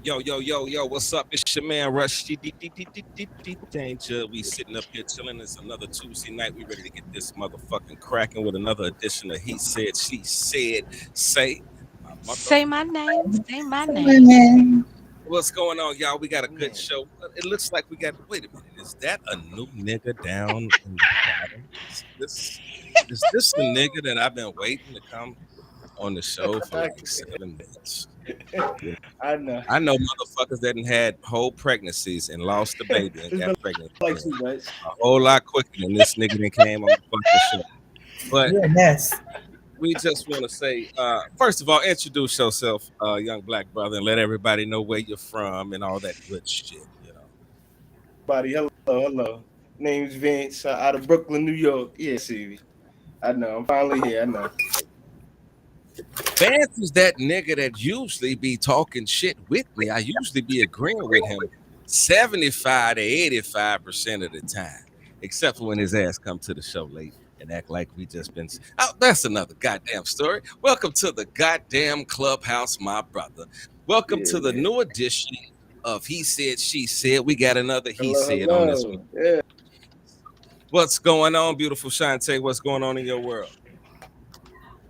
Yo, what's up? It's your man Rush. Danger. We sitting up here chilling. It's another Tuesday night. We ready to get this motherfucking cracking with another edition of He Said, She Said, Say. My Say my motherfucking name. Say my name. Women. What's going on, y'all? We got a good Man, show. It looks like we got. Wait a minute. Is that a new nigga down in the bottom? Is this the nigga that I've been waiting to come on the show for like 7 minutes? I know. I know motherfuckers that done had whole pregnancies and lost the baby and It's got been pregnant like again too much. a whole lot quicker than this nigga that came on the fucking show. But You're a mess. we just want to say, first of all, introduce yourself, young black brother, and let everybody know where you're from and all that good shit. Buddy, hello. Name's Vince, out of Brooklyn, New York. Yeah, see, I know. I'm finally here. I know. Vance is that nigga that usually be talking shit with me. I usually be agreeing with him 75 to 85% of the time, except for when his ass come to the show late and act like we just been. Oh, that's another goddamn story. Welcome to the goddamn clubhouse, my brother. Welcome Yeah, to the man. new edition of He Said, She Said. We got another He Hello, Said on this one. hello. Yeah. What's going on, beautiful Shantae? What's going on in your world?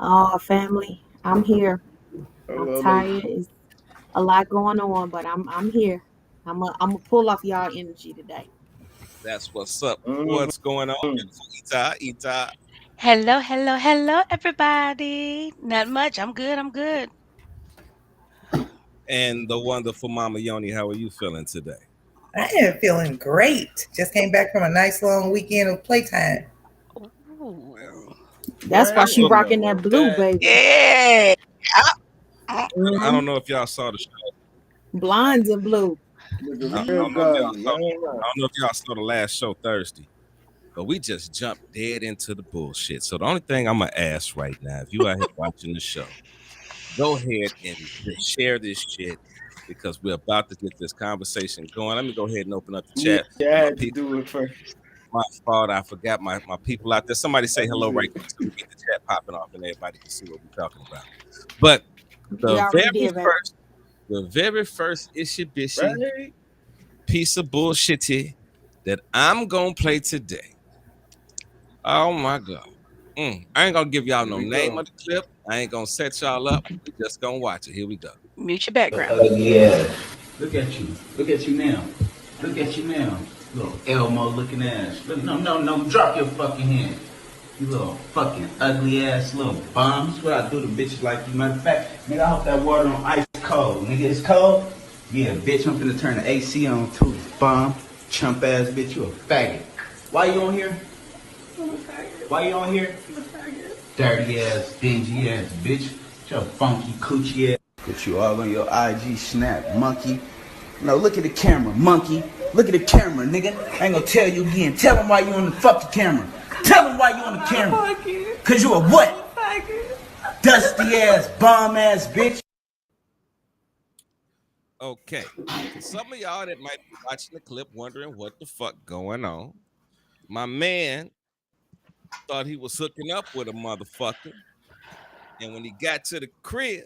Oh, family, I'm here. I'm Hello. tired. It's a lot going on, but I'm here. I'm a pull off y'all energy today. That's what's up. Mm-hmm. What's going on, beautiful Ita? Hello, everybody. Not much. I'm good. I'm good. And the wonderful Mama Yoni, how are you feeling today? I am feeling great. Just came back from a nice long weekend of playtime. Ooh. That's why she I Well, know rocking that blue, that. baby. Yeah. I Hmm. don't know if y'all saw the show. Blondes and blue. Nigga, I real don't know if y'all godly. I saw. ain't I lying. don't know if y'all saw the last show Thursday, but we just jumped dead into the bullshit. So the only thing I'm gonna ask right now, if you out here watching the show, go ahead and just share this shit because we're about to get this conversation going. Let me go ahead and open up the Yeah, chat. I My had to people, do it first. my fault. I forgot my people out there. Somebody say That was hello right it. quick so we get the chat popping off and everybody can see what we're talking about. But We the already very did, baby. first, the very first Ishibishi Right? piece of bullshitty that I'm gonna play today. Oh my god. I ain't gonna give y'all Here no we name go. of the clip. I ain't gonna set y'all up. We just gonna watch it. Here we go. Mute your background. Ugly ass. Look at you. Look at you now. Look at you now. Little Elmo looking ass. Look, no. Drop your fucking hand. You little fucking ugly ass little bum. That's what I do to bitches like you. Matter of fact, nigga, I hope that water on ice cold. Nigga, it's cold? Yeah, bitch, I'm finna turn the AC on too. Bum. Chump ass bitch, you a faggot. Why you on here? I'm a faggot. Why you on here? I'm a faggot. Dirty ass, dingy ass bitch. Your funky coochie ass. Put you all on your IG snap, monkey. No, look at the camera, monkey. Look at the camera, nigga. I ain't gonna tell you again. Tell them why you on the fucking camera. Tell them why you on the camera. Cause you a what? Dusty ass, bomb ass bitch. Okay. For some of y'all that might be watching the clip wondering what the fuck going on, my man thought he was hooking up with a motherfucker. And when he got to the crib,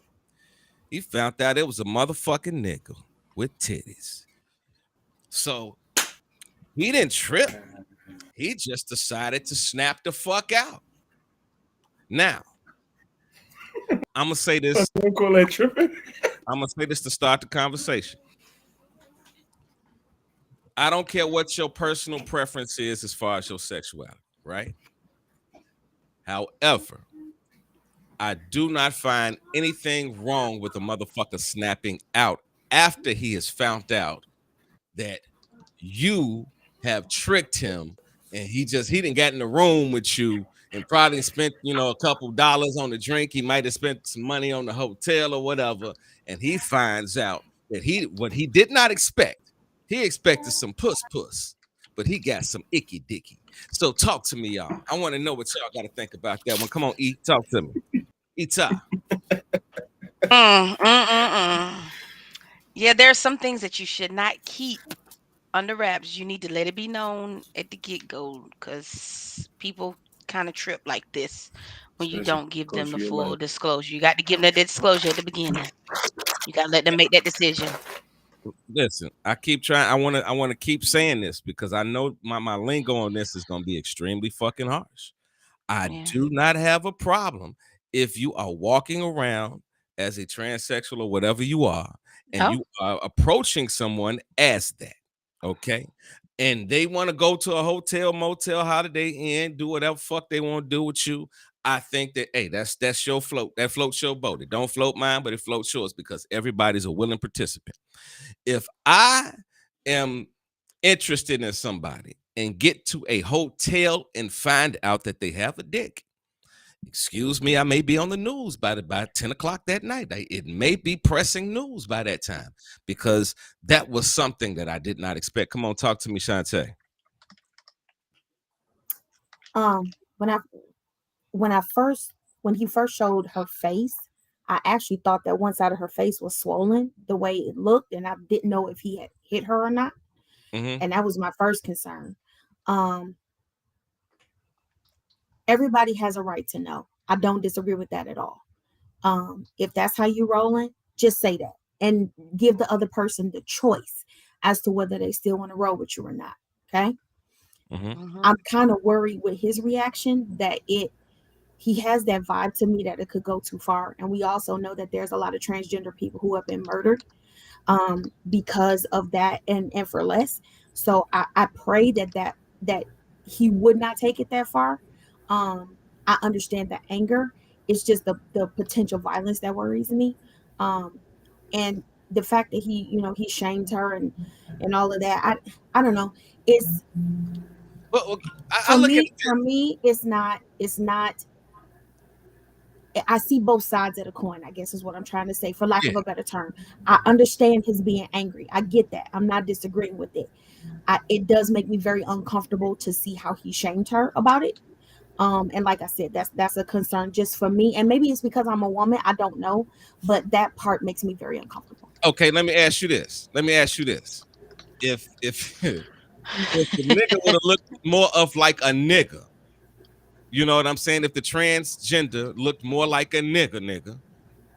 he found out it was a motherfucking nigga with titties. So he didn't trip. He just decided to snap the fuck out. Now, I'm gonna say this. Don't call that tripping. I'm gonna say this to start the conversation. I don't care what your personal preference is as far as your sexuality, right? However, I do not find anything wrong with a motherfucker snapping out after he has found out that you have tricked him and he didn't get in the room with you and probably spent a couple dollars on the drink. He might have spent some money on the hotel or whatever, and he finds out that what he did not expect. He expected some puss, but he got some icky dicky. So talk to me, y'all. I want to know what y'all got to think about that one. Come on, talk to me. Ita. Mm, mm, mm, mm. Yeah, there are some things that you should not keep under wraps. You need to let it be known at the get go because people kind of trip like this when you Especially don't give them close the to your full life. disclosure. You got to give them that disclosure at the beginning. You got to let them make that decision. Listen, I keep trying. I want to keep saying this because I know my lingo on this is going to be extremely fucking harsh. I Yeah. do not have a problem if you are walking around as a transsexual or whatever you are, and Oh. you are approaching someone as that. Okay. And they want to go to a hotel, motel, Holiday Inn, do whatever fuck they want to do with you. I think that hey, that's your float. That floats your boat. It don't float mine, but it floats yours because everybody's a willing participant. If I am interested in somebody and get to a hotel and find out that they have a dick, excuse me, I may be on the news by 10 o'clock that night. It may be pressing news by that time because that was something that I did not expect. Come on, talk to me, Shantae. When I when I first when he first showed her face, I actually thought that one side of her face was swollen the way it looked, and I didn't know if he had hit her or not. Mm-hmm. And that was my first concern. Um, Everybody has a right to know. I don't disagree with that at all. If that's how you rolling, just say that and give the other person the choice as to whether they still want to roll with you or not. Okay. Mm-hmm. Hmm. I'm kind of worried with his reaction that he has that vibe to me that it could go too far. And we also know that there's a lot of transgender people who have been murdered because of that and for less. So I pray that he would not take it that far. I understand the anger. It's just the potential violence that worries me. Um, and the fact that he shamed her and all of that. I don't know. It's Well, I look at it. for me, it's not I see both sides of the coin, I guess is what I'm trying to say, for lack Yeah. of a better term. I understand his being angry. I get that. I'm not disagreeing with it. It does make me very uncomfortable to see how he shamed her about it. And like I said, that's a concern just for me. And maybe it's because I'm a woman. I don't know. But that part makes me very uncomfortable. Okay, let me ask you this. Let me ask you this. If if the nigga would have looked more of like a nigga, you know what I'm saying? If the transgender looked more like a nigga,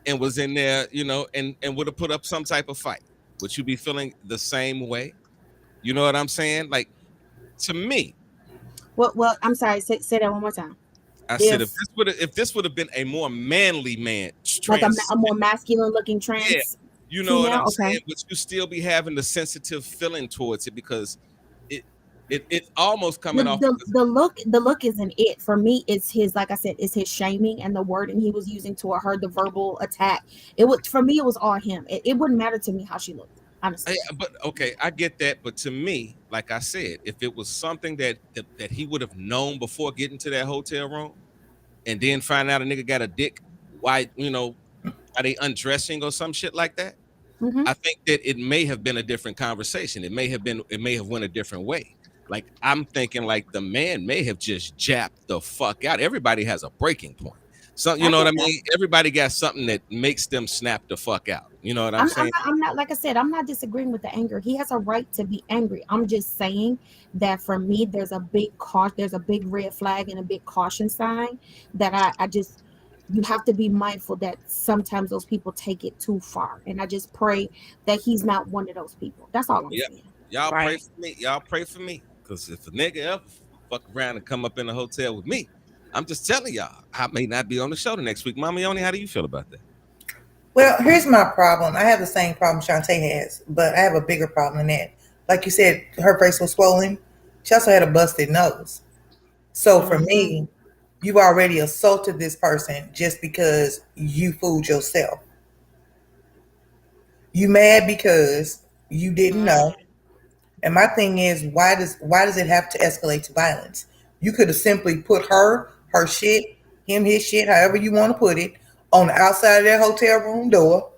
and was in there, and would have put up some type of fight, would you be feeling the same way? You know what I'm saying? Like to me, Well, I'm sorry. Say that one more time. I said If if this would have been a more manly man, like trans, a more masculine looking yeah, trans you know what female, I'm okay. saying, would you still be having the sensitive feeling towards it because it it's almost the, coming off the because the look isn't it for me. It's his, like I said, it's his shaming and the wording he was using toward her, the verbal attack. It would, for me, it was all him. It wouldn't matter to me how she looked, honestly. but okay, I get that, but to me, like I said, if it was something that he would have known before getting to that hotel room, and then find out a nigga got a dick, why are they undressing or some shit like that? Hmm. I think that it may have been a different conversation. It may have went a different way. Like I'm thinking like the man may have just japped the fuck out. Everybody has a breaking point. So you I know what get I that. mean? Everybody got something that makes them snap the fuck out. You know what I'm saying? I'm not, like I said, I'm not disagreeing with the anger. He has a right to be angry. I'm just saying that for me, there's a big red flag and a big caution sign that I just, you have to be mindful that sometimes those people take it too far. And I just pray that he's not one of those people. That's all I'm Yeah. saying. Y'all pray Right. for me. Y'all pray for me. Cause if a nigga ever fuck around and come up in a hotel with me, I'm just telling y'all, I may not be on the show the next week. Mama Yoni, how do you feel about that? Well, here's my problem. I have the same problem Shantae has, but I have a bigger problem than that. Like you said, her face was swollen. She also had a busted nose. So for Hmm. me, you've already assaulted this person just because you fooled yourself. You mad because you didn't know. And my thing is, why does it have to escalate to violence? You could have simply put her shit, him his shit, however you want to put it, on the outside of that hotel room door.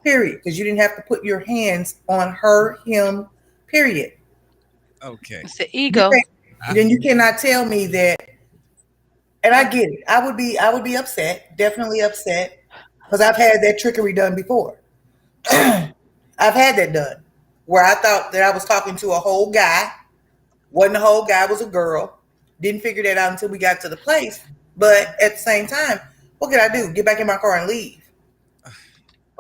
Period. Because you didn't have to put your hands on her, him. Period. Okay. It's the You ego. can't, I, then you cannot tell me that. And I get it. I would be upset, definitely upset, because I've had that trickery done before. I've had that done where I thought that I was talking to a whole guy. Wasn't a whole guy, was a girl. Didn't figure that out until we got to the place. But at the same time, what could I do? Get back in my car and leave.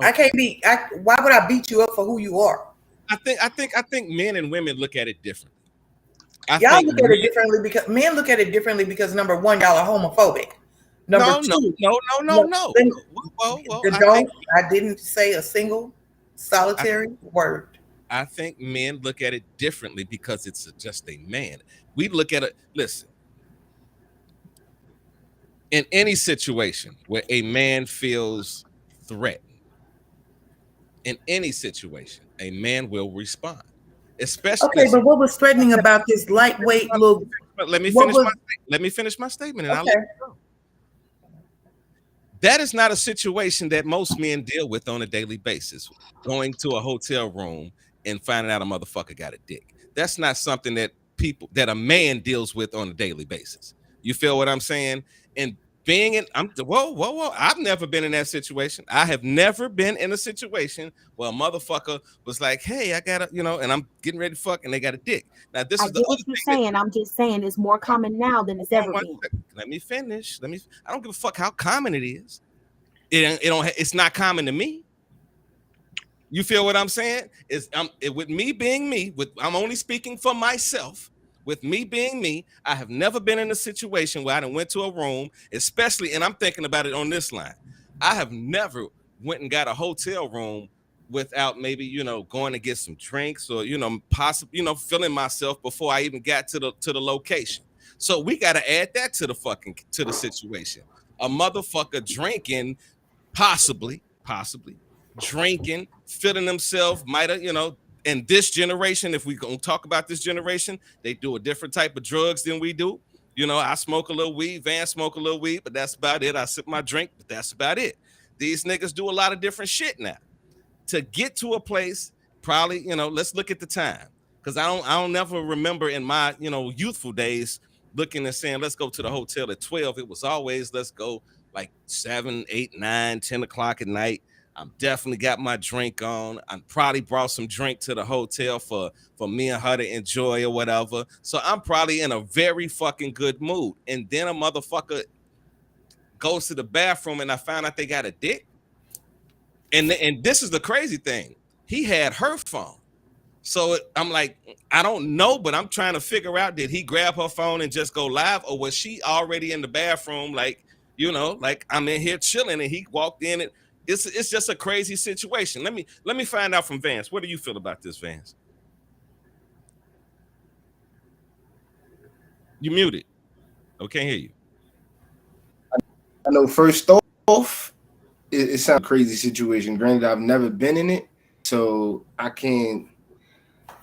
I okay. can't be. Why would I beat you up for who you are? I think men and women look at it differently. I Y'all think look at it men, differently because men look at it differently because number one, y'all are homophobic. Number no, no, two, no, no, no, no, no. then- Well, the don't. I didn't say a single I solitary word. I think men look at it differently because it's just a man. We look at it. Listen, in any situation where a man feels threatened, in any situation, a man will respond. Especially, Okay, listen. but what was threatening about this lightweight look? Let me What finish my was let me finish my statement, and I'll let okay? you go. That is not a situation that most men deal with on a daily basis. Going to a hotel room and finding out a motherfucker got a dick. That's not something that a man deals with on a daily basis. You feel what I'm saying? And being in, I'm whoa, whoa, whoa. I've never been in that situation. I have never been in a situation where a motherfucker was like, "Hey, I got a," and I'm getting ready to fuck, and they got a dick. Now, this I is the get what other you're thing that saying. I'm just saying it's more common now than it's hold on ever one been. second. Let me finish. I don't give a fuck how common it is. It don't. It's not common to me. You feel what I'm saying? With me being me. I'm only speaking for myself. With me being me, I have never been in a situation where I done went to a room, especially, and I'm thinking about it on this line. I have never went and got a hotel room without maybe going to get some drinks or possibly feeling myself before I even got to the location. So we got to add that to the situation. A motherfucker drinking possibly drinking, feeling themselves, might have, in this generation, if we gonna talk about this generation, they do a different type of drugs than we do. I smoke a little weed, Van smoke a little weed, but that's about it. I sip my drink, but that's about it. These niggas do a lot of different shit now to get to a place. Probably, let's look at the time, because I don't never remember in my youthful days looking and saying let's go to the hotel at 12. It was always let's go like 7, 8, 9, 10 o'clock at night. I'm definitely got my drink on. I probably brought some drink to the hotel for me and her to enjoy or whatever. So I'm probably in a very fucking good mood. And then a motherfucker goes to the bathroom and I found out they got a dick. And this is the crazy thing. He had her phone. So I'm like, I don't know, but I'm trying to figure out, did he grab her phone and just go live, or was she already in the bathroom, like, like I'm in here chilling and he walked in and it's just a crazy situation. Let me find out from Vance. What do you feel about this, Vance? You muted. I can't hear you. I know first off, it sounds like a crazy situation. Granted, I've never been in it, so I can't.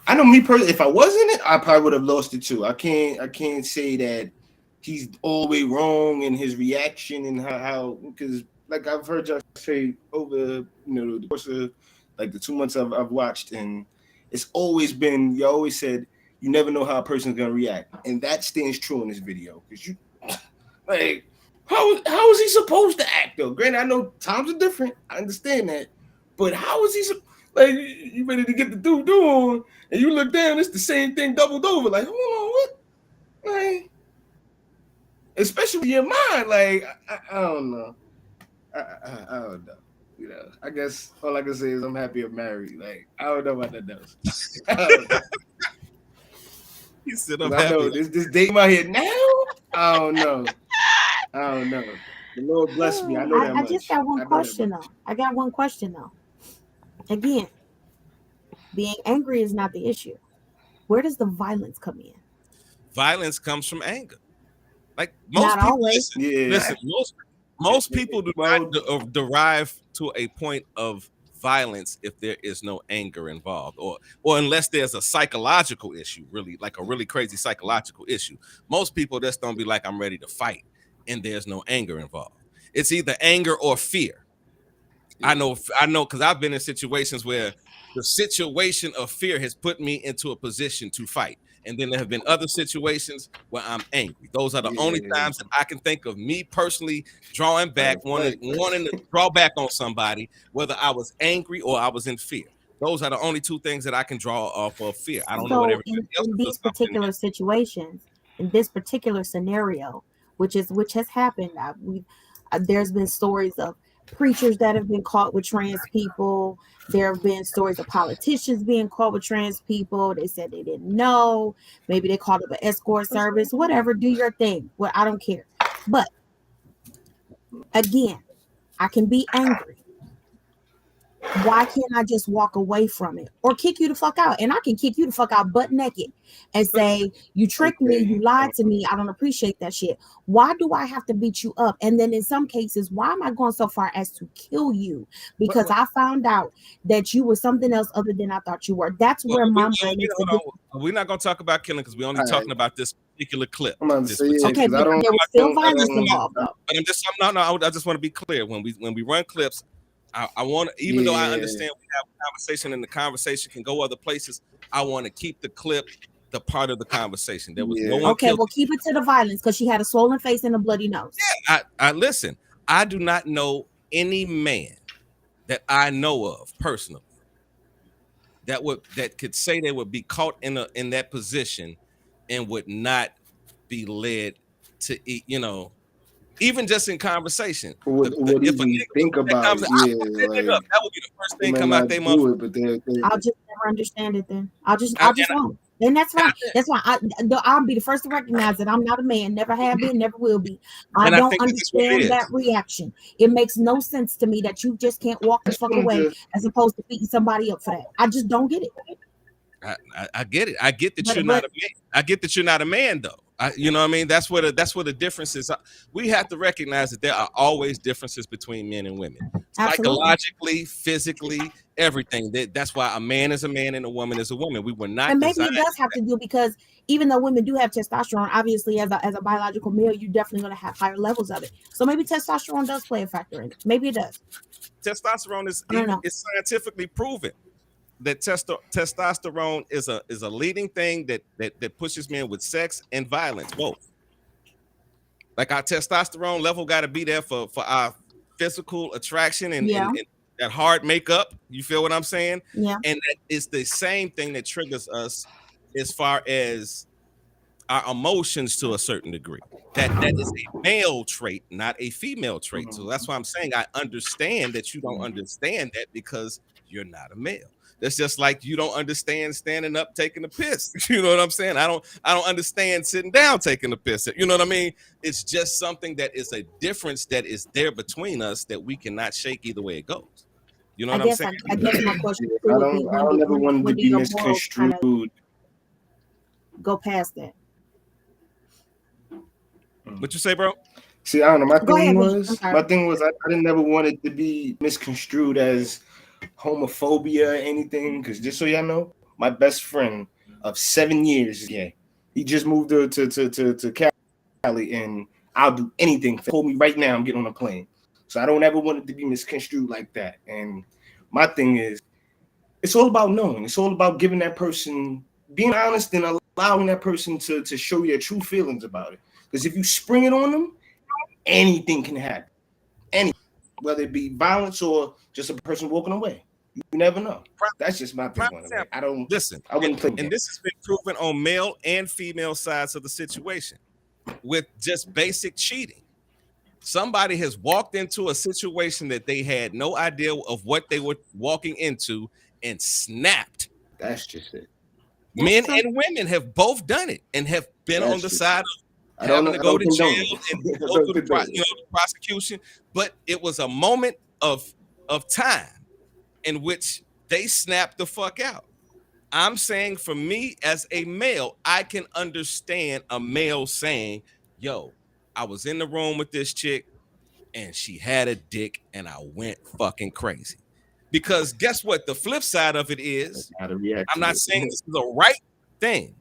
I know me personally. If I was in it, I probably would have lost it too. I can't say that he's all the way wrong in his reaction and how because like I've heard y'all say over the course of like the 2 months I've watched, and it's always been you always said you never know how a person's gonna react, and that stands true in this video because you like how is he supposed to act though? Granted, I know times are different. I understand that, but how is he like you ready to get the dude on, and you look down, it's the same thing doubled over. Like, hold on, what? Like, especially your mind. Like, I don't know. I don't know. I guess all I can say is I'm happy I'm married. Like, I don't know about that else. I don't know. He said, I'm 'Cause I happy. know this date out here now. I don't know. I don't know. The Lord bless me. I know that I just much. got one I know that question much. though. I got one question though. Again, being angry is not the issue. Where does the violence come in? Violence comes from anger. Like Not most people, always. listen, Yeah. listen. Most people do Well, not derive to a point of violence if there is no anger involved, or unless there's a psychological issue, really like a really crazy psychological issue. Most people just don't be like, I'm ready to fight, and there's no anger involved. It's either anger or fear. I know, because I've been in situations where the situation of fear has put me into a position to fight. And then there have been other situations where I'm angry. Those are the only yeah. times that I can think of me personally drawing back, wanting, Right. wanting to draw back on somebody, whether I was angry or I was in fear. Those are the only two things that I can draw off of fear. I don't know what So everybody else in feels these about being particular situations, in this particular scenario, which has happened, there's been stories of preachers that have been caught with trans people. There have been stories of politicians being caught with trans people. They said they didn't know. Maybe they called up an escort service. Whatever, do your thing. Well, I don't care. But again, I can be angry. Why can't I just walk away from it or kick you the fuck out? And I can kick you the fuck out butt naked and say, you tricked me, you lied to me. I don't appreciate that shit. Why do I have to beat you up? And then in some cases, why am I going so far as to kill you? Because I found out that you were something else other than I thought you were. That's where my mind is. We're not going to talk about killing because we're only talking about this particular clip. I'm about to say, yeah, okay, but there was still violence involved, though. But I just want to be clear. When we run clips, I want to, even though I understand we have a conversation and the conversation can go other places, I want to keep the clip the part of the conversation. There was no one. Okay, well, keep it to the violence because she had a swollen face and a bloody nose. Yeah, I listen. I do not know any man that I know of personally that could say they would be caught in that position and would not be led to eat, even just in conversation. What do you think about it? Yeah, that would be the first thing come out their mouth. I'll just never understand it then. I'll just won't. And that's fine. That's why I'll be the first to recognize that I'm not a man, never have been, never will be. I don't understand that reaction. It makes no sense to me that you just can't walk the fuck away as opposed to beating somebody up for that. I just don't get it. I get it. I get that you're not a man. I get that you're not a man, though. You know what I mean? That's what the difference is. We have to recognize that there are always differences between men and women. Absolutely. Psychologically, physically, everything. That's why a man is a man and a woman is a woman. We were not. And maybe it does have to do because even though women do have testosterone, obviously as a biological male, you're definitely going to have higher levels of it. So maybe testosterone does play a factor in it. Maybe it does. Testosterone is scientifically proven that testosterone is a leading thing that pushes men with sex and violence both. Like our testosterone level got to be there for our physical attraction and that hard makeup. You feel what I'm saying? Yeah. And that is the same thing that triggers us as far as our emotions to a certain degree. That is a male trait, not a female trait. So that's why I'm saying I understand that you don't understand that because you're not a male. That's just like you don't understand standing up taking a piss. You know what I'm saying? I don't understand sitting down taking a piss. You know what I mean? It's just something that is a difference that is there between us that we cannot shake either way it goes. You know what I'm saying? I guess my question I don't ever want to be misconstrued. Go past that. What you say, bro? See, I don't know. My thing was I didn't never want it to be misconstrued as homophobia or anything, because just so y'all know, my best friend of 7 years is gay. He just moved to Cali, and I'll do anything. Hold me right now, I'm getting on a plane. So I don't ever want it to be misconstrued like that. And my thing is, it's all about knowing. It's all about giving that person, being honest and allowing that person to show you their true feelings about it. Because if you spring it on them, anything can happen. Anything. Whether it be violence or just a person walking away. You never know. That's just my thing. I don't listen. I wouldn't play. And this has been proven on male and female sides of the situation with just basic cheating. Somebody has walked into a situation that they had no idea of what they were walking into and snapped. That's just it. Men and women have both done it and have been on the side of having to go to jail and go through the prosecution, but it was a moment of time in which they snapped the fuck out. I'm saying for me as a male, I can understand a male saying, yo, I was in the room with this chick and she had a dick and I went fucking crazy. Because guess what? The flip side of it is, I'm not saying this is a right thing,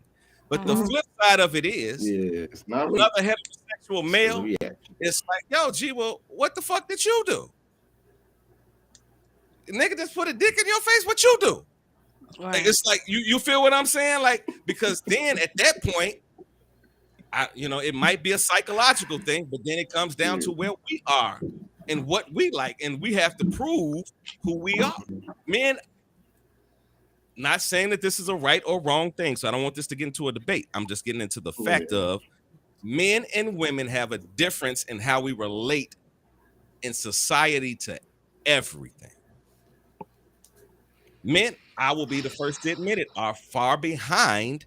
but the flip side of it is, it's not another heterosexual male, it's like, yo, G, well, what the fuck did you do? The nigga just put a dick in your face, what you do? Right. Like, it's like, you feel what I'm saying? Like, because then at that point, it might be a psychological thing, but then it comes down to where we are and what we like, and we have to prove who we are. Men, not saying that this is a right or wrong thing, so I don't want this to get into a debate. I'm just getting into the fact of men and women have a difference in how we relate in society to everything. Men, I will be the first to admit it, are far behind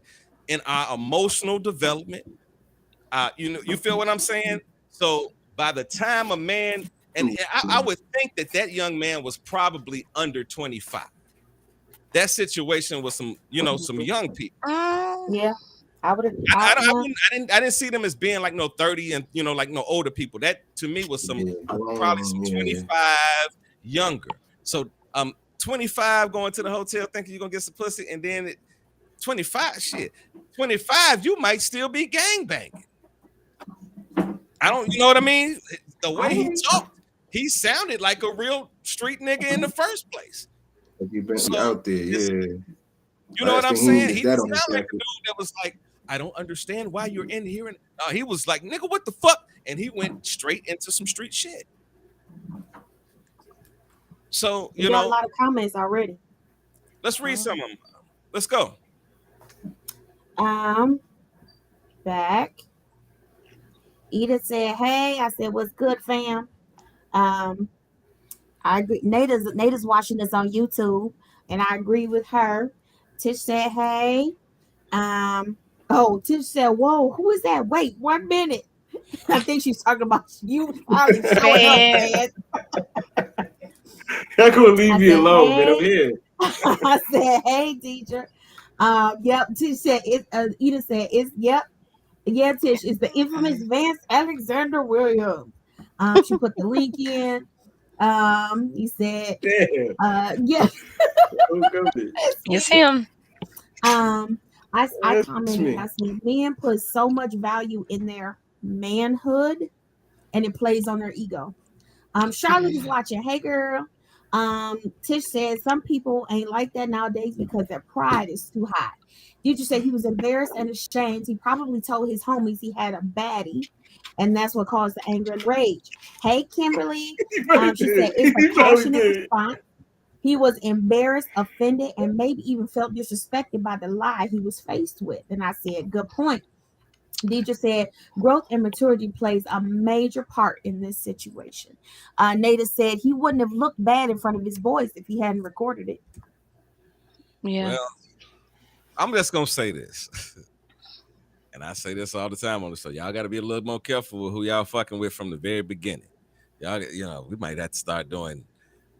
in our emotional development. You feel what I'm saying? So by the time a man, and I would think that that young man was probably under 25. That situation was some young people. Mm, Yeah, I would have. Yeah. I didn't see them as being like no 30 and like no older people. That to me was some Yeah, probably some yeah. 25 younger. So 25 going to the hotel thinking you're gonna get some pussy, and then 25 shit. 25, you might still be gang banging. I don't, you know what I mean? The I way he agree. talked, he sounded like a real street nigga in the first place. Like you been So out there, it's, yeah. you know what Last I'm thing he needs saying? is He that didn't on his sound like a jacket. dude that was like, I don't understand why you're in here. And he was like, nigga, what the fuck? And he went straight into some street shit. So, We got a lot of comments already. let's read some of them. Let's go. Back. Edith said, "Hey," I said, "What's good, fam?" Um, I agree. Nada's watching this on YouTube, and I agree with her. Tish said, "Hey." Tish said, "Whoa, who is that? Wait, 1 minute." I think she's talking about you finally showing up, man. man. Y'all gonna leave I me said, alone, man. I'm "Hey." here. I said, "Hey, teacher." Yep. Tish said, Edith said, "It's yep." Yeah, Tish, it's the infamous Vance Alexander Williams. She put the link in. He said, Damn. yeah, Don't come there. It's him. um, I That's commented, me. I said, men put so much value in their manhood and it plays on their ego. Charlotte is watching. Hey, girl. Tish says some people ain't like that nowadays because their pride is too high. You just said he was embarrassed and ashamed. He probably told his homies he had a baddie, and that's what caused the anger and rage. Hey, Kimberly. He probably She said did. it's a He probably passionate did. response. He was embarrassed, offended, and maybe even felt disrespected by the lie he was faced with. And I said, good point. Deidre said, growth and maturity plays a major part in this situation. Nada said he wouldn't have looked bad in front of his boys if he hadn't recorded it. Yeah. Well, I'm just gonna say this. And I say this all the time on the show. Y'all got to be a little more careful with who y'all fucking with from the very beginning. Y'all, we might have to start doing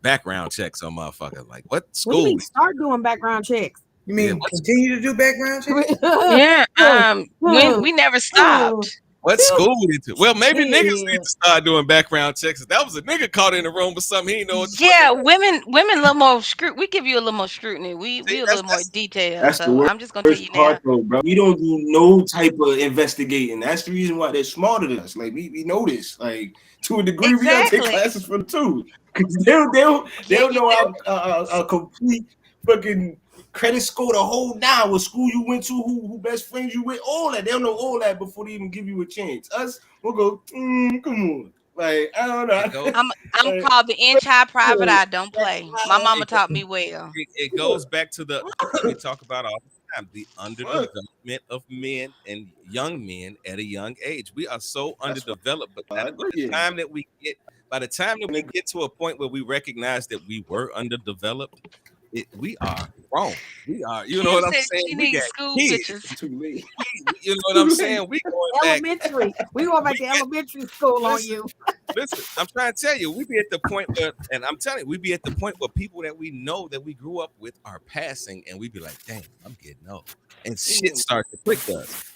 background checks on motherfuckers. Like, what What do you school? mean start doing background checks? You Yeah, mean continue to do background checks? Yeah. We never stopped. what school did you? Well, maybe niggas need Shit. to start doing background checks. If that was a nigga caught in the room with something, he ain't know what the fuck. Yeah, women a little more we give you a little more scrutiny. We See, a that's little more that's detailed. That's the So I'm just gonna tell worst you part, now. though, bro. We don't do no type of investigating. That's the reason why they're smarter than us. Like we know this. Like to a degree, we gotta take Exactly. classes for them too, because Yeah, they'll you know do. our complete fucking credit score, the whole nine, what school you went to, who best friends you with, all that. They'll know all that before they even give you a chance. Us, we'll go, come on. Like I don't it know. goes. I'm Like, called the inch high private eye. Don't play. My mama It, taught me well. it goes back to the what we talk about all the time, the fuck. underdevelopment of men and young men at a young age. We are so That's why underdeveloped, but I by agree. the time that we get by the time that we get to a point where we recognize that we were underdeveloped, we are grown. We are, you know Kim what I'm said saying? she We got needs school kids. pictures. Too late. You know what Too I'm late. saying? We going back. Elementary. We going back We to get, elementary school on listen, you. listen. I'm trying to tell you, we be at the point where, and I'm telling you, we be at the point where people that we know that we grew up with are passing, and we be like, "Damn, I'm getting old," and shit starts to click to us.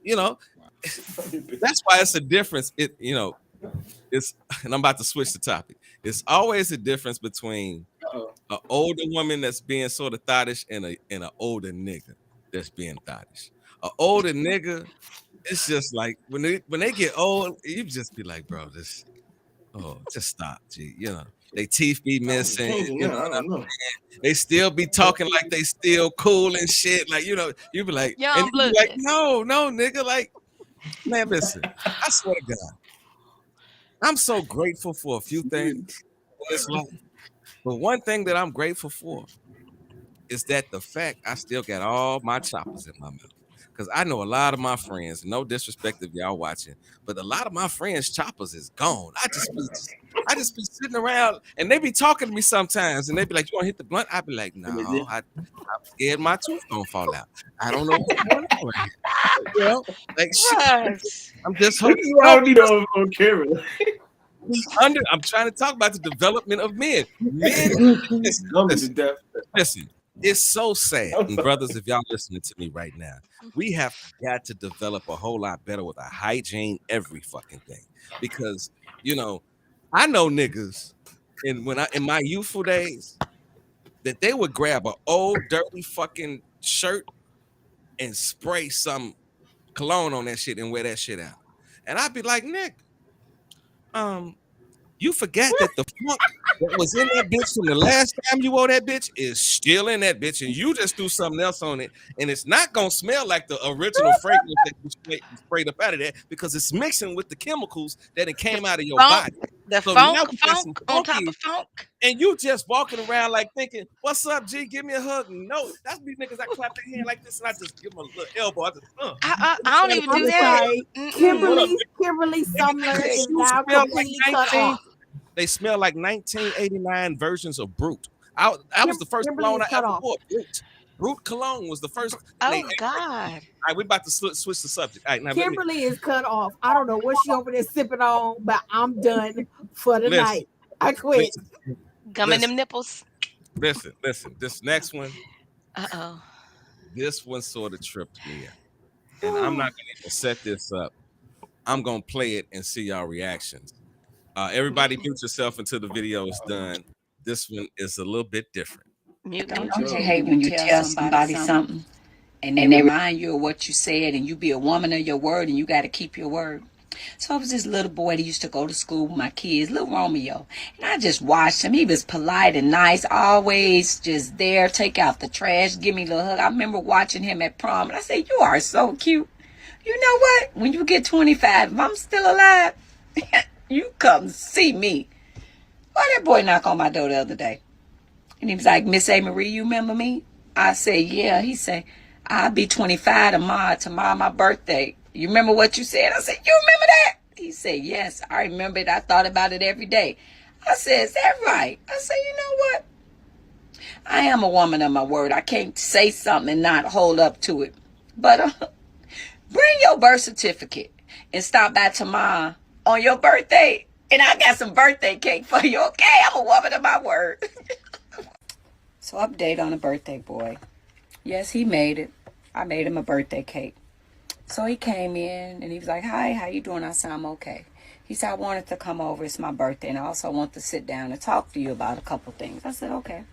You know, that's why it's a difference. It's, and I'm about to switch the topic. It's always a difference between Uh-oh. an older woman that's being sort of thottish and an older nigga that's being thottish. An older nigga, it's just like when they get old, you just be like, bro, just stop, G. They teeth be Times are missing. changing You know now. I what I'm don't know. saying? They still be talking like they still cool and shit. Like, you be like, and Young you be like, blooded. no, nigga, like, man, listen, I swear to God, I'm so grateful for a few things in this life. But one thing that I'm grateful for is that the fact I still got all my choppers in my mouth. Because I know a lot of my friends, no disrespect if y'all watching, but a lot of my friends' choppers is gone. I just be I just be sitting around and they be talking to me sometimes and they be like, "You want to hit the blunt?" I be like, "No, I'm scared my tooth gonna fall out. I don't know what's going on right here." You know, like shit. Russ. I'm just This hoping. is why I No, don't need on camera. I'm trying to talk about the development of men. Men, listen, Dumb me to listen, death. listen. It's so sad, and brothers, if y'all listening to me right now, we have got to develop a whole lot better with our hygiene, every fucking thing. Because I know niggas, in my youthful days, that they would grab an old dirty fucking shirt and spray some cologne on that shit and wear that shit out. And I'd be like, Nick, um, you forgot that the funk that was in that bitch from the last time you wore that bitch is still in that bitch, and you just threw something else on it, and it's not gonna smell like the original fragrance that you sprayed up out of there because it's mixing with the chemicals that it The came out of your funk, body. the So funk, now we got some funk on top funky, of funk. and you just walking around like thinking, "What's up, G? Give me a hug." No, that's these niggas that clap their hand like this, and I just give them a little elbow. I just, I don't even I'm do that. sorry. What up, Mm-mm. Kimberly Sumler nigga? is You now smell like completely cut 19. off. They smell like 1989 versions of Brute. I was the first Kimberly cologne is I cut ever off. wore. Brute. Brute cologne was the first. And Oh all God. right, we about to switch the subject. All right, now let me Kimberly is cut off. I don't know what she over there sipping on, but I'm done for the listen, night. I quit. listen, Gumming them listen, nipples. listen. This next one, Uh-oh. this one sort of tripped me out, and I'm not gonna even set this up. I'm gonna play it and see y'all reactions. Everybody mute yourself until the video is done. This one is a little bit different. Mute, mute. Don't you hate when you tell somebody something and they remind you of what you said and you be a woman of your word and you got to keep your word? So I was this little boy that used to go to school with my kids, little Romeo. And I just watched him. He was polite and nice, always just there, take out the trash, give me a little hug. I remember watching him at prom and I said, "You are so cute. You know what? When you get 25, if I'm still alive, you come see me." Why that boy knock on my door the other day? And he was like, "Miss A. Marie, you remember me?" I said, "Yeah." He said, "I'll be 25 tomorrow. Tomorrow my birthday. You remember what you said?" I said, "You remember that?" He said, "Yes, I remember it. I thought about it every day." I said, "Is that right?" I said, "You know what? I am a woman of my word. I can't say something and not hold up to it. But bring your birth certificate and stop by tomorrow on your birthday. And I got some birthday cake for you, okay? I'm a woman of my word." So update on the birthday boy. Yes, he made it. I made him a birthday cake. So he came in and he was like, "Hi, how you doing?" I said, "I'm okay." He said, "I wanted to come over. It's my birthday. And I also want to sit down and talk to you about a couple things." I said, "Okay."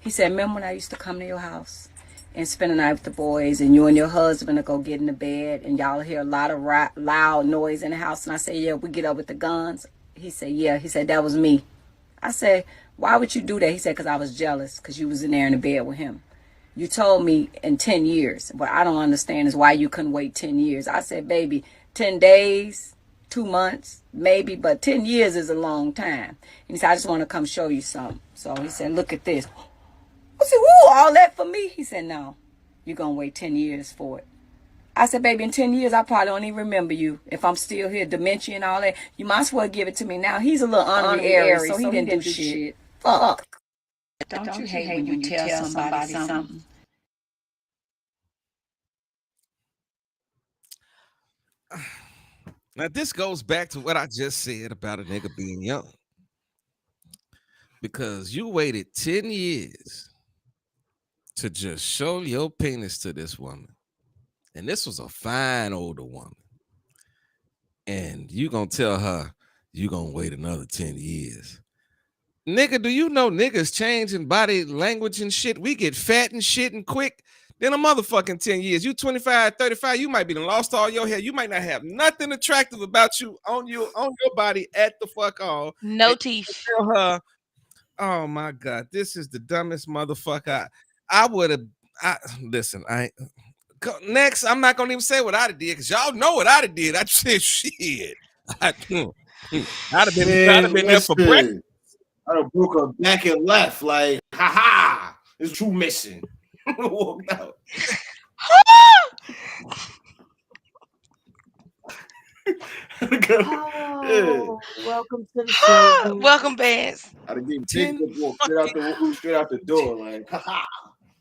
He said, "Remember when I used to come to your house and spend the night with the boys and you and your husband to go get in the bed and y'all hear a lot of loud noise in the house?" And I said, "Yeah, we get up with the guns." He said, "Yeah." He said, "That was me." I said, "Why would you do that?" He said, "Because I was jealous because you was in there in the bed with him. You told me in 10 years. What I don't understand is why you couldn't wait 10 years. I said, "Baby, 10 days, 2 months, maybe, but 10 years is a long time." And he said, "I just want to come show you something." So he said, "Look at this." I said, "Woo, all that for me?" He said, "No, you're going to wait 10 years for it." I said, "Baby, in 10 years, I probably don't even remember you. If I'm still here, dementia and all that, you might as well give it to me now." He's a little honorary, so he didn't do shit. Fuck. Don't you hate when you tell somebody something? Now this goes back to what I just said about a nigga being young. Because you waited 10 years to just show your penis to this woman. And this was a fine older woman. And you gonna tell her you gonna wait another 10 years. Nigga, do you know niggas changing body language and shit? We get fat and shit and quick. Then a motherfucking 10 years. You 25, 35, you might be lost all your hair. You might not have nothing attractive about you on your body at the fuck all. No And you teeth. tell her, "Oh my God, this is the dumbest motherfucker." I would have. Listen. Next. I'm not gonna even say what I did because y'all know what I did. I said shit. I'd have Man, been there for breakfast. listen. I done broke her back and left. Like, ha ha. It's true missing. Walked out. Oh, welcome to the show, boo. Welcome, Vance. I'd have gave a big 10 lip walk fucking straight out the door, like, haha.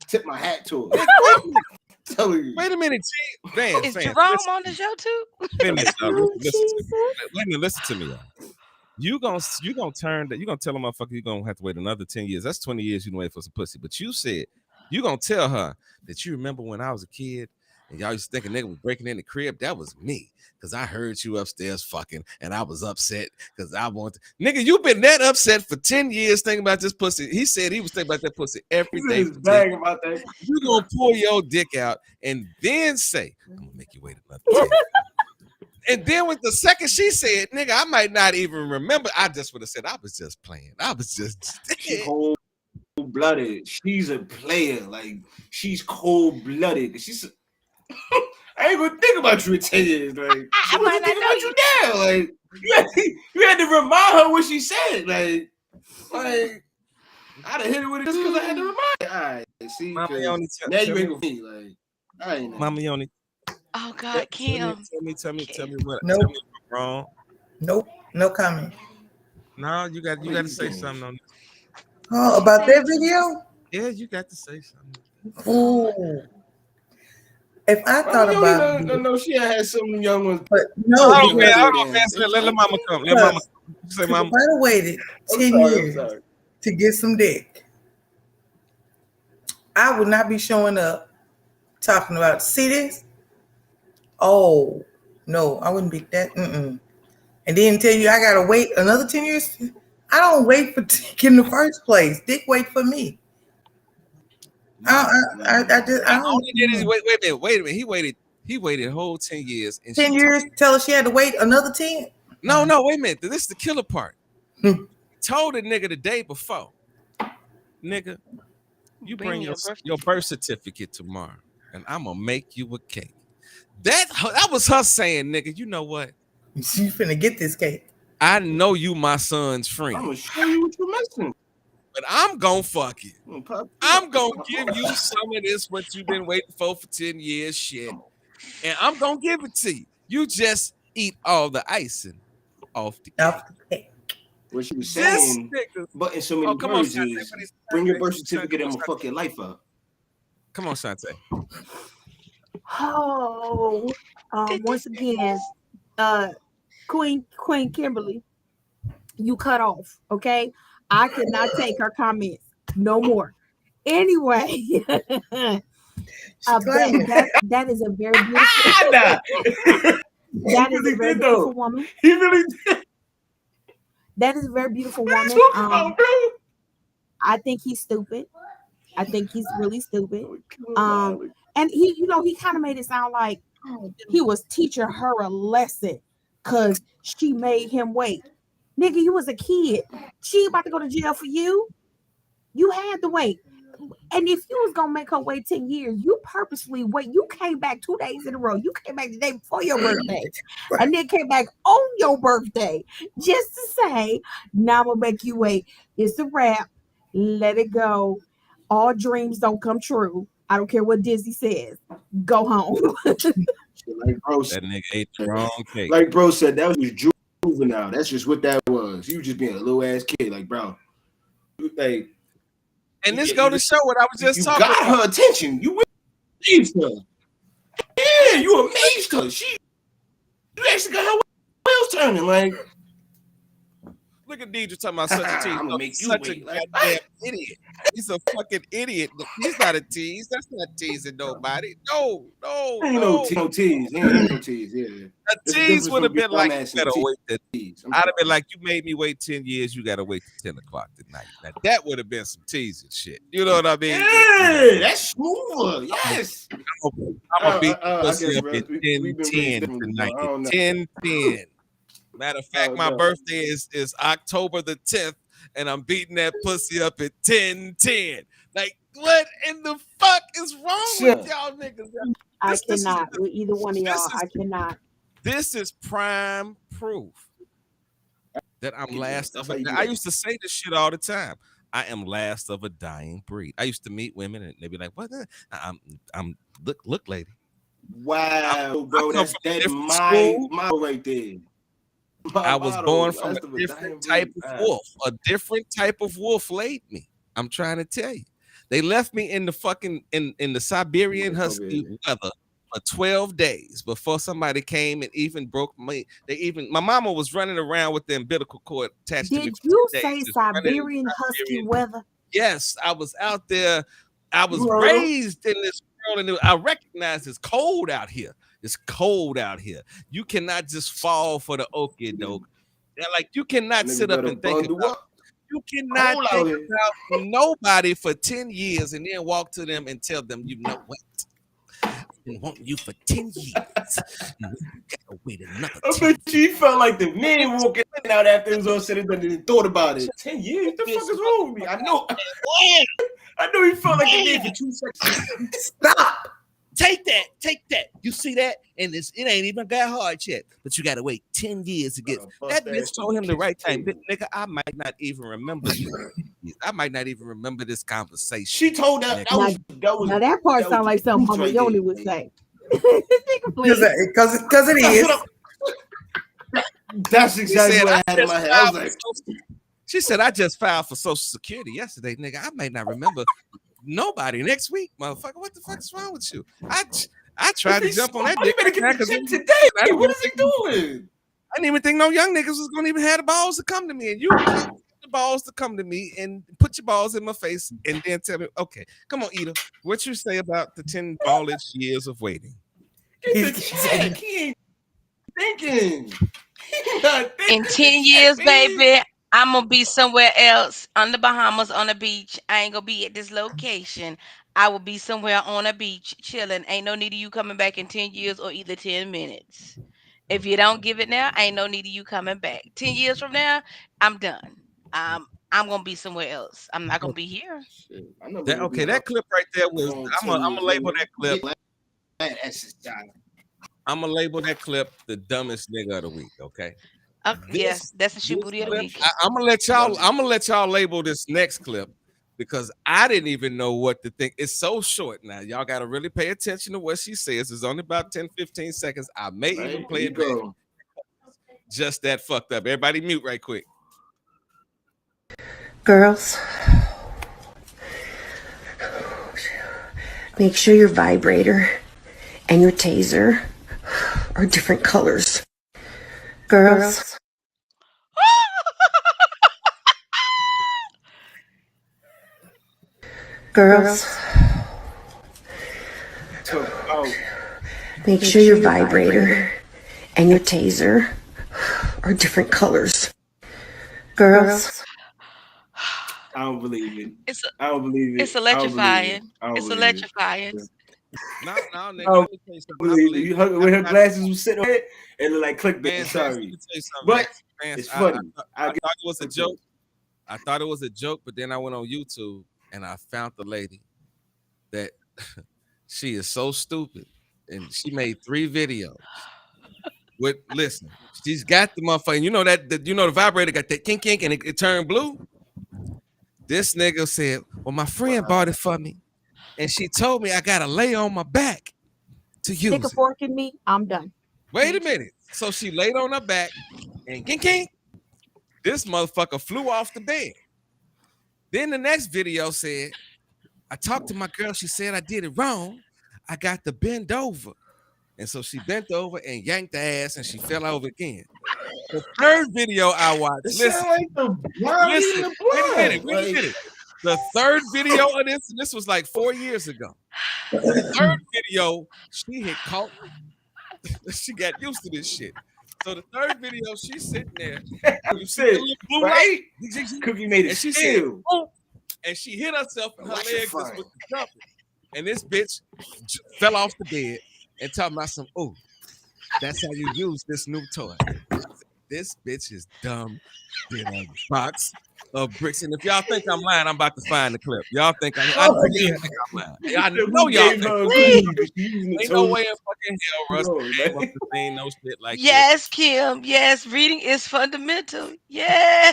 Tip my hat to her. nigga, wait a minute. Telling you. Wait a minute, T. Vance, Is Vance, Jerome listen on to the me. show too? Wait a minute, dog. Oh, Listen to me. Jesus. Wait a minute, listen to me, y'all. You gonna turn that? You gonna tell a motherfucker you gonna have to wait another 10 years? That's 20 years you can wait for some pussy. But you said you gonna tell her that you remember when I was a kid and y'all used to think a nigga was breaking in the crib. That was me because I heard you upstairs fucking and I was upset because I wanted. Nigga, you been that upset for 10 years thinking about this pussy. He said he was thinking about that pussy every He's in day his for 10 bag years. about that. You gonna pull your dick out and then say, "I'm gonna make you wait another 10." And then with the second she said, nigga, I might not even remember. I just would have said, I was just playing. I was just. She cold blooded. She's a player. Like, she's cold blooded. She's. I ain't gonna think about you in 10 years. Like, she I might wasn't not thinking know about you now. Like, you had to remind her what she said. Like I'd have hit it with it just because I had to remind her. All right, see, Mama 'cause Yoni, now you ain't gonna be like, I ain't know. Mama Yoni, Oh God, Kim. tell me what. Nope. Tell me if I'm wrong. Nope. No comment. No, you got to say something on this. Oh, about that video? Yeah, you got to say something. Ooh. If I Mama thought Yoni, about no, she had some young ones. but no, Hold on, because, man. Hold on, man. Let mama come. Let mama say, if mama. I had waited I'm 10 sorry, years to get some dick, I would not be showing up talking about, see this? Oh, no, I wouldn't be that. Mm-mm. And then tell you I got to wait another 10 years. I don't wait for dick in the first place. Dick wait for me. I don't. Only did it, wait a minute. He waited a whole 10 years. And 10 years, tell her she had to wait another 10? No, wait a minute. This is the killer part. Told the nigga the day before, nigga, you bring your birth certificate tomorrow, and I'm gonna make you a cake. That was her saying, nigga, you know what? She finna get this cake. I know you my son's friend. I'm gonna show you what you're missing. But I'm gonna fuck you. I'm gonna give you some of this, what you've been waiting for 10 years, shit. And I'm gonna give it to you. You just eat all the icing off the cake. What she was saying, but in so many words is, bring your birth certificate and we'll fuck your life up. Come on, Shante. Oh, once again, Queen Kimberly, you cut off. Okay, I could not take her comments no more. Anyway, that is a very beautiful. That is a very beautiful woman. He really did. That is a very beautiful woman. I think he's stupid. I think he's really stupid. And he kind of made it sound like he was teaching her a lesson because she made him wait. Nigga, you was a kid. She about to go to jail for you. You had to wait. And if you was gonna make her wait 10 years, you purposely wait. You came back 2 days in a row. You came back the day before your birthday, and then came back on your birthday just to say, "Now I'm gonna make you wait." It's a wrap. Let it go. All dreams don't come true. I don't care what Disney says. Go home. Like bro That nigga ate the wrong cake. Like bro said, that was juvenile. That's just what that was. You just being a little ass kid, like bro. Like, and this go to show what I was just talking about. You got her attention. You amazed her. Yeah, you amazed her. You actually got her wheels turning. Like, look at Deidre talking about such a tease. I'm gonna make you such wait. a goddamn idiot. He's a fucking idiot. He's not a tease. That's not teasing nobody. No. Ain't no tease. Ain't no tease. Yeah. A tease would have been like, you gotta wait that tease. I'd have been like, you made me wait 10 years. You gotta wait till 10 o'clock tonight. Now that would have been some teasing shit. You know what I mean? Yeah, that's smoother. Yes. I'm gonna beat the pussy up at 10-10 tonight. 10-10. Matter of fact, my birthday is October the 10th, and I'm beating that pussy up at 10-10. Like, what in the fuck is wrong with y'all niggas? I cannot. With either one of y'all, I cannot. This is prime proof that I'm last of a. I used to say this shit all the time. I am last of a dying breed. I used to meet women and they'd be like, "What? I'm look, lady." Wow, bro, that's my right there. I was born from That's a the different medallion type blade. of wolf. A different type of wolf laid me. I'm trying to tell you. They left me in the fucking in the Siberian husky weather for 12 days before somebody came and even broke me. My mama was running around with the umbilical cord attached to me Did for you 10 days. say Just running in Siberian the husky Siberian. weather? Yes, I was out there. I was You heard him. raised in this world, and I recognize it's cold out here. It's cold out here. You cannot just fall for the okie doke. Like you cannot sit Nigga up better and think bundle about. up. You cannot Cold out think here. about nobody for 10 years and then walk to them and tell them, you know what? I've been wanting you for 10 years. You gotta wait another I 10 bet you felt like the man walking out after it was all said and done and thought about it. 10 years? What the fuck is wrong with me? I know he felt like the man for 2 seconds. Stop. Take that. You see that? And it ain't even got hard yet. But you gotta wait 10 years to get that bitch told him the right thing. Nigga, I might not even remember you. I might not even remember this conversation. She told that Now that part sounds like something Mama right Yoni there. would say. Nigga, please. Because it is. That's exactly what I had in my head. I was like, she said, I just filed for Social Security yesterday, nigga. I might not remember nobody next week, motherfucker. What the fuck is wrong with you? I tried to jump on that dick. Better get the check today. What is he doing? I didn't even think no young niggas was gonna even have the balls to come to me. And you have the balls to come to me and put your balls in my face and then tell me, okay, come on, Ida. What you say about the 10 ballish years of waiting? Get the check. He ain't thinking. He not In thinking 10 years, baby, I'm gonna be somewhere else on the Bahamas on a beach. I ain't gonna be at this location. I will be somewhere on a beach chilling. Ain't no need of you coming back in 10 years or either 10 minutes. If you don't give it now, ain't no need of you coming back. 10 years from now, I'm done. I'm gonna be somewhere else. I'm not gonna be here. Shit, I know Okay, that clip right there was I'm gonna label that clip. I'm gonna label that clip the dumbest nigga of the week. Okay. Yes, that's the shoe booty of the clip, week. I'm gonna let y'all label this next clip because I didn't even know what to think. It's so short now. Y'all gotta really pay attention to what she says. It's only about 10-15 seconds. I may even play it back. Just that fucked up. Everybody mute right quick. Girls, make sure your vibrator and your taser are different colors. Girls. Girls. Make sure your vibrator and your taser are different colors. Girls. I don't believe it. It's I don't believe it. It's electrifying. It's electrifying. No, nigga. Let me tell you something. I believe you when her glasses was sitting on it and look like clickbait. Man, Sorry, but it's funny. I thought it was a joke. I thought it was a joke, but then I went on YouTube and I found the lady that she is so stupid, and she made 3 videos. Listen, she's got the motherfucker. You know the vibrator got that kink kink and it turned blue. This nigga said, "Well, my friend bought it for me, and she told me I gotta lay on my back to use Stick a fork in me, I'm done." Wait a minute. So she laid on her back and kink kink. This motherfucker flew off the bed. Then the next video said, I talked to my girl. She said I did it wrong. I got to bend over. And so she bent over and yanked the ass and she fell over again. The third video I watched. Listen, like the wait a minute. The third video of this was like 4 years ago. The third video, she had caught. She got used to this shit. So the third video, she's sitting there. You see the little blue right? light? Cookie made it and she still. said, oh, and she hit herself in her leg with the jumping. And this bitch fell off the bed and talking about some, oh, that's how you use this new toy. This bitch is dumb than a box of bricks. And if y'all think I'm lying, I'm about to find the clip. Y'all think I'm lying. I know y'all think. Ain't no way in fucking hell, Russ. Ain't no shit like yes, this. Kim. Yes, reading is fundamental. Yeah.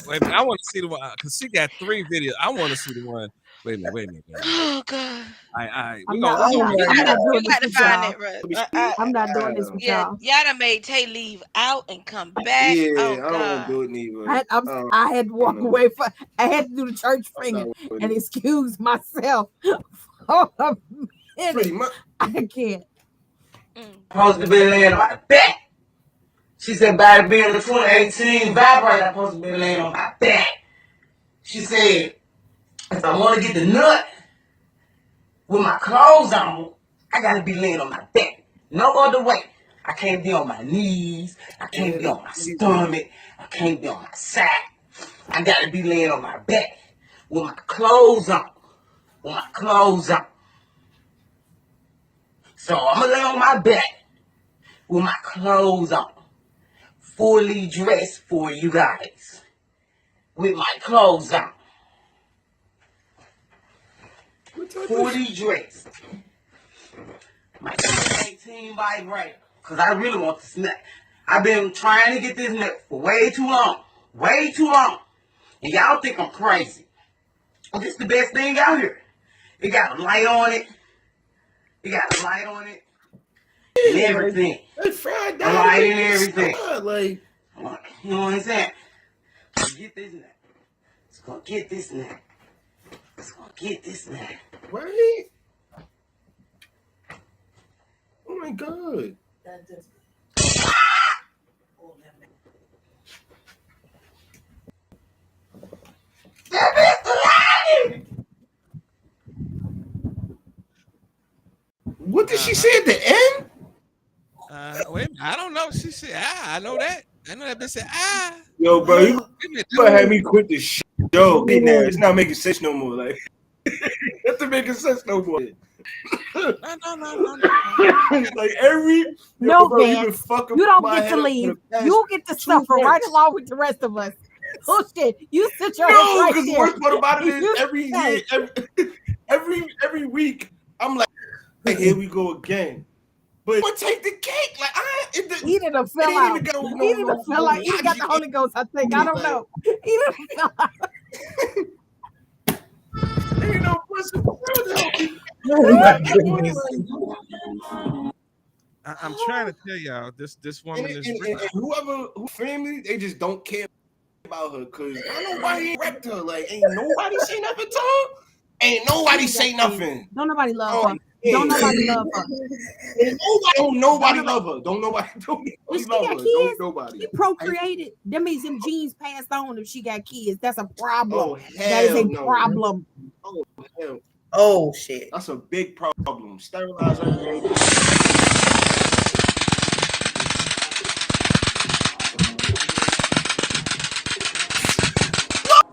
Wait a minute. I want to see the one because she got 3 videos. I want to see the one. Wait a minute. Wait a minute. Wait a minute. Oh God. All right. I'm We're not. gonna Oh I'm my not. I'm not God. doing You this got to with find y'all. it, bro. I'm not doing this with Yeah, y'all. y'all done made Tay leave out and come back. Yeah, Oh I don't want to God. do it neither. I had to walk know. away from. I had to do the church I'm finger not with and it. excuse myself for a Pretty minute. much. I can't. Supposed to be laying on my back. She said, by the being the 2018 vibrator, I'm supposed to be laying on my back. She said, if I want to get the nut with my clothes on, I gotta be laying on my back. No other way. I can't be on my knees. I can't be on my stomach. I can't be on my side. I gotta be laying on my back with my clothes on. With my clothes on. So I'm gonna lay on my back with my clothes on. Fully dressed for you guys. With my clothes on. Fully dressed. My 2018 vibrator. Cause I really want this nut. I've been trying to get this nut for way too long. Way too long. And y'all think I'm crazy. But it's the best thing out here. It got a light on it. It got a light on it. And everything. Like fried A light and down. everything. Like, You know what I'm saying? Get this nut. It's gonna get this nut. It's gonna get this nut. right? Oh my God. What did she say at the end? wait a minute. I don't know. She said, I know that. I know that bitch said, Yo, bro, you Wait a minute. gonna have me quit this shit. Yo, hey, now it's not making sense no more. Like, it's not making sense no more. No. Like every No, bro, you been Vance. fucking You don't my get head to up for leave. the past You get to 2 suffer right months. along with the rest of us. Oh shit! You sit your ass No, right because the there. worst part about it is You every stay. year, every week, I'm like, here we go again. But what take the cake? Like He done it fell ain't out. even got He done fell out. He done got the Holy Ghost. I think. I don't know. He done fell out. Ain't no pussy to help me. Oh my goodness. I'm trying to tell y'all, this woman is And real. who family, they just don't care about her because I know why he wrecked her. Like, ain't nobody say nothing to her. Ain't nobody say nothing. Don't nobody love Oh, her. yeah. Don't nobody love her. Don't nobody love her. Don't nobody If she love got her. kids, Don't nobody. she procreated. That means them genes passed on if she got kids. That's a problem. Oh, That is a hell no. problem. Oh, hell. Oh shit. That's a big problem. Sterilize everything.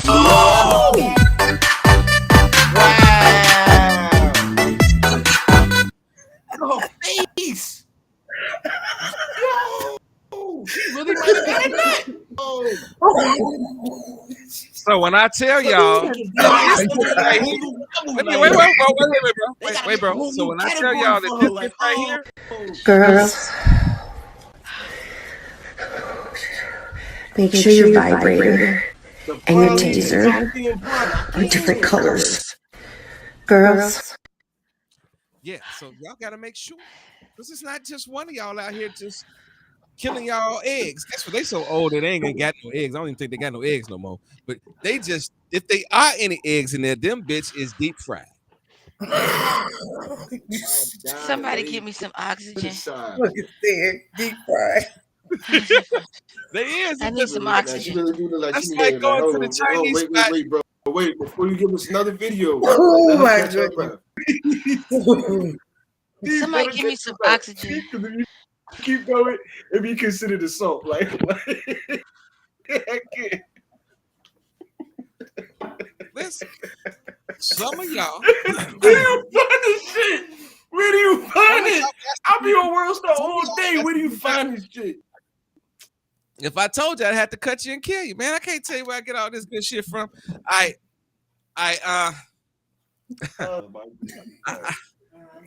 Oh! Wow! Her face! Yo! She really might have got a nut! Oh! So when I tell y'all, Right wait, bro. So when I tell y'all that this bitch right here, Girls, make sure your vibrator and your taser are different colors. Girls, yeah. So y'all gotta make sure, because it's not just one of y'all out here just killing y'all eggs. Guess what? They so old that they ain't gonna got no eggs. I don't even think they got no eggs no more. But they just, if they are any eggs in there, them bitch is deep fried. Somebody give me some oxygen. Look at there. Deep fried. They is. I need some oxygen. That's like going to the Chinese spot. Wait, bro. Wait, before you give us another video. Oh my catch her goodness. breath. Somebody give me some oxygen. Keep going and be considered assault. Like I can't. Listen, some of y'all. Where do you find this shit? Where do you find it? I'll be on World Star all day. Where do you find this shit? If I told you, I'd have to cut you and kill you, man. I can't tell you where I get all this good shit from. I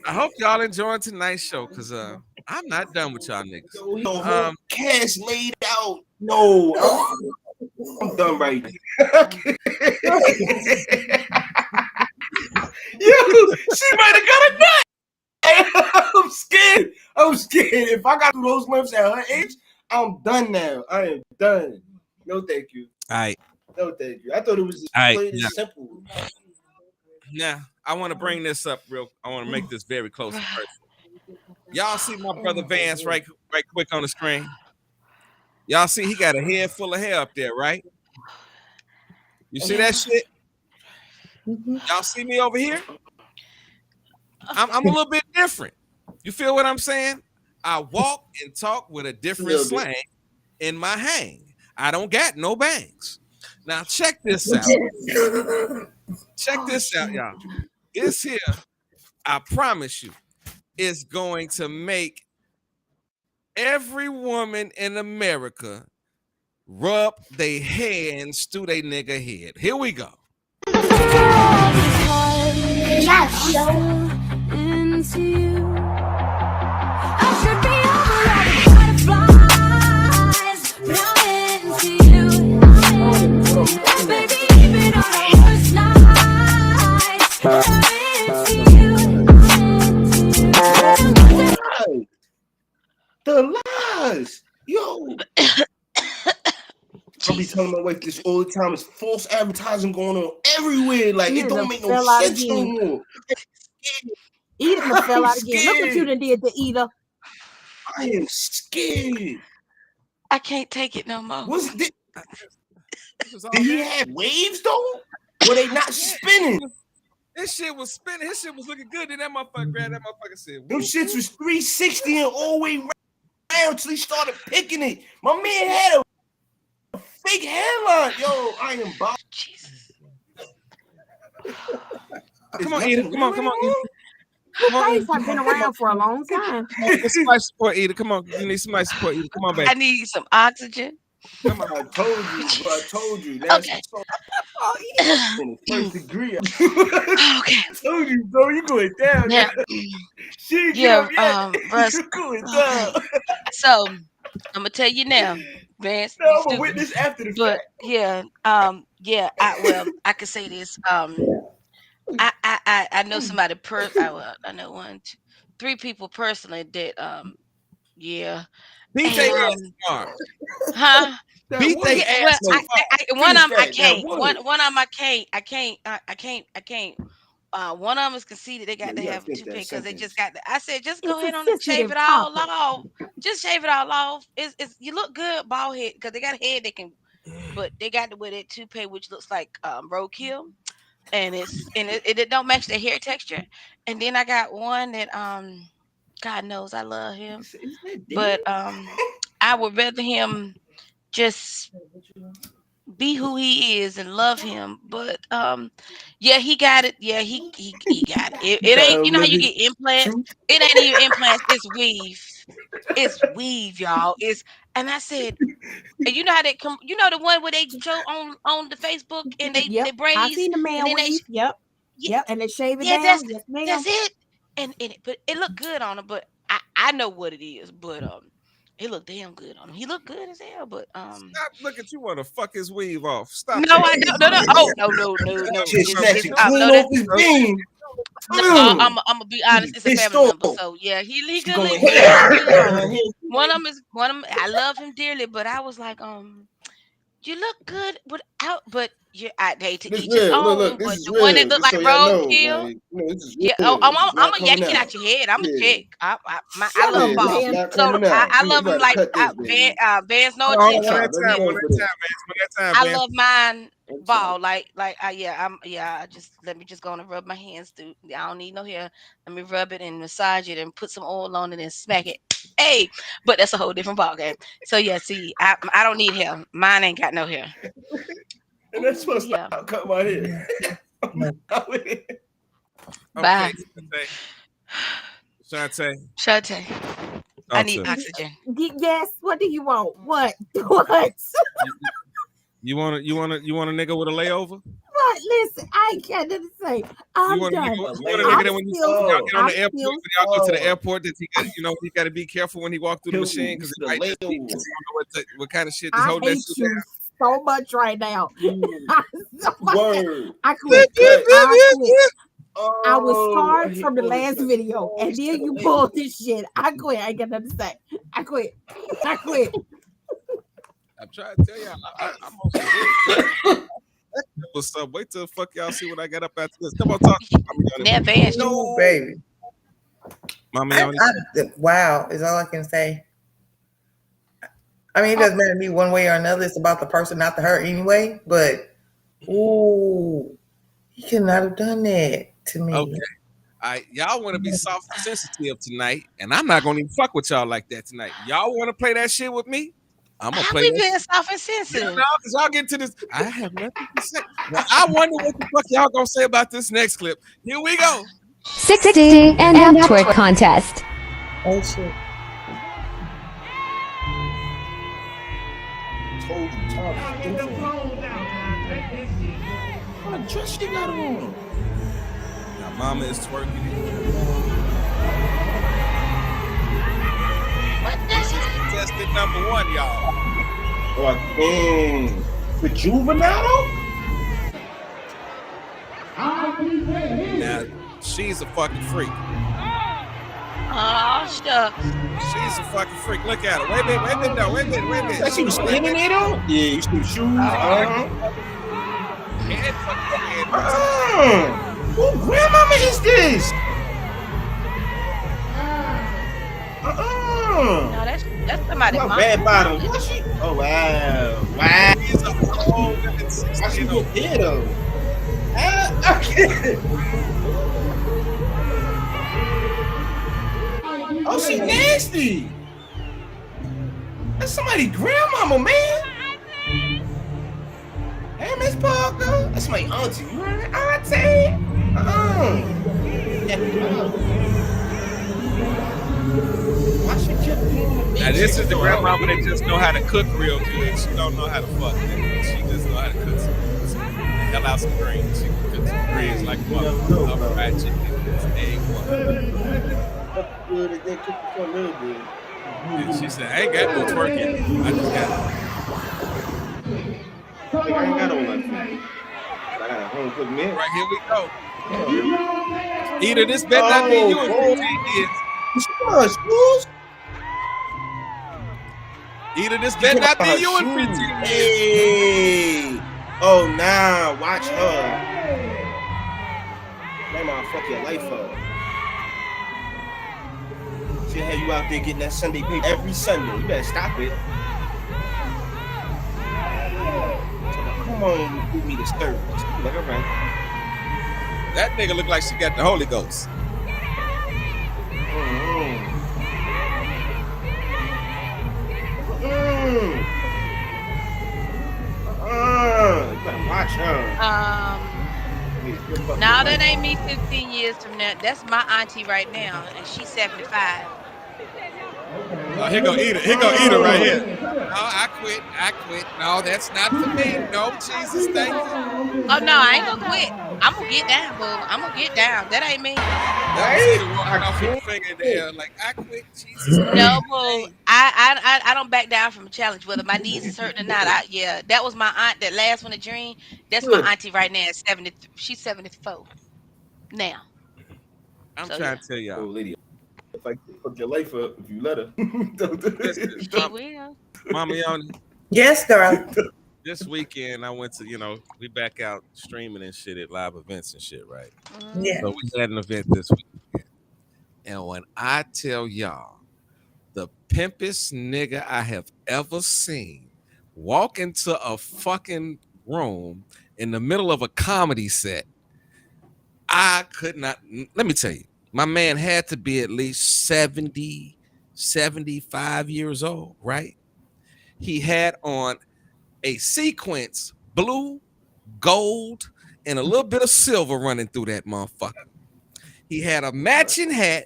hope y'all enjoying tonight's show, because I'm not done with y'all niggas. Cash laid out. No. I'm done right now. Yo, she might have got a nut. I'm scared. I'm scared. If I got through those lips at her age, I'm done now. I am done. No, thank you. All right. No, thank you. I thought it was just All right. plain and Now, simple. I want to bring this up I want to make this very close and personal. Y'all see my brother Vance right quick on the screen? Y'all see he got a head full of hair up there, right? You see that shit? Y'all see me over here? I'm a little bit different. You feel what I'm saying? I walk and talk with a different slang in my hang. I don't got no bangs. Now check this out. Check this out, y'all. This here, I promise you, is going to make every woman in America rub their hands through their nigga head. Here we go. The lies, yo. I'll be telling my wife this all the time. It's false advertising going on everywhere. Like it don't make no sense no more. Eda fell out again. Look what you done did to Eda. I am scared. I can't take it no more. What's this? Did he have waves though? Were they not spinning? This shit was spinning. His shit was looking good. Then that motherfucker grabbed that motherfucker said, them shits was 360 and all the way around till he started picking it. My man had a fake hairline. Yo, I am bothered. Jesus. Come on, Eda. Come on, Eda. Face have been around for a long time. Somebody support Eda. Come on. You need somebody support Eda. Come on, baby. I need some oxygen. Come on, I told you. Okay. In the first degree. Okay. I told you, bro. You going down. Yeah. Russ. You going down. So I'm gonna tell you now, Vance. No, I'm a witness after the fact. Yeah, I can say this. I know somebody I know 1, 2, 3 people personally that yeah. Beat they ass tomorrow. Huh? Beat they ass tomorrow. One of them I can't. One of them I can't. I can't. One of them is conceded. They got to have a toupee because they just got. I said, just go ahead on and shave it all off. Just shave it all off. It's you look good bald head because they got a head they can, but they got to wear that toupee which looks like roadkill, and it don't match their hair texture. And then I got one that God knows I love him, but I would rather him just be who he is and love him. But yeah, he got it. Yeah, he got it. It ain't, you know how you get implants? It ain't even implants, it's weave. It's weave, y'all. And I said, and you know how they come, you know the one where they show on the Facebook and they braids. I seen the man weave. Yep. And they shave it down. That's it. And but it looked good on him, but I know what it is, but it looked damn good on him. He looked good as hell, but Stop looking. You want to fuck his weave off? Stop. No, I don't. No. Oh no. I'm gonna be honest. It's a family member, so yeah, he good. One of them. I love him dearly, but I was like, you look good without, but I hate to eat his own. But the one that look like roadkill, yeah. I'm gonna yank it out your head. I'm a chick. I love ball, so I love him like Vance. No attention. I love mine ball like I just let me just go on and rub my hands through. I don't need no hair. Let me rub it and massage it and put some oil on it and smack it. Hey, but that's a whole different ball game. So yeah, see, I don't need hair. Mine ain't got no hair. And that's supposed to cut my hair. Bye. Shante. I need oxygen. Yes. What do you want? What? What? You want a nigga with a layover? What? Listen, I ain't got nothing to say. I'm done. You want a nigga that when y'all get on the airport, when y'all go to the airport, that he got to be careful when he walk through the machine because he might just be, what kind of shit is holding that shit down. so much right now. So much. Word. I quit. Cut. I quit. I was Oh, I scarred hate from the all this. last video, and then you pulled this shit. I quit. I ain't got nothing to say. I quit. I quit. I'm trying to tell y'all, I'm on some weird. What's up? Wait till the fuck y'all see what I got up after this. Come on, talk to me, Mama Yoni. Now advanced. Ooh, baby. Mama Yoni. Wow is all I can say. I mean, it doesn't matter to me one way or another. It's about the person, not the her anyway. But, ooh, he could not have done that to me. Okay. Y'all want to be soft and sensitive tonight, and I'm not gonna even fuck with y'all like that tonight. Y'all want to play that shit with me? I'm gonna How play we that being shit. soft and You sensitive? know, because y'all get to this. I have nothing to say. Now, I wonder what the fuck y'all gonna say about this next clip. Here we go. 60 and a twerk contest. Oh, shit. Told you, Tom. What dress she got on? Now, Mama is twerking it. This is contestant number 1, y'all. Oh, dang. For juvenile? Now, she's a fucking freak. Oh shucks. She's a fucking freak. Look at her. Wait a minute, though. Wait a minute. That she was standing there though? Yeah, you see shoes. Head fucking head. Who grandmama is this? No, that's somebody's My mom. red bottom. What she? Oh wow. Wow. She's a whole woman. Why she get there though? Okay. Oh, she nasty. That's somebody grandmama, man. Hey, Miss Parker. That's my auntie. You heard auntie? Why she kept Now this is the grandmama that just know how to cook real good. She don't know how to fuck. She just know how to cook some the hell out some greens. She can cook some greens like a mother. Fried chicken, egg one. And she said, I ain't got no twerking. I just got I ain't got on nothing. I got a home cooked meal. right here we go. Either this better not be you in 15 years. Schools? Either this better not be you in 15 years. Hey. Oh, nah. Watch her. That might fuck your life up. She'll have you out there getting that Sunday pay every Sunday. You better stop it. So, come on, do me the service. Like, all right. That nigga look like she got the Holy Ghost. You better watch her. Now that ain't me 15 years from now. That's my auntie right now, and she's 75. Oh, here go Eater. Here go Eater right here. No, I quit. No, that's not for me. No, Jesus, thank you. Oh no, I ain't gonna quit. I'm gonna get down, boo. I'm gonna get down. That ain't me. That was Eater walking off with a finger in the air like, I quit. Jesus. No, boo. I don't back down from a challenge, whether my knees is hurting or not. Yeah, that was my aunt. That last one, a dream. That's my auntie right now. 70. She's 74 now. I'm So, trying yeah. to tell y'all. Oh, lady. If I fuck your life up, if you let her. Listen, She will. Mama Yoni, Yes, girl. this weekend I went to, we back out streaming and shit at live events and shit, right? Yeah. So we had an event this weekend. And when I tell y'all, the pimpest nigga I have ever seen walk into a fucking room in the middle of a comedy set, I could not. Let me tell you, my man had to be at least 70, 75 years old, right? He had on a sequence, blue, gold, and a little bit of silver running through that motherfucker. He had a matching hat,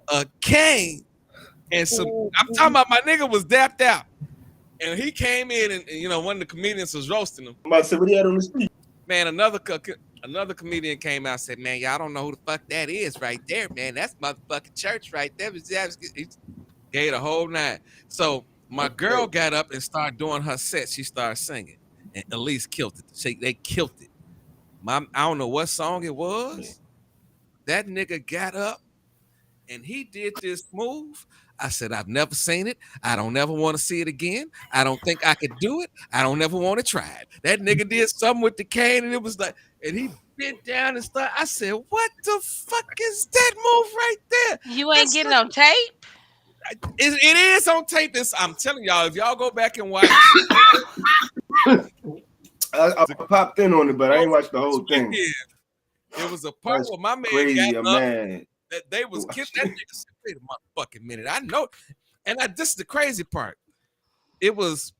a cane, and some. I'm talking about my nigga was dapped out. And he came in and one of the comedians was roasting him. I'm about to say, what he had on the street? Man, another comedian came out and said, man, y'all don't know who the fuck that is right there, man. That's motherfucking church right there. He gave the whole nine. So My girl got up and started doing her set. She started singing, and Elise killed it. They killed it. I don't know what song it was. That nigga got up and he did this move. I said, I've never seen it. I don't ever want to see it again. I don't think I could do it. I don't ever want to try it. That nigga did something with the cane, and it was like, and he bent down and started. I said, what the fuck is that move right there? You ain't That's getting like, on tape. it is on tape. I'm telling y'all, if y'all go back and watch, I popped in on it, but I ain't watched the whole thing. It was a part That's where my man crazy, got up. man. That they was kidding. That nigga said, wait a motherfucking minute. I know. And this is the crazy part. It was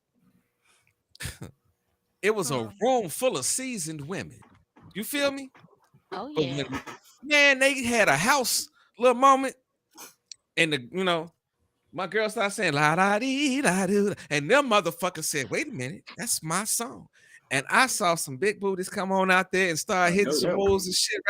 a room full of seasoned women. You feel me? Oh But yeah. man, they had a house little moment, and my girl started saying la da dee da doo, and them motherfuckers said, "Wait a minute, that's my song." And I saw some big booties come on out there and start hitting some moves and shit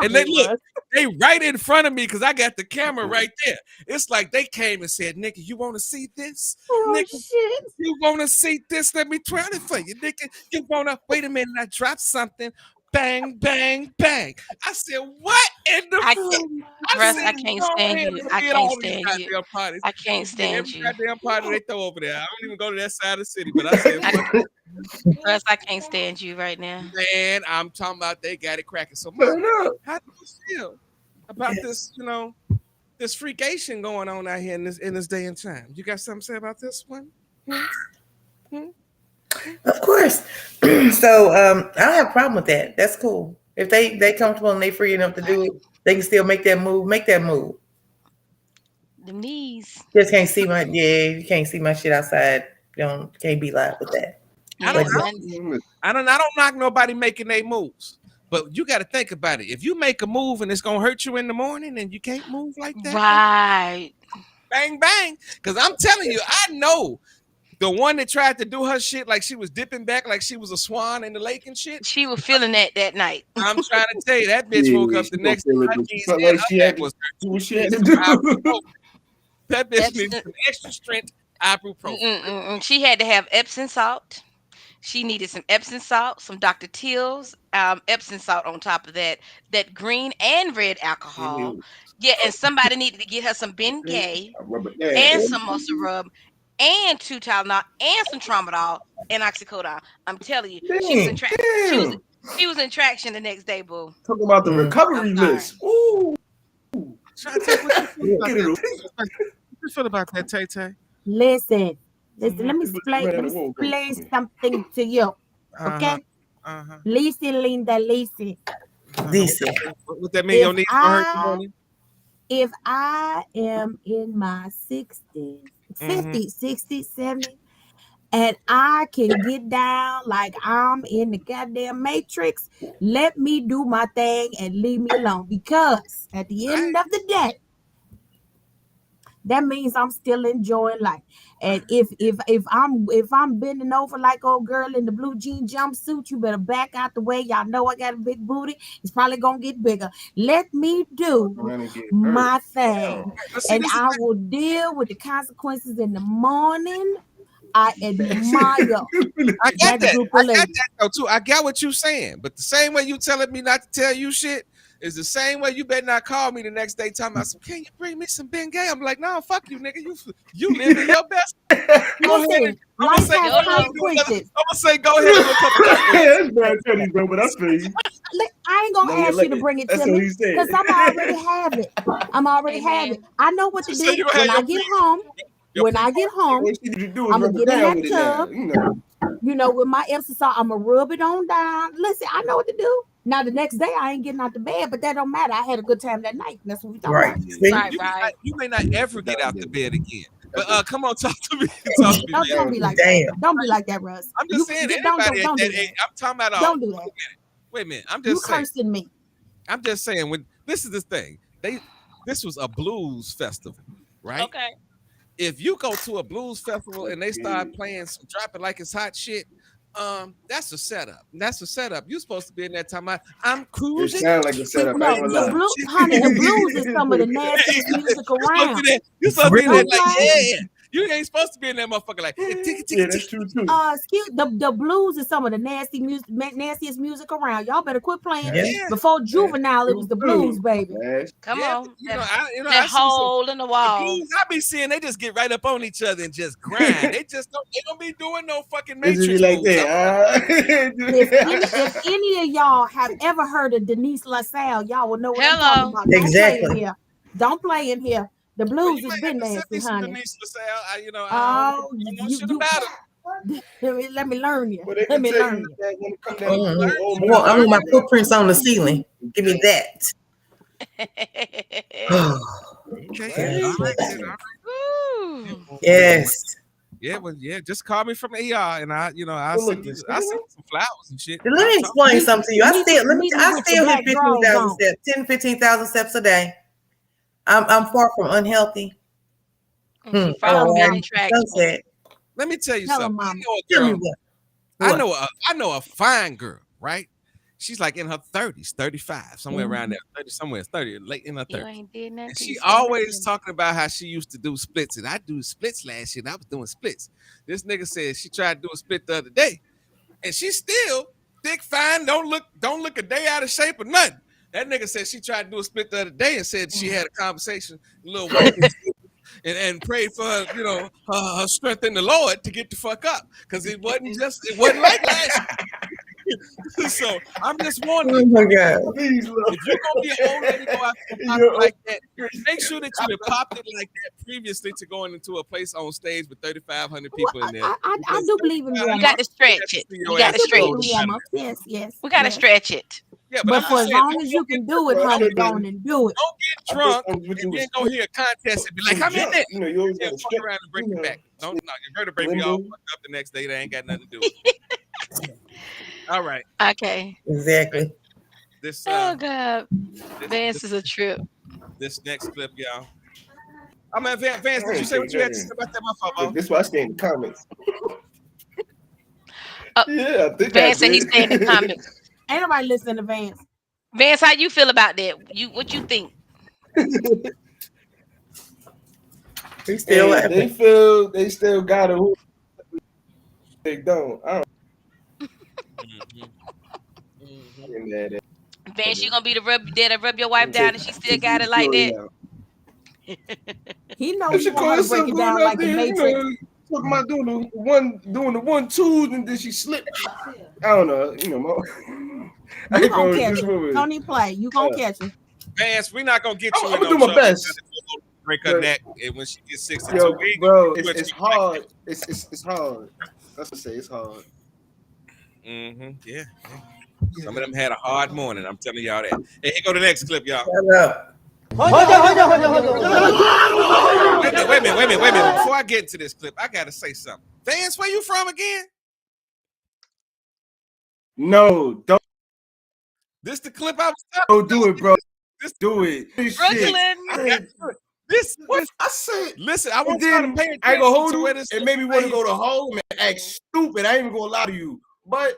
and they look, they right in front of me because I got the camera right there. It's like they came and said, "Nigga, you want to see this? Nigga, shit. you want to see this? Let me twirl it for you, nigga. You wanna wait a minute? I dropped something." Bang, bang, bang. I said, what in the I can't, Russ, I can't go stand ahead you. and I get can't all these stand you. goddamn parties. I can't It's been stand every you. goddamn party they throw over there. I don't even go to that side of the city, but I said, I, Russ, I can't stand you right now. man, I'm talking about they got it cracking. So, Mom, how do you feel about this, this freakation going on out here in this day and time? You got something to say about this one? Of course. So I don't have a problem with that. That's cool. If they comfortable and they free enough to do it, they can still make that move. Make that move. The knees. Just can't see you can't see my shit outside. You don't can't be live with that. I Yeah, don't, I don't knock nobody making their moves. But you got to think about it. If you make a move and it's gonna hurt you in the morning, and you can't move like that, right. bang bang. Because I'm telling you, I know the one that tried to do her shit like she was dipping back like she was a swan in the lake and shit. She was feeling that night. I'm trying to tell you, that bitch woke up the next day. Like she had to do what she had to do. That bitch needs some extra strength ibuprofen. She had to have Epsom salt. She needed some Epsom salt, some Dr. Teal's Epsom salt on top of that, that green and red alcohol. Yeah, and somebody needed to get her some Bengay and some muscle rub and 2 Tylenol and some Tramadol and oxycodone. I'm telling you, she was in traction. She was in traction the next day, boo. Talking about the recovery list. Ooh. What you feel about that, Tay Tay? Listen, let me explain something to you. Okay? Listen, Linda, listen. What that mean? Your knees gonna hurt you? If I am in my 60s, 50s, 60s, 70s, and I can get down like I'm in the goddamn Matrix, let me do my thing and leave me alone. Because at the end of the day, that means I'm still enjoying life. And if I'm bending over like old girl in the blue jean jumpsuit, you better back out the way. Y'all know I got a big booty. It's probably gonna get bigger. Let me do my thing, and I will deal with the consequences in the morning. I admire I got that though too. I got what you're saying, but the same way you telling me not to tell you shit is the same way you better not call me the next day talking about some. Can you bring me some Bengay? I'm like, no, fuck you, nigga. You live in your best. Go ahead. I'm gonna say, go ahead and do a couple. That's bad, Teddy, bro. But I feel you. I ain't gonna ask you to bring it to me because I'm already have it. I'm already have it. I know what to do when I get home. When I get home, I'm gonna get in that tub. You know, with my Epsom salt, I'm gonna rub it on down. Listen, I know what to do. Now the next day I ain't getting out the bed, but that don't matter. I had a good time that night. That's what we talking about. Right. You may not ever get out the bed again. But come on, talk to me. Don't be like that. Don't be like that, Russ. I'm just saying, everybody at that age. I'm talking about. Don't do that. Wait a minute. I'm just saying. You cursing me. I'm just saying. When this is the thing, this was a blues festival, right? Okay. If you go to a blues festival and they start playing some drop it like it's hot shit, that's a setup. That's a setup. You're supposed to be in that time. I'm cruising. It sounds like a setup. No, honey, the blues is some of the nastiest music around. You're supposed to be there like, You ain't supposed to be in that motherfucker like. Yeah, that's true too. Excuse the blues is some of the nastiest music around. Y'all better quit playing. Yeah. Yeah, Before Juvenile, it was the blues, baby. Come yeah. on. I That see some. hole in the The wall. blues I be seeing, they just get right up on each other and just grind. They don't be doing no fucking This Matrix is like moves. If any of y'all have ever heard of Denise LaSalle, y'all will know what I'm talking Hello. about. Don't play in Exactly. here. Don't play in here. The Well, blues you has might have been to send nasty, me some honey. Denise LaSalle. I Oh, don't know shit you about it. let me learn you. But they Let can me tell learn you you. that when it comes down to Mhm. old I want music, my footprints on the ceiling. Give me that. Okay. All right, then. All right. Woo. Yes. Yeah, well, yeah. Just call me from the ER, and I'll Well, look, send you this some flowers and shit. Let me explain something to you. Meet me I with still your hit black drawers 15,000 on. steps, 10, 15,000 steps a day. I'm far from unhealthy. She I far will from Tell ride being mama. to the attractive. sunset. Let me tell you Tell her something. mama. I know a Tell me girl. what. I know a fine girl, right? She's like in her 30s, 35, somewhere around there, 30, somewhere 30, late in her You 30s. ain't did nothing And till you she say always nothing. talking about how she used to do splits. And I do splits last year, and I was doing splits. This nigga said she tried to do a split the other day, and she's still thick, fine, don't look a day out of shape or nothing. That nigga said she tried to do a split the other day and said she had a conversation, a little walk, and prayed for her, her strength in the Lord to get the fuck up. Because it wasn't like last year. So I'm just warning Oh you. my God. please, Lord. If you're gonna be an old lady go out there and pop it like that, make sure that you have popped it like that previously to going into a place on stage with 3,500 people in there. I do believe in You warm got ups. to stretch it. See You your got I to ass do stretch believe rolling in it. down warm ups. there. Yes. We got to stretch it. Yeah, but But I'm for just as saying, long as you can do it, honey, go on and do it. don't get I drunk thought what you and was then go hear a contest and be like, I'm in jump. there. You know, you always Yeah, got to fuck stretch. around and break You your know, back. Don't no, your vertebrae be all limbo. fucked up the next day. They ain't got nothing to do with it. All right. Okay. Exactly. This Oh God, this Vance this, is a trip. this next clip, y'all. I mean, Vance, did I you ain't say say what you had to say nothing. about that Look, motherfucker? this is why I stay in the comments. Uh, Yeah, I think I Vance said he stayed in the did. comments. Ain't nobody listening to Vance. Vance, how you feel about that? What you think? He's still Hey, if they laughing. feel they still got it, who they don't. I Mm-hmm. Mm-hmm. don't get that. Vance, you gonna be the rub your wife And down take and she still take got the it like story that? out. He know If he she want call her to break herself it going down out like the there, Matrix. talking about doing the 1-2s, and then she slipped. I don't know, I You ain't gonna going catch this her. woman. Don't even play. You gonna catch her. Vance, we're not gonna get I'm, you I'm in gonna no do my trouble now best, that you're gonna break her but neck and when she gets 62. yo, We ain't gonna bro, get you in it's trouble like hard. It's hard. That's what I say. It's hard. that. Mm-hmm. Yeah, yeah. Some of them had a hard morning. I'm telling y'all that. Hey, here go the next clip, y'all. Shut up. Wait a minute. Before I get into this clip, I gotta say something. Vance, where you from again? No, This the clip I was talking don't do it, bro. This Do it. This shit. Brooklyn. I said. Listen, I And want y'all to then pay I ain't gonna attention hold to where you. this It made me want to playing. go to home and act stupid. I ain't even gonna lie to you. But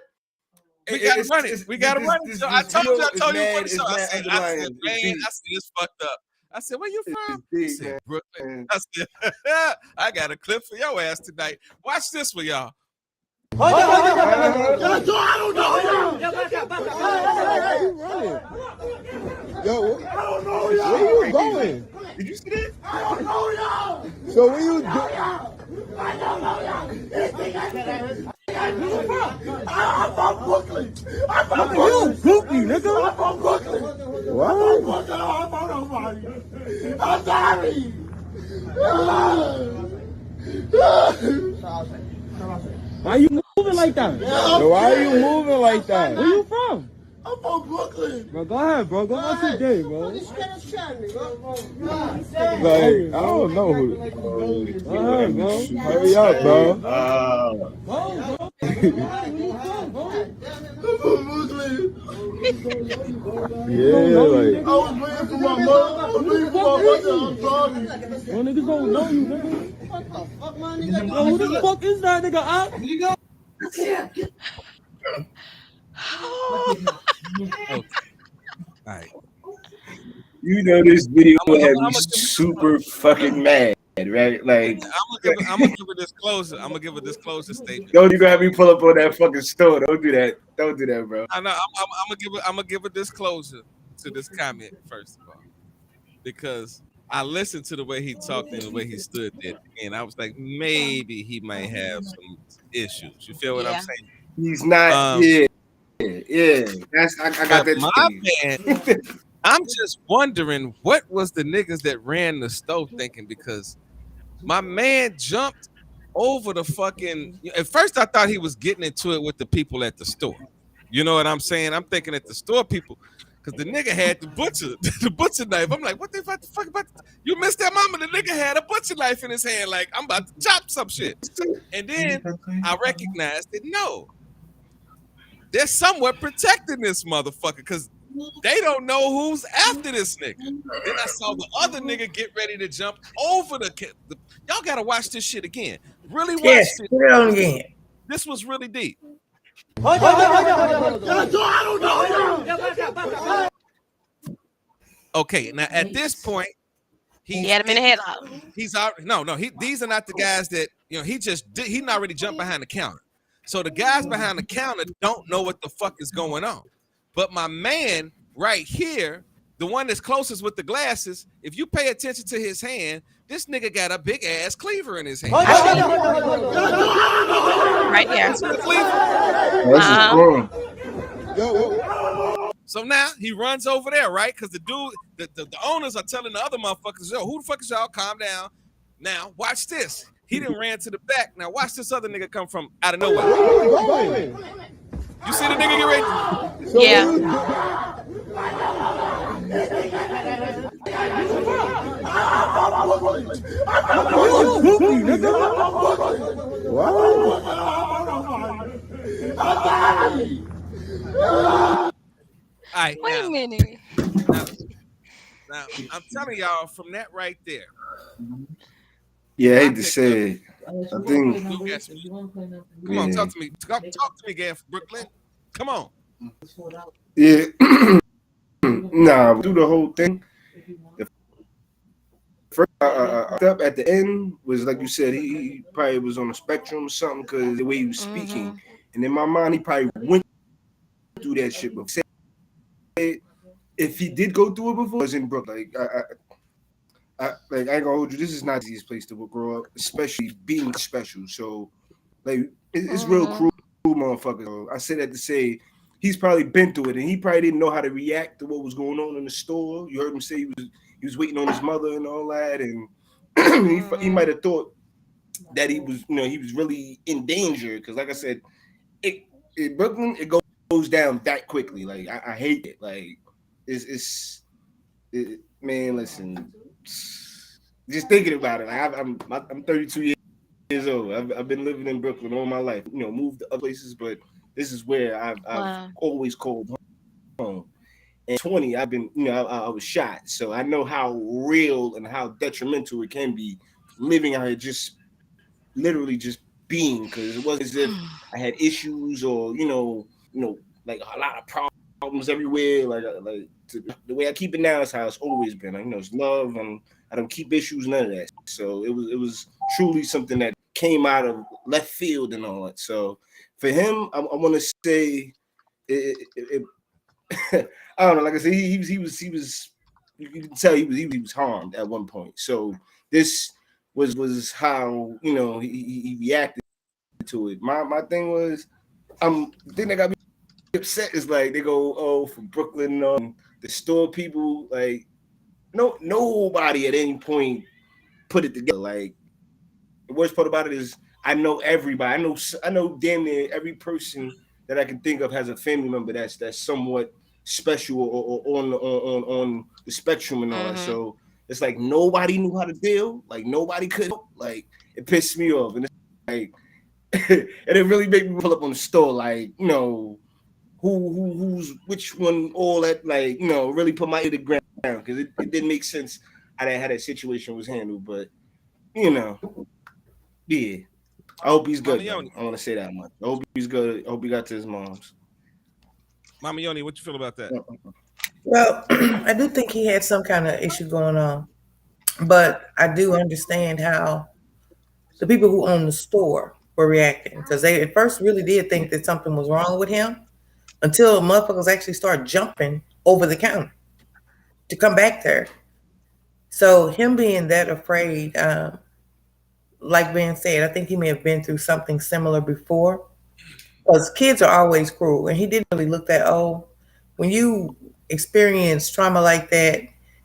We gotta run it. We gotta run it. So I this told video you is what mad. to It's show. mad I underlying. said, It's man, deep. I said, it's fucked up. I said, where you from? It's He deep, said, man. Brooklyn. I said, I got a clip for your ass tonight. Watch this for y'all. Yo, where you going? Did you see that? So where you doing? I'm from Brooklyn. You a goofy, nigga. I'm from Brooklyn. What? I'm from Brooklyn. I'm sorry. Why you moving like that? Yo, why are you moving like that? Where you from? I'm from Brooklyn. Bro, go ahead, bro. Go watch your day, bro. Like, I don't know who. Go ahead, bro. Hurry up, bro. Yeah, like. I was waiting for my mother. I was waiting for my mother. I'm sorry. Well, niggas don't know you, nigga. What the fuck, my nigga? Yo, who the fuck is that nigga? Okay. All right. You know this video I'm had me gonna give you super fucking mad. right? Like, I'm gonna give a disclosure. I'm gonna give a disclosure statement. don't you gonna have me pull up on that fucking store? Don't do that. Don't do that, bro. I know. I'm gonna give a disclosure to this comment first of all, because I listened to the way he talked and the way he stood there, and I was like, maybe he might have some issues. You feel what I'm Yeah. saying? He's not. Um, Yeah. I got but that. my man, I'm just wondering what was the niggas that ran the stove thinking, because my man jumped over the fucking. At first, I thought he was getting into it with the people at the store. You know what I'm saying? I'm thinking at the store people, because the nigga had the butcher, the butcher knife. I'm like, what the fuck about? You missed that mama? The nigga had a butcher knife in his hand, like I'm about to chop some shit. And then I recognized that no, they're somewhat protecting this motherfucker, because they don't know who's after this nigga. Then I saw the other nigga get ready to jump over the y'all gotta watch this shit again. Really watch Yes, this. put it on again. This was really deep. Okay, now at this point, He had him in the headlock. he's out. No, these are not the guys that he already jumped behind the counter. So the guys behind the counter don't know what the fuck is going on. But my man right here, the one that's closest with the glasses, if you pay attention to his hand, this nigga got a big ass cleaver in his hand. Right there. That's just wrong. So now he runs over there, right? Because the dude, the owners are telling the other motherfuckers, yo, who the fuck is y'all? Calm down. Now, watch this. He done ran to the back. Now, watch this other nigga come from out of nowhere. You see the nigga get ready? Yeah. All right, Wait now, a minute. now, I'm telling y'all from that right there. Yeah, I hate to say it. I think. Come on, talk to me. Talk to me, Gav, Brooklyn. Come on. Yeah. Nah, do the whole thing. The first step at the end was, like you said, he probably was on the spectrum or something, because the way he was speaking. And in my mind, he probably went through that shit before. If he did go through it before, it was in Brooklyn. I ain't gonna hold you. This is not the easiest place to grow up, especially being special. So, like, it's real cruel, motherfucker. So I say that to say he's probably been through it, and he probably didn't know how to react to what was going on in the store. You heard him say he was waiting on his mother and all that, and he might have thought that he was really in danger, because, like I said, in Brooklyn it goes down that quickly. Like, I hate it. Like, man, listen. Just thinking about it, like I'm 32 years old. I've been living in Brooklyn all my life. Moved to other places, but this is where I've always called home. And 20, I've been, I was shot, so I know how real and how detrimental it can be living out here, just literally just being, because it wasn't as if I had issues or like a lot of problems everywhere. Like the way I keep it now is how it's always been. Like, it's love, and I don't keep issues, none of that. So it was truly something that came out of left field and all that. So for him, I want to say, I don't know. Like I said, he was. You can tell he was harmed at one point. So this was how he reacted to it. My thing was, the thing that got me upset is, like, they go, oh, from Brooklyn, the store people, like, nobody at any point put it together. Like, the worst part about it is I know everybody. I know damn near every person that I can think of has a family member that's somewhat special or on the spectrum and all that. So it's like nobody knew how to deal. Like, nobody could help. Like, it pissed me off, and it's like, and it really made me pull up on the store, like, who's which one, all that, like, really put my ear to the ground, because it didn't make sense how that situation was handled. But yeah, I hope he's good. I want to say that much. I hope he's good. I hope he got to his mom's. Mama Yoni, what you feel about that? Well, I do think he had some kind of issue going on, But I do understand how the people who own the store were reacting because they at first really did think that something was wrong with him until motherfuckers actually started jumping over the counter to come back there. So him being that afraid, like Van said, I think he may have been through something similar before. Because kids are always cruel, and he didn't really look that old. When you experience trauma like that,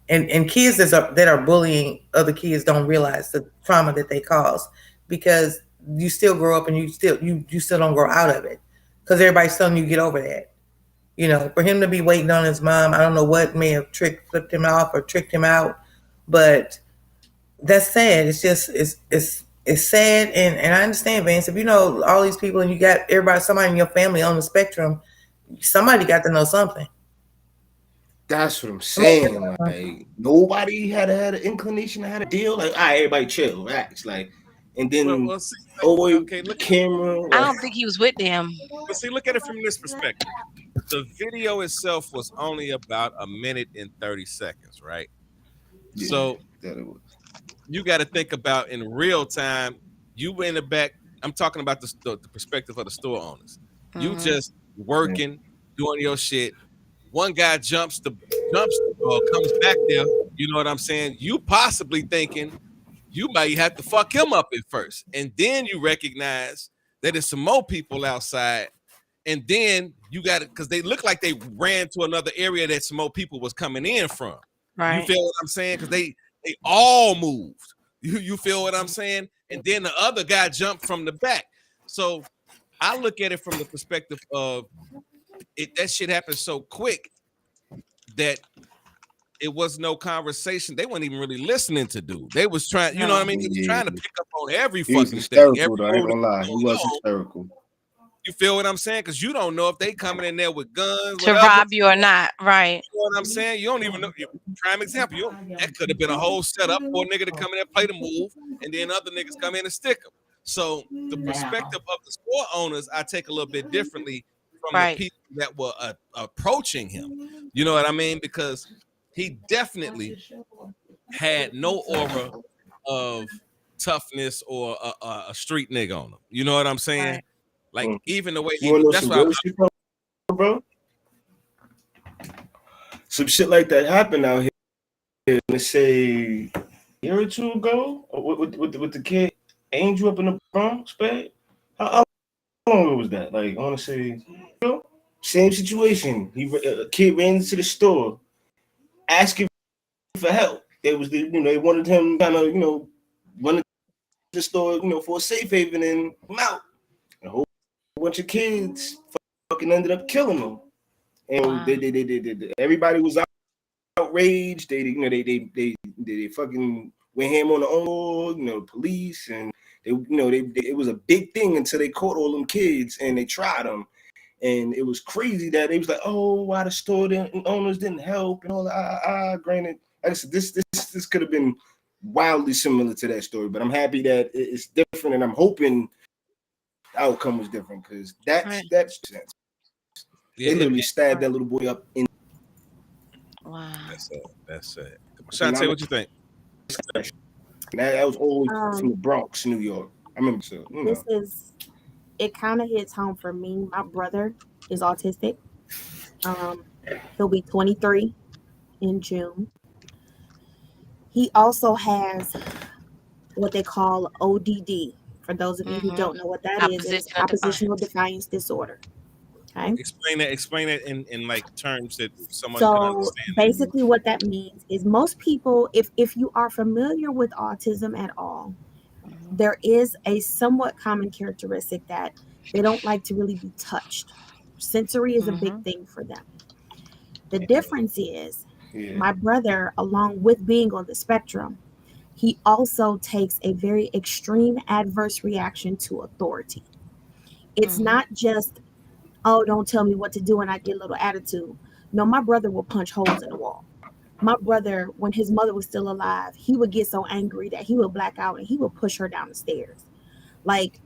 and kids that are bullying other kids don't realize the trauma that they cause because you still grow up and you still don't grow out of it because everybody's telling you to get over that. For him to be waiting on his mom, I don't know what may have flipped him off or tricked him out, but that's sad. It's just it's sad, and I understand, Vance. If you know all these people and you got somebody in your family on the spectrum, somebody got to know something. That's what I'm saying. Like nobody had an inclination to have a deal. Like, all right, everybody chill, relax. Like, and then See, oh boy, okay, camera. I Like, don't think he was with them. look at it from this perspective. The video itself was only about a minute and 30 seconds, right? yeah, So that it was. you got to think about in real time. You in the back. I'm talking about the perspective of the store owners. You Hmm. just working, doing your shit. One guy jumps comes back there. You know what I'm saying? You possibly thinking you might have to fuck him up at first, and then you recognize that there's some more people outside, and then you got it because they look like they ran to another area that some more people was coming in from. You Right. feel what I'm saying? Because they all moved. You feel what I'm saying? And then the other guy jumped from the back. So I look at it from the perspective of that shit happened so quick that it was no conversation. They weren't even really listening to dude. They was trying, you know what I No. mean? They was Yeah, trying to pick up on every he was fucking thing, every hysterical though. I ain't road that gonna lie, he was was going on. hysterical. You feel what I'm saying? Because you don't know if they coming in there with guns, To whatever. rob you or not. Right. You know what I'm saying? You don't even know. Prime example. That could have been a whole setup for a nigga to come in there, play the move, and then other niggas come in and stick them. So the perspective of the store owners, I take a little bit differently from the Right. people that were approaching him. You know what I mean? Because he definitely had no aura of toughness or a street nigga on him. You know what I'm saying? Right. Like even the way You wanna know that's some why real shit, bro? Some shit like that happened out here. Let's say a year or two ago, with the kid Angel up in the Bronx, babe. How long ago was that? Like, I want to say, same situation. A kid ran into the store asking for help. They wanted him kind of, run into the store, for a safe haven and come out. A whole bunch of kids fucking ended up killing him. And Wow. everybody was outraged. They fucking went ham on the own, police, and it was a big thing until they caught all them kids and they tried them. And it was crazy that they was like, oh, why the store owners didn't help and all that. Granted, like I said, this could have been wildly similar to that story, but I'm happy that it's different, and I'm hoping the outcome was different because Right. that's sense. yeah, They literally stabbed that little boy up in. Wow. that's it. That's it. You know, Shantae, what you think? that was always from Um, the Bronx, New York. I remember, so this is it. Kind of hits home for me. My brother is autistic. Um, he'll be 23 in June. He also has what they call ODD. For those of you who Hmm. don't know what that is, it is Opposition of oppositional defiance. defiance disorder. Okay. Explain that. Explain it in like terms that someone can So understand. basically what that means is most people, if you are familiar with autism at all, Hmm. there is a somewhat common characteristic that they don't like to really be touched. Sensory is a big Hmm. thing for them. The difference is yeah, my brother, along with being on the spectrum, he also takes a very extreme adverse reaction to authority. It's Hmm. not just, oh, don't tell me what to do and I get a little attitude. No, my brother will punch holes in the wall. My brother, when his mother was still alive, he would get so angry that he would black out and he would push her down the stairs. Like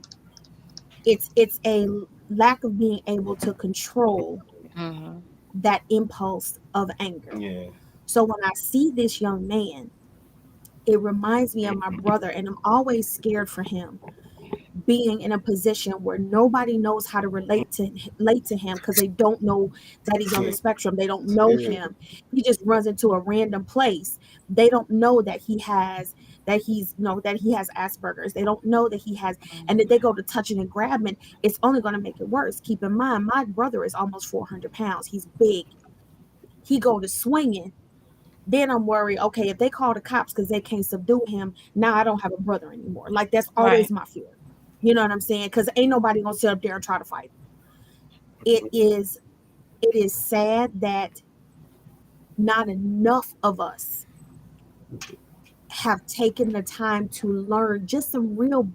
it's a lack of being able to control Hmm. that impulse of anger. yeah, So when I see this young man, It reminds me of my brother, and I'm always scared for him being in a position where nobody knows how to relate to him because they don't know that he's on the spectrum. They don't know Yeah. him. He just runs into a random place. They don't know that he's that he has Asperger's. They don't know that he has, and if they go to touching and grabbing, it's only going to make it worse. Keep in mind, my brother is almost 400 pounds. He's big. He go to swinging. Then I'm worried, okay, if they call the cops because they can't subdue him, now I don't have a brother anymore. Like that's Right. always my fear. You know what I'm saying? Because ain't nobody gonna sit up there and try to fight him. It is it is sad that not enough of us have taken the time to learn just some real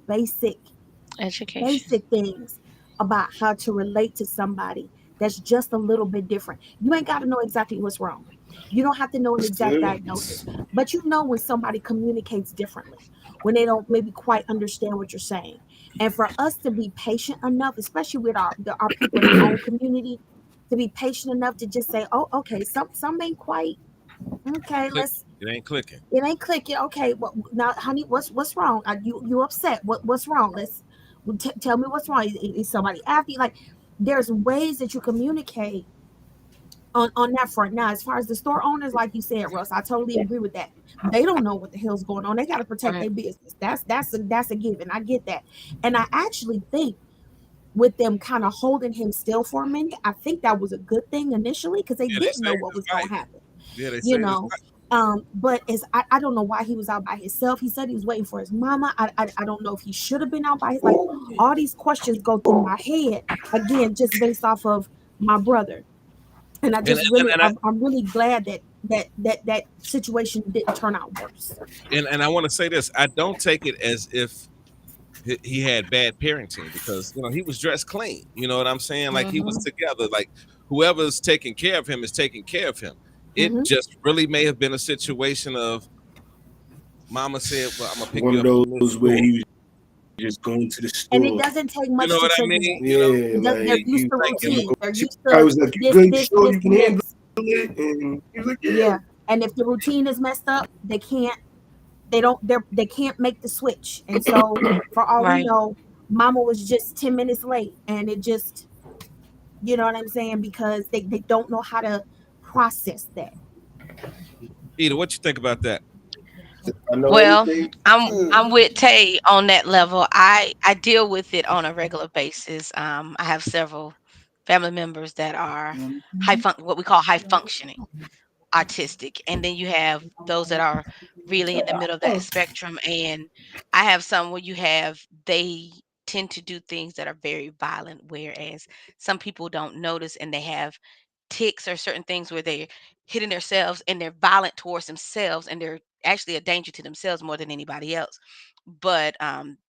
Education. basic things about how to relate to somebody that's just a little bit different. You ain't got to know exactly what's wrong. You don't have to know an exact Still, diagnosis, but you know when somebody communicates differently, when they don't maybe quite understand what you're saying. And for us to be patient enough, especially with our people in our own community, to be patient enough to just say, "Oh, okay, some ain't quite okay. Click. Let's It ain't clicking. it ain't clicking. Okay, well, now, honey, what's wrong? Are you upset? What's wrong? Let's tell me what's wrong. Is somebody after you? Like, there's ways that you communicate on that front. Now, as far as the store owners, like you said, Russ, I totally agree with that. They don't know what the hell's going on. They got to protect Right. their business. That's a given. I get that, and I actually think with them kind of holding him still for a minute, I think that was a good thing initially because they Yeah, they didn't know saved what his was going life. to happen, Yeah, they you saved his know. life. But as I don't know why he was out by himself. He said he was waiting for his mama. I don't know if he should have been out by his, like, all these questions go through my head again just based off of my brother. And I And just and, really and I I'm really glad that situation didn't turn out worse. and I want to say this. I don't take it as if he had bad parenting because he was dressed clean. You know what I'm saying? Like he was Mm-hmm. together. Like whoever's taking care of him is taking care of him. It Hmm. just really may have been a situation of Mama said, "Well, I'm gonna pick one you of up from the those where store." he was just going to the And it store. doesn't take You much know to what I trigger mean? that. Yeah, They're like he used was to Thank you. routine. chemical. They're She used probably to was like, "You this, good? You this, sure this, you can and handle this. it?" And he was like, "Yeah." Yeah. And if the routine is messed up, they can't make the switch. And so for all we Right. know, mama was just 10 minutes late and it just, you know what I'm saying? Because they don't know how to process that. Ida, what you think about that? I know Well, everything. I'm with Tay on that level. I deal with it on a regular basis. I have several family members that are what we call high functioning autistic, and then you have those that are really in the middle of that spectrum. And I have some where you have they tend to do things that are very violent, whereas some people don't notice and they have ticks or certain things where they're hitting themselves and they're violent towards themselves and they're actually a danger to themselves more than anybody else. But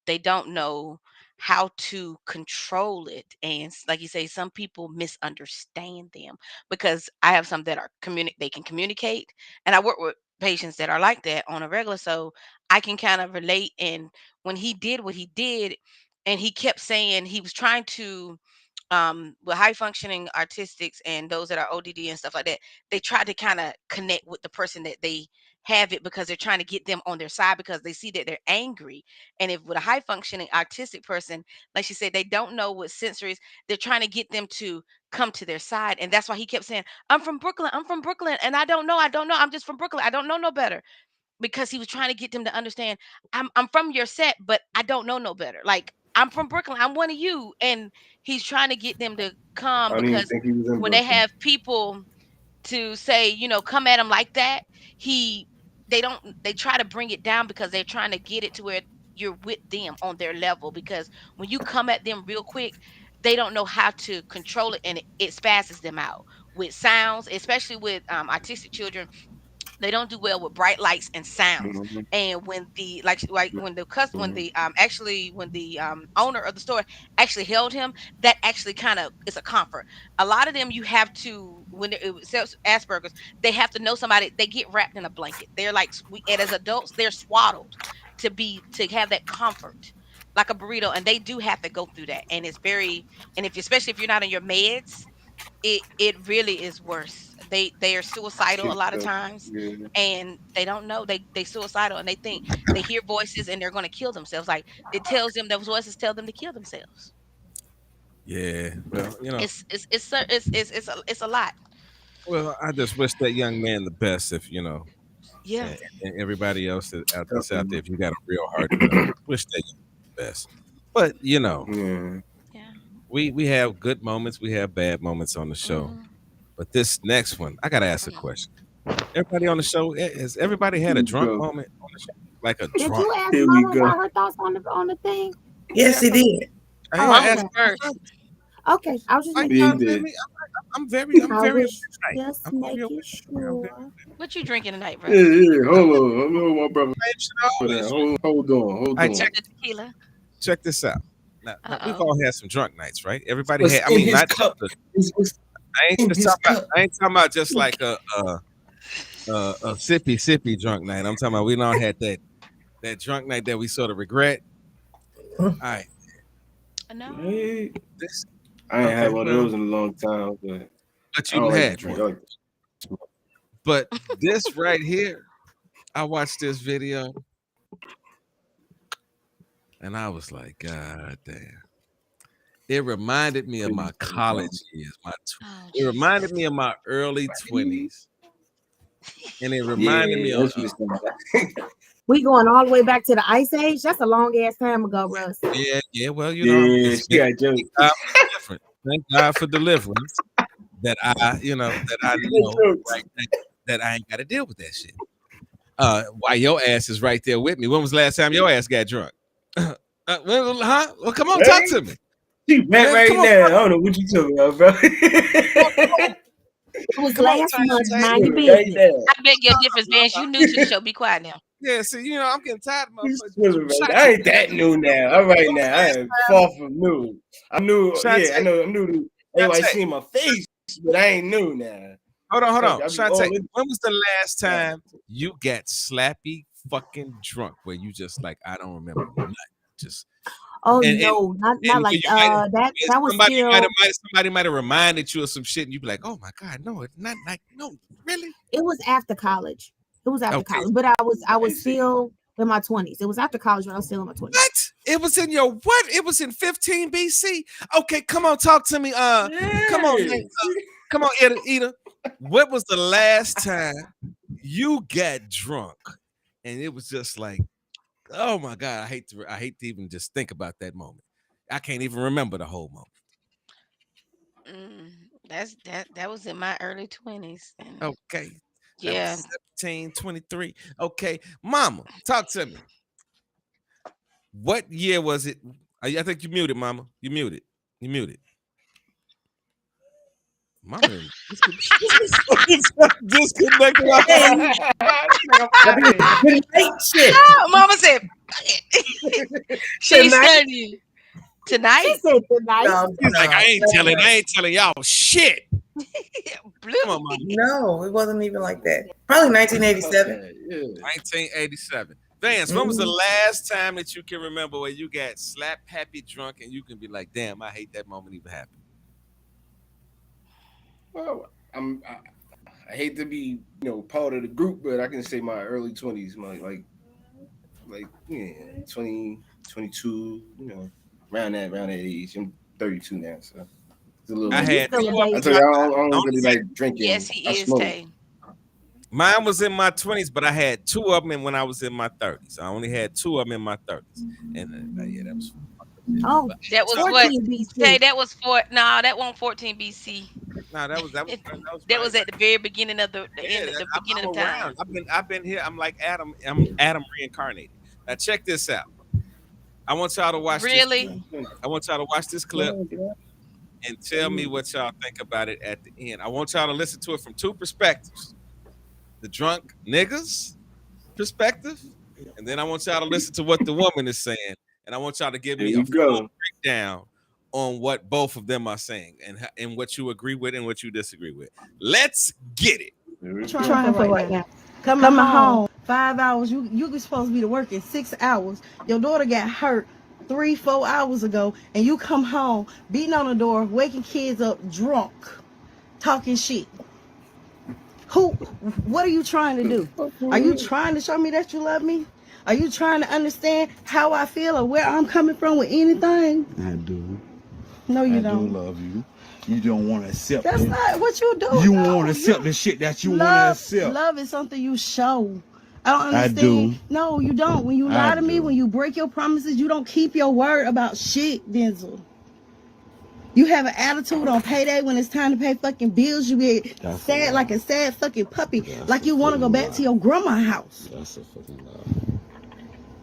they don't know how to control it. And like you say, some people misunderstand them because I have some that are they can communicate, and I work with patients that are like that on a regular, so I can kind of relate. And when he did what he did, and he kept saying he was trying to with high functioning artistics and those that are ODD and stuff like that, they try to kind of connect with the person that they have it because they're trying to get them on their side because they see that they're angry. And if with a high functioning artistic person, like she said, they don't know what sensories, they're trying to get them to come to their side. And that's why he kept saying, I'm from Brooklyn. I'm from Brooklyn. And I don't know. I'm just from Brooklyn. I don't know no better because he was trying to get them to understand I'm from your set, but I don't know no better. Like I'm from Brooklyn, I'm one of you, and he's trying to get them to I come didn't even because think he was in when they Brooklyn. have people to say, come at him like that, he they don't they try to bring it down because they're trying to get it to where you're with them on their level because when you come at them real quick, they don't know how to control it and it spasses them out with sounds, especially with autistic children. They don't do well with bright lights and sounds. Mhm. And when the like when the when Mhm. the actually when the owner of the store actually held him, that actually kind of is a comfort. A lot of them you have to when it sells Asperger's, they have to know somebody. They get wrapped in a blanket. They're like and as adults, they're swaddled to have that comfort like a burrito, and they do have to go through that. And it's very and if especially if you're not on your meds, it really is worse They are suicidal a lot of So, times, yeah. and they don't know they suicidal, and they think they hear voices and they're going to kill themselves. Like it tells them, those voices tell them to kill themselves. Yeah. Well, It's a lot. well, I just wish that young man the best. If Yeah. and everybody else that's out there, Definitely. if you got a real heart, wish that young man the best. But Yeah. Yeah. we have good moments, we have bad moments on the show. Hmm. But this next one, I gotta ask a question. Everybody on the show, has everybody had Here a we drunk go. moment on the show? Like a Did drunk. you ask Here we Mama go. about her thoughts on the thing? Yeah, Yes, he did. I Oh, ain't Mama's asked okay. first. Okay, I was just why you making Yeah, he gotta sure. let did. me. I'm I very was aware tonight. just I'm very making aware. I'm very sure. What you drinking tonight, Yeah, Russ? yeah. Hold on. Hold on, my brother. same shit I For that. always drink. Hold on. Hold I Is check that on. the tequila? check this out. Now we've Uh-oh. all had some drunk nights, right? Everybody What's had. I in mean, his not just cup? the. What's I ain't in just his talking about. cup? I ain't talking about just like a sippy drunk night. I'm talking about we don't had that drunk night that we sort of regret. All right, No. Hey, this I ain't had okay. one of Well, those in a long time, but but I you don't like to had drink. I one. like to smoke. But this right here, I watched this video and I was like, God damn. It reminded me of my college years. Oh, It reminded me Jesus. of my early 20s. And it reminded me Yeah, of that's what it's about. We going all the way back to the Ice Age? That's a long ass time ago, Russ. yeah, well, Yeah, it's she been got jokes. thank God for deliverance. Thank God for deliverance that I know Jokes. right that I ain't got to deal with that shit. Why your ass is right there with me. When was the last time your ass got drunk? Huh? Well, come on, talk Right? to me. She back Man, right now. I don't know what you talking about, bro. It was come on, last Tiger month. Tape. Mind your right business. now. I beg your difference, man. You new to the show. Be quiet now. Yeah, see, I'm getting tired of He's motherfuckers. swimming right now. I Shantae, ain't that new now. All right when was now. the I last am far from new. I'm new. time? Yeah, I Shantae, know I'm new to everybody Shantae, seeing my face, but I ain't new now. hold Told on. you, I be Shantae, all in. when was the last Yeah. time you got slappy fucking drunk where you just like, I don't remember nothing. Just Oh and and no, not and where like you might that was still somebody might have reminded you of some shit and you'd be like, oh my God, no, it's not like no, really? it was after college. It was after Okay. college, but I was Crazy. still in my 20s. It was after college when I was still in my 20s. What? It was in your what? It was in 15 BC. Okay, come on, talk to me. Come on, Yeah. come on, Ida. What was the last time you got drunk? And it was just like, oh my God, I hate to even just think about that moment. I can't even remember the whole moment. Mm, that was in my early 20s, and Okay. That yeah. was 17, 23. Okay. Mama, talk to me. What year was it? I think you muted, Mama. You muted. You muted. Mama didn't disconnected. Hey, I be good night shit. Oh, Mama said she's Tonight? studying She tonight. said tonight. No, He's like, no, I ain't telling y'all shit. Come on, Mama. no, it wasn't even like that. Probably 1987. Yeah. 1987. Vance, when was the last time that you can remember where you got slap happy drunk and you can be like, damn, I hate that moment even happened? Well, I hate to be, part of the group, but I can say my early 20s, yeah, 20, 22, around that age. I'm 32 now, so it's a little I Yeah, you had bit. still a two of I baby. them. told you I I don't only really had, like Yes, drinking. I he is, smoke. Tay. mine was in my 20s, but I had two of them when I was in my 30s. I only had two of them in my 30s. And yeah, that was Oh, but That was what 14 Tay. BC. That was for no, that wasn't 14 BC. no, that was That right. was at the very beginning of the Yeah, end, the beginning I'm of time. around. I've been here. I'm like Adam. I'm Adam reincarnated. Now check this out. I want y'all to watch this. Really? I want y'all to watch this clip and tell me what y'all think about it at the end. I want y'all to listen to it from two perspectives: the drunk niggas perspective, and then I want y'all to listen to what the woman is saying, and I want y'all to give Here me we a full go. breakdown on what both of them are saying and what you agree with and what you disagree with. Let's get it. Here we Trying go. for right now. Coming home 5 hours. You supposed to be to work in 6 hours. Your daughter got hurt 3-4 hours ago, and you come home beating on the door, waking kids up drunk, talking shit. Who? What are you trying to do? Are you trying to show me that you love me? Are you trying to understand how I feel or where I'm coming from with anything? I do. No, you I do don't. love you. You don't want to accept That's it. not what you do. You No, want to accept you the shit that you want to love. accept. Love is something you show. I don't I understand. do. No, you don't. When you I lie to me, do. when you break your promises, you don't keep your word about shit, Denzel. You have an attitude on payday when it's time to pay fucking bills. You be That's a sad like lie. a sad fucking puppy, That's like a you want to go fucking back to lie. your grandma's house. That's a fucking lie.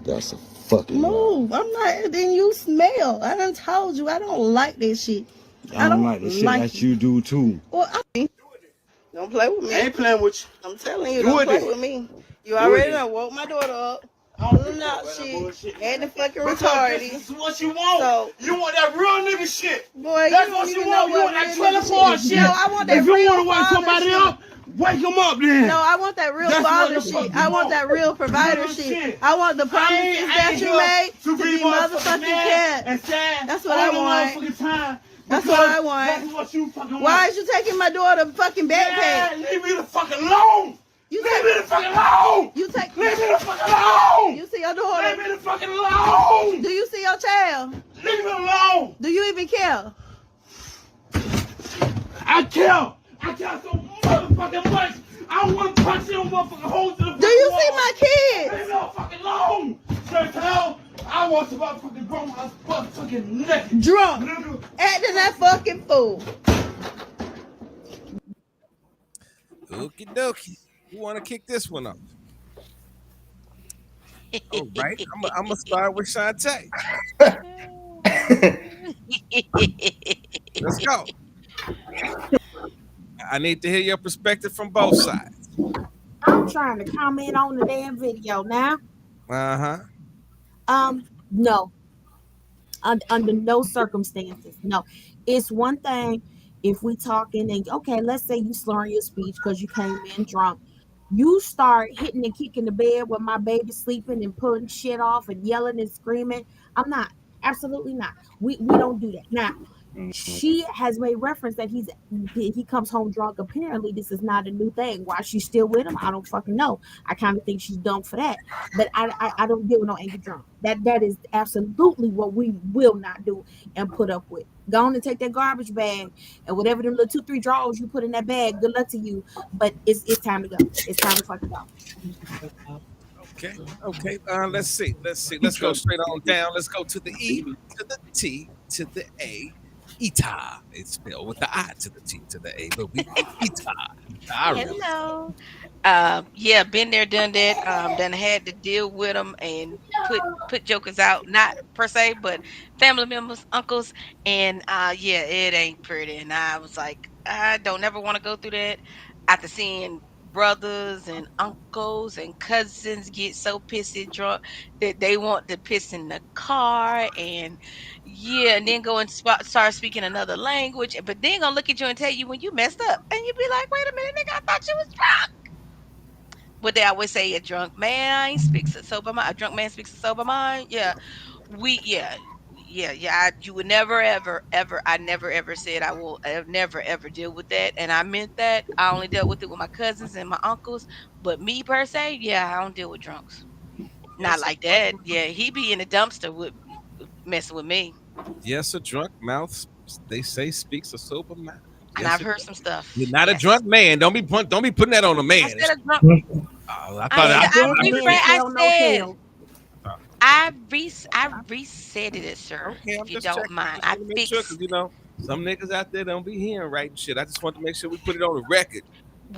That's a fucking lie. Move. I'm not. Then you smell. I done told you I don't like that shit. I I don't don't like the shit like that it. you do too. Well, I mean, don't play with I me. ain't playing with you. I'm telling you, Do don't it play then. with me. You Do it already then. done woke my daughter up. On the knock shit. And the fucking Because retarded. this is what you want. So, You want that real nigga shit. boy, That's you what don't you even know want. You what want that real trailer nigga park shit. shit. No, I want that If you real want to wake father somebody shit. up, wake them up then. No, I want that real That's father what the fuck shit. you I want want. that real provider Real shit. shit. I want the I promises ain't that you here made to be motherfucking mad kept. and sad That's what all I the want. motherfucking time. That's what I want. That's what you fucking want. Why is you taking my daughter fucking backpack? Man, leave me the fuck alone. You Leave me the fuck alone. You take. Leave me the fuck alone. You see your daughter? Leave me the fucking alone. Do you see your child? Leave me alone. Do you even care? I care. I care so motherfucking much. I want to punch your motherfucking holes in the Do you wall. see my kids? Leave me the fucking alone. Straight to hell. I want to motherfucking grow my motherfucking neck. Drunk. Nigga. Acting that fucking fool. Okie dokie. Who want to kick this one off? All right. I'm gonna start with Shantae. Let's go. I need to hear your perspective from both sides. I'm trying to comment on the damn video now. Uh-huh. No, under no circumstances. No, it's one thing if we talking and okay, let's say you slurring your speech because you came in drunk. You start hitting and kicking the bed with my baby sleeping and putting shit off and yelling and screaming. I'm not. Absolutely not. We don't do that. Now, she has made reference that he comes home drunk. Apparently, this is not a new thing. Why she's still with him, I don't fucking know. I kind of think she's dumb for that. But I don't deal with no angry drunk. That is absolutely what we will not do and put up with. Go on and take that garbage bag and whatever them little 2-3 drawers you put in that bag. Good luck to you. But it's time to go. It's time to fucking go. Okay. Okay. Let's see. Let's go straight on down. Let's go to the E, to the T, to the A. Ita. It's spelled with the I to the T to the A, but we Ita. I really. Hello. Yeah, been there, done that. Done had to deal with them and put jokers out, not per se, but family members, uncles, and yeah, it ain't pretty. And I was like, I don't ever want to go through that. After seeing brothers and uncles and cousins get so pissy drunk that they want to piss in the car, and yeah, and then go and start speaking another language, but then gonna look at you and tell you when you messed up, and you be like, wait a minute, nigga, I thought you was drunk. What they always say, a drunk man speaks a sober mind. A drunk man speaks a sober mind. Yeah, yeah. You would never, ever, ever. I never, ever said I will never, ever deal with that, and I meant that. I only dealt with it with my cousins and my uncles, but me per se, yeah, I don't deal with drunks. Not Yes, a like drunk, that. Yeah, he be in the dumpster with messing with me, yes, a drunk mouth. They say speaks a sober mouth. and Yes, I've it heard does. some stuff. You're not a Yes, drunk man. Don't be putting that on a I man. said a drunk. I I thought said Ain't I been rephrase. been I tell no said tale. I resaid it, sir. okay. I'm If you just don't checking. mind, Just I want to make sure because fixed. some niggas out there don't be hearing right and shit. I just want to make sure we put it on the record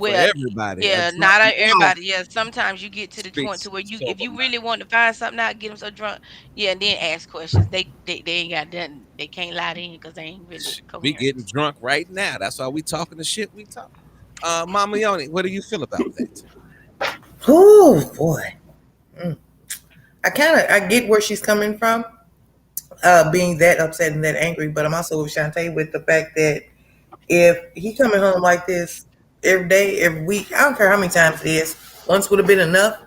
for Well, everybody. A yeah, drunk not mouth everybody. Yeah, sometimes you get to the point speaks to where a if sober you mouth. really want to find something out, get them so drunk, yeah, and then ask questions. They ain't got nothing. They can't lie to you because they ain't really Shit, we coherent. getting drunk right now. That's why we talking the shit we talk. Mama Yoni, what do you feel about that? Oh boy. Mm. I get where she's coming from, being that upset and that angry, but I'm also with Shantae with the fact that if he coming home like this every day, every week, I don't care how many times it is, once would have been enough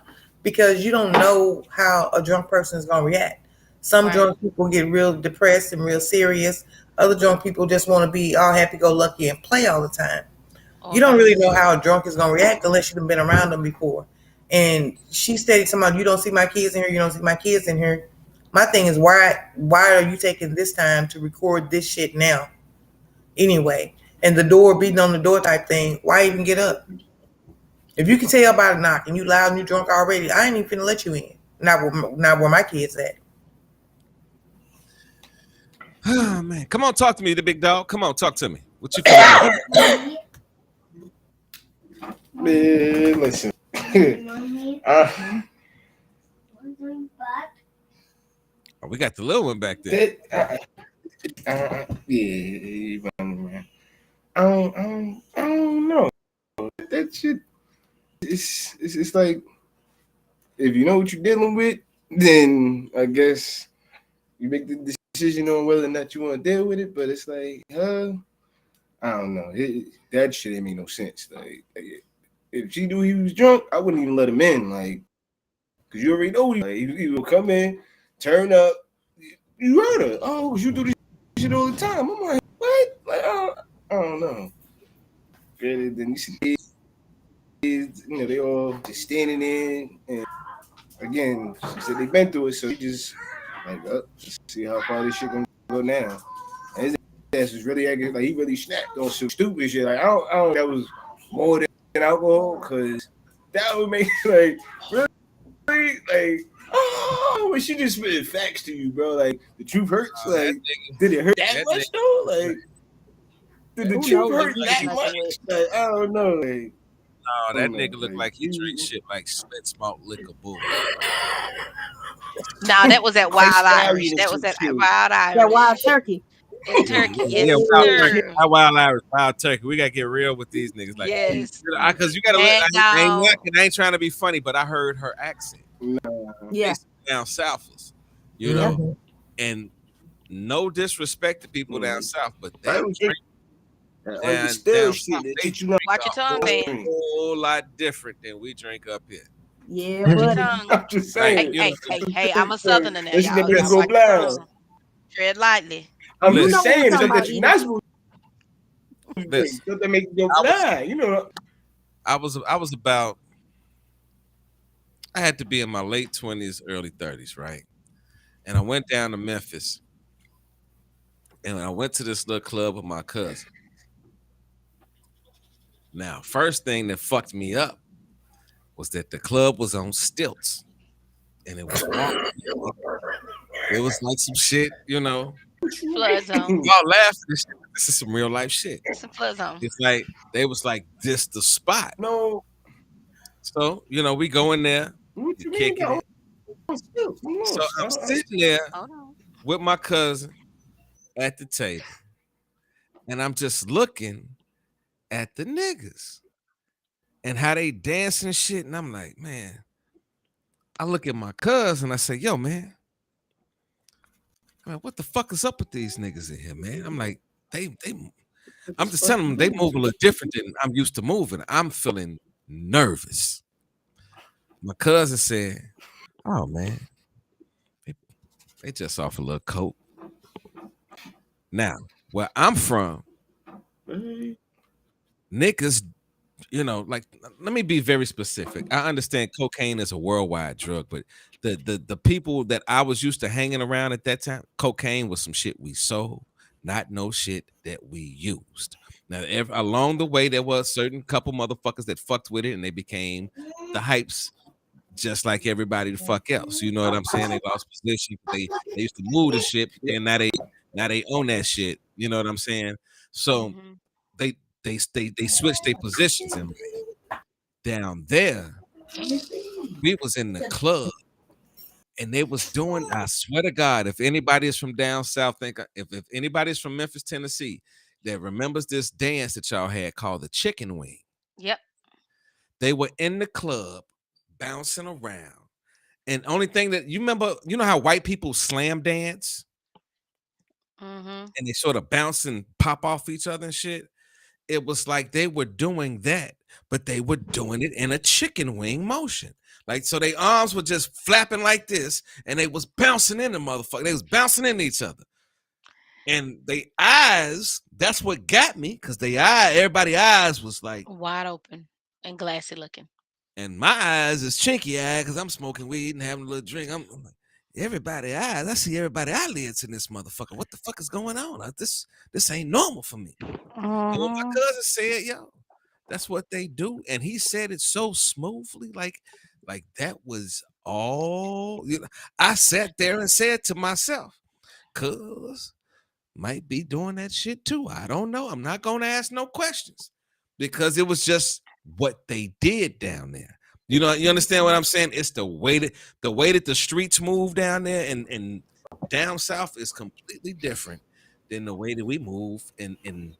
because you don't know how a drunk person is gonna react. Some Right. drunk people get real depressed and real serious. Other drunk people just want to be all happy go lucky and play all the time. or You don't really vice. know how a drunk is gonna react unless you've been around them before. And she steady talking about, you don't see my kids in here, you don't see my kids in here. My thing is, why are you taking this time to record this shit now? Anyway, and the door beating on the door type thing. Why even get up? If you can tell by the knock and you loud and you drunk already, I ain't even finna let you in. Not where my kids at. Oh man, come on, talk to me, the big dog. Come on, talk to me. What you feeling like? Man, listen. Oh, we got the little one back there. Yeah, I don't know. That shit, it's like, if you know what you're dealing with, then I guess you make the decision on whether or not you want to deal with it. But it's like, I don't know. That shit ain't make no sense. Like, if she knew he was drunk, I wouldn't even let him in. Like, cause you already know he will come in, turn up. You heard her. Oh, you do this shit all the time. I'm like, what? Like, I don't know. Granted, then you see kids, they all just standing there. And again, she said they've been through it, so she just like, let's see how far this shit gonna go now. And his ass was really acting like he really snapped on some stupid shit. Like, I don't that was more than alcohol, because that would make like really like, oh, but she just spitting facts to you, bro. Like, the truth hurts. Like, did it hurt that much though? Like, did the Who truth knows what hurt he was that messing much? with? Like, I don't know. Like, No, that nigga look like he drinks shit like spit malt liquor bull. Nah, that was that Ice Wild Irish. Stallion That or was some that shit. Wild That Irish. wild turkey. That turkey, Yeah, yes, wild turkey, sir. wild Irish, wild turkey. We gotta get real with these niggas. Like, Yes. because you gotta look. Mad dog. I ain't trying to be funny, but I heard her accent. Yeah. Basically down southers, you Yeah. know, and no disrespect to people down south, but they That was drink still down shit south. that They teach you not. Watch your tongue, drink man. a whole lot different than we drink up here. Yeah, Watch your buddy. tongue. I'm just Like, Hey, saying. you know, I'm a southerner now, That shit that y'all. make you Y'all go watch your blind. tongue. Tread lightly. I'm You listen, just know what we saying, talking stuff that about, you're Edie. not supposed to drink. listen. Stuff that make you go I was, blind. You know. I was about. I had to be in my late 20s, early 30s, right? And I went down to Memphis, and I went to this little club with my cousin. Now, first thing that fucked me up was that the club was on stilts, and it was water. It was like some shit, you know. Flood zone. Y'all laughing. This is some real life shit. It's a flood zone. It's like they was like this the spot. No. So we go in there, What you you mean? kicking it. So I'm sitting there Hold on. with my cousin at the table, and I'm just looking at the niggas and how they dancing and shit, and I'm like, man. I look at my cousin, I say, yo, man, what the fuck is up with these niggas in here, man? I'm like, I'm just telling them they move a little different than I'm used to moving. I'm feeling nervous. My cousin said, oh man, they just off a little coke. Now, where I'm from, niggas, like, let me be very specific. I understand cocaine is a worldwide drug, but the people that I was used to hanging around at that time, cocaine was some shit we sold, not no shit that we used. Now, along the way, there was certain couple motherfuckers that fucked with it, and they became the hypes, just like everybody the fuck else. You know what I'm saying? They lost position. They used to move the shit, and now they own that shit. You know what I'm saying? So Mhm. they switched their positions, and down there, we was in the club. And they was doing, I swear to God, if anybody is from down south, if anybody's from Memphis, Tennessee, that remembers this dance that y'all had called the chicken wing, Yep. they were in the club bouncing around. And only thing that you remember, you know how white people slam dance Mhm. and they sort of bounce and pop off each other and shit? It was like they were doing that, but they were doing it in a chicken wing motion. Like, so their arms were just flapping like this, and they was bouncing in the motherfucker. They was bouncing into each other. And they eyes, that's what got me, because everybody eyes was like, Wide open and glassy looking. and my eyes is chinky eyed because I'm smoking weed and having a little drink. I'm like, everybody eyes. I see everybody eyelids in this motherfucker. What the fuck is going on? This ain't normal for me. And when my Mm-hmm. cousin said, yo, that's what they do, and he said it so smoothly, like that was all. I sat there and said to myself, cuz might be doing that shit too. I don't know. I'm not gonna ask no questions because it was just what they did down there. You understand what I'm saying? It's the way that the streets move down there and down south is completely different than the way that we move in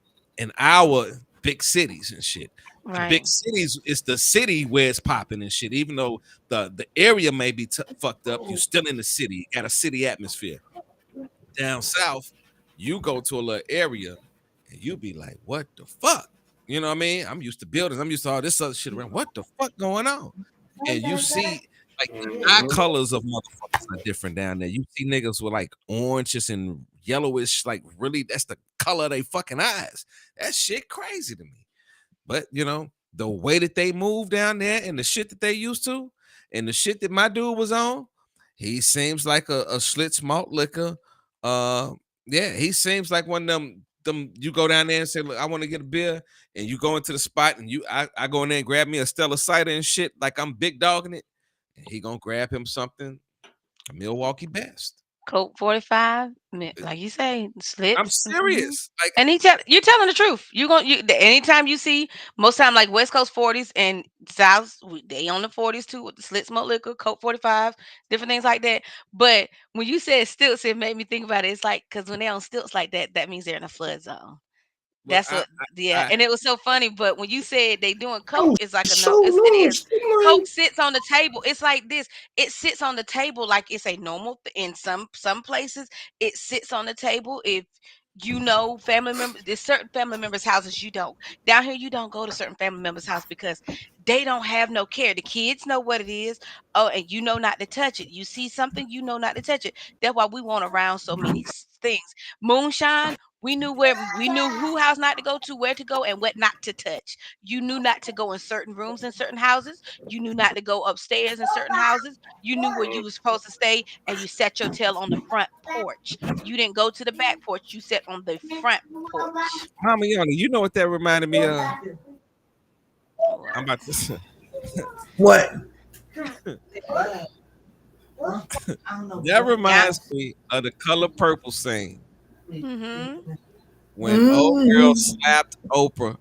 our big cities and shit. The big Right. cities, it's the city where it's popping and shit. Even though the area may be fucked up, you still in the city. You got a city atmosphere. Down south, you go to a little area and you be like, what the fuck? You know what I mean? I'm used to buildings. I'm used to all this other shit around. What the fuck going on? And you see, like, the eye colors of motherfuckers are different down there. You see niggas with like oranges and yellowish, like really, that's the color of they fucking eyes. That shit crazy to me. But the way that they move down there and the shit that they used to, and the shit that my dude was on, he seems like a Schlitz malt liquor. Uh, yeah, he seems like one of them. You go down there and say, "Look, I want to get a beer," and you go into the spot and I go in there and grab me a Stella cider and shit, like I'm big dogging it, and he gonna grab him something, a Milwaukee Best. Coke 45, like you say, I'm slips. serious. Like, And you're telling the truth. Anytime you see, most time like West Coast 40s and South, they on the 40s too with the slit smoke liquor, Coke 45, different things like that. But when you said stilts, it made me think about it. It's like because when they're on stilts like that, that means they're in a flood zone. well, That's what, yeah. I And it was so funny. But when you said they doing I coke, was it's like a no. so It is. lost. I'm Coke like, sits on the table. It's like this. It sits on the table like it's a normal. In some places, it sits on the table. If family members, there's certain family members' houses you don't. Down here, you don't go to certain family members' house because they don't have no care. The kids know what it is. Oh, and you know not to touch it. You see something, you know not to touch it. That's why we want around so many things. Moonshine, we knew who house not to go to, where to go, and what not to touch. You knew not to go in certain rooms in certain houses. You knew not to go upstairs in certain houses. You knew where you was supposed to stay, and you set your tail on the front porch. You didn't go to the back porch. You sat on the front porch. Mama Yana, you know what that reminded me of? I'm What? about to. What? That Yeah. reminds me of the Color Purple scene Mm-hmm. when old girl Mm. slapped Oprah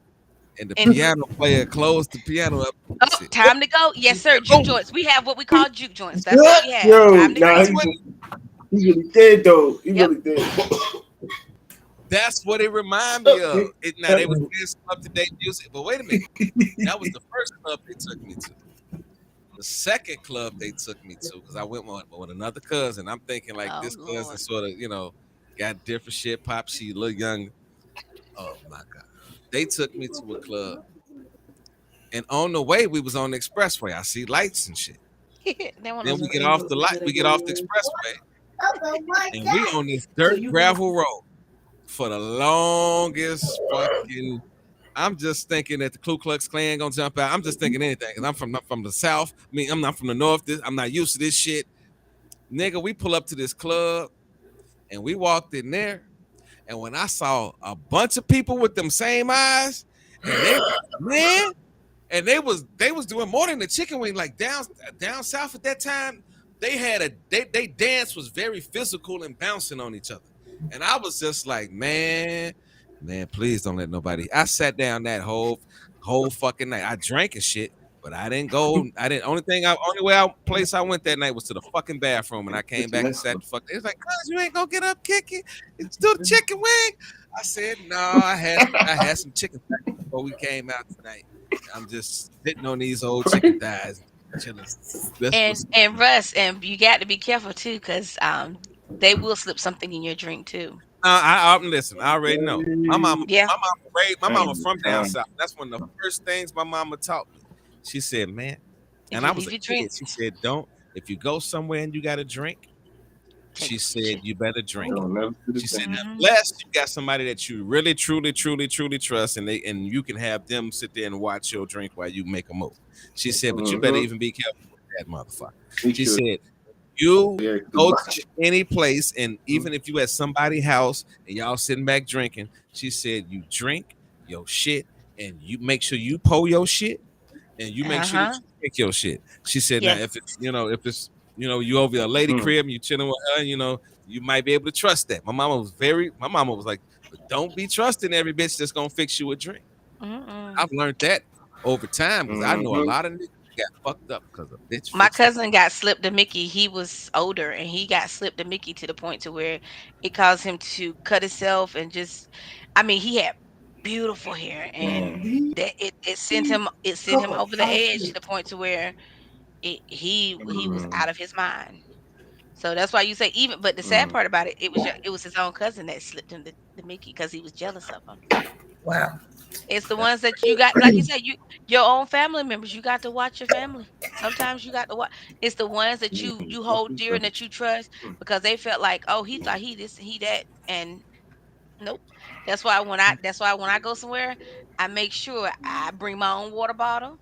and the And piano player closed the piano up and oh, said, time to go. Yes, sir. Juke "Oh, joints. We have what we call juke joints. That's what we have. yo, Time to nah, that's go. what he really did though. He Yep. really did. that's what it reminded me of." Now they was playing some up to date music, but wait a minute, that was the first club they took me to. The second club they took me to, because I went with another cousin. I'm thinking like Oh this cousin Lord. sort of, got different shit. Pop, she a little young. Oh my god, they took me to a club. And on the way, we was on the expressway. I see lights and shit. They want Then those. we get off the light, we get off the expressway, and we on this dirt gravel road for the longest fucking. I'm just thinking that the Ku Klux Klan gonna jump out. I'm just thinking anything, because I'm not from the South. I mean, I'm not from the North. I'm not used to this shit. Nigga, we pull up to this club and we walked in there. And when I saw a bunch of people with them same eyes, and they man, and they was doing more than the chicken wing. Like down south at that time, they dance was very physical and bouncing on each other. And I was just like, man, please don't let nobody. I sat down that whole fucking night. I drank and shit, but I didn't go. I didn't. Place I went that night was to the fucking bathroom, and I came It's back and messed sat up. the fuck. It's like, cuz you ain't gonna get up kicking. It's still the chicken wing. I said, no, I had some chicken before we came out tonight. I'm just sitting on these old chicken thighs, chilling. That's And what's. and Russ, and you got to be careful too, because they will slip something in your drink too. Listen. I already know. My mama, Yeah. my mama Time, from down time. south. That's one of the first things my mama taught me. She said, "Man," If and you I was leave a your kid. drink, She said, "Don't if you go somewhere and you got a drink, She Take some said shit. you better drink. Don't never do the She said thing. that Hmm. unless you got somebody that you really, truly, truly, truly trust, and you can have them sit there and watch your drink while you make a move. She said, but you better Mm-hmm. even be careful with that motherfucker. Make She sure said, you they're go Dubai. to any place, and even if you at somebody's house and y'all sitting back drinking, she said you drink your shit and you make sure you pour your shit and you make sure that Uh-huh. you drink your shit. She said, now Yes. if it's you over a lady Mm. crib and you chilling with her, you might be able to trust that. My mama was like, but don't be trusting every bitch that's gonna fix you a drink. Mm-mm. I've learned that over time because I know a Mm-hmm. lot of niggas that got fucked up because a bitch My fixed them. cousin got slipped a Mickey. He was older and he got slipped a Mickey to the point to where it caused him to cut himself and just I mean, he had beautiful hair and that it sent him over the edge to the point to where he was Mm. out of his mind. So that's why you say even but the sad Mm. part about it, it was his own cousin that slipped him the Mickey because he was jealous of him. Wow. It's the ones that you got, like you said, your own family members. You got to watch your family. Sometimes you got to watch. It's the ones that Mm. you Fuck hold this dear and brother. that you trust Mm. because they felt like, oh, he thought he this, he that, and nope. That's why when I go somewhere, I make sure I bring my own water bottle.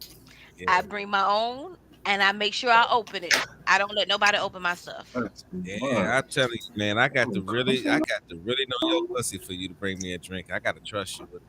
I Yeah, bring my own, and I make sure I open it. I don't let nobody open my stuff. That's too yeah. I much. tell you, man, I Mm. got to really know your pussy for you to bring me a drink. I got to trust you with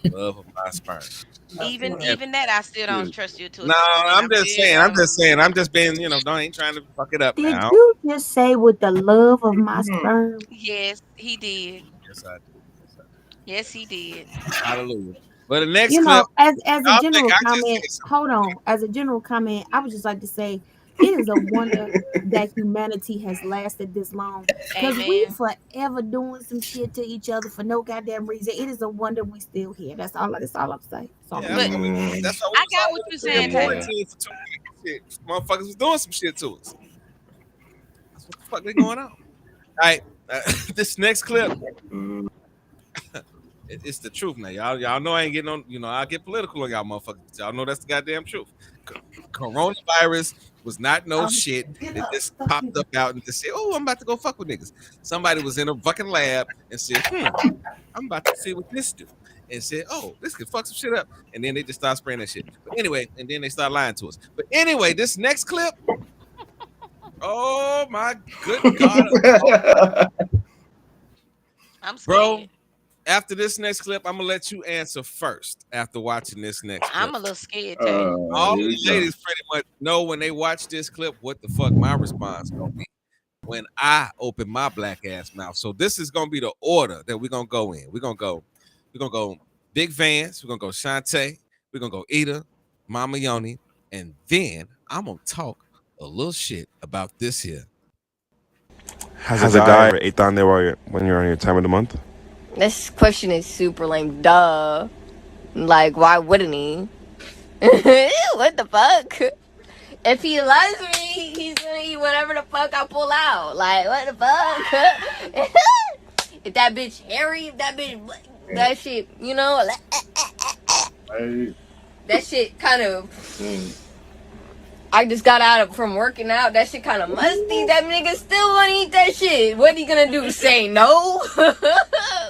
the love of my sperm. Yeah. Even that, I still don't Yeah. trust you to a No, extent. I'm just saying. I'm just being, don't ain't trying to fuck it up Did now. you just say with the love of my Mm. sperm? Yes, he did. Yes, I do. Yes, I do. Yes, he did. Hallelujah. But the next You clip, know, as a y'all think general I just comment, said something. hold on. As a general comment, I would just like to say it is a wonder that humanity has lasted this long. Cause we Amen. forever doing some shit to each other for no goddamn reason. It is a wonder we still here. That's all I'm saying. That's all I'm Yeah, that's But saying. why we Mm. that's why we I was got all what in you're the damn saying, Taylor. Yeah. quarantine for 2 weeks. Shit, motherfuckers was doing some shit to us. That's what the fuck they going on. All right, this next clip, Mm. it's the truth now. Y'all know I ain't getting on. I get political on y'all motherfuckers. But y'all know that's the goddamn truth. Coronavirus was not no shit that just popped up out and just said, "Oh, I'm about to go fuck with niggas." Somebody was in a fucking lab and said, I'm about to see what this do. And said, oh, this could fuck some shit up. And then they just start spraying that shit. But anyway, and then they start lying to us. But anyway, this next clip, oh my good God. I'm Bro, scared. after this next clip, I'm gonna let you answer first after watching this next clip. I'm a little scared, Tay. All Here the we go. ladies pretty much know when they watch this clip what the fuck my response gonna be when I open my black ass mouth. So this is gonna be the order that we're gonna go in. We're gonna go Big Vance, we're gonna go Shantae, we're gonna go Ida, Mama Yoni, and then I'm gonna talk a little shit about this here. Has a guy ever ate down there when you're on your time of the month? This question is super lame. Duh. Like, why wouldn't he? What the fuck? If he loves me, he's gonna eat whatever the fuck I pull out. Like, what the fuck? If that bitch hairy, if that bitch, that shit, Hey. that shit kind of. Mm. I just got out from working out. That shit kind of musty. That nigga still wanna eat that shit. What he gonna do? Say no?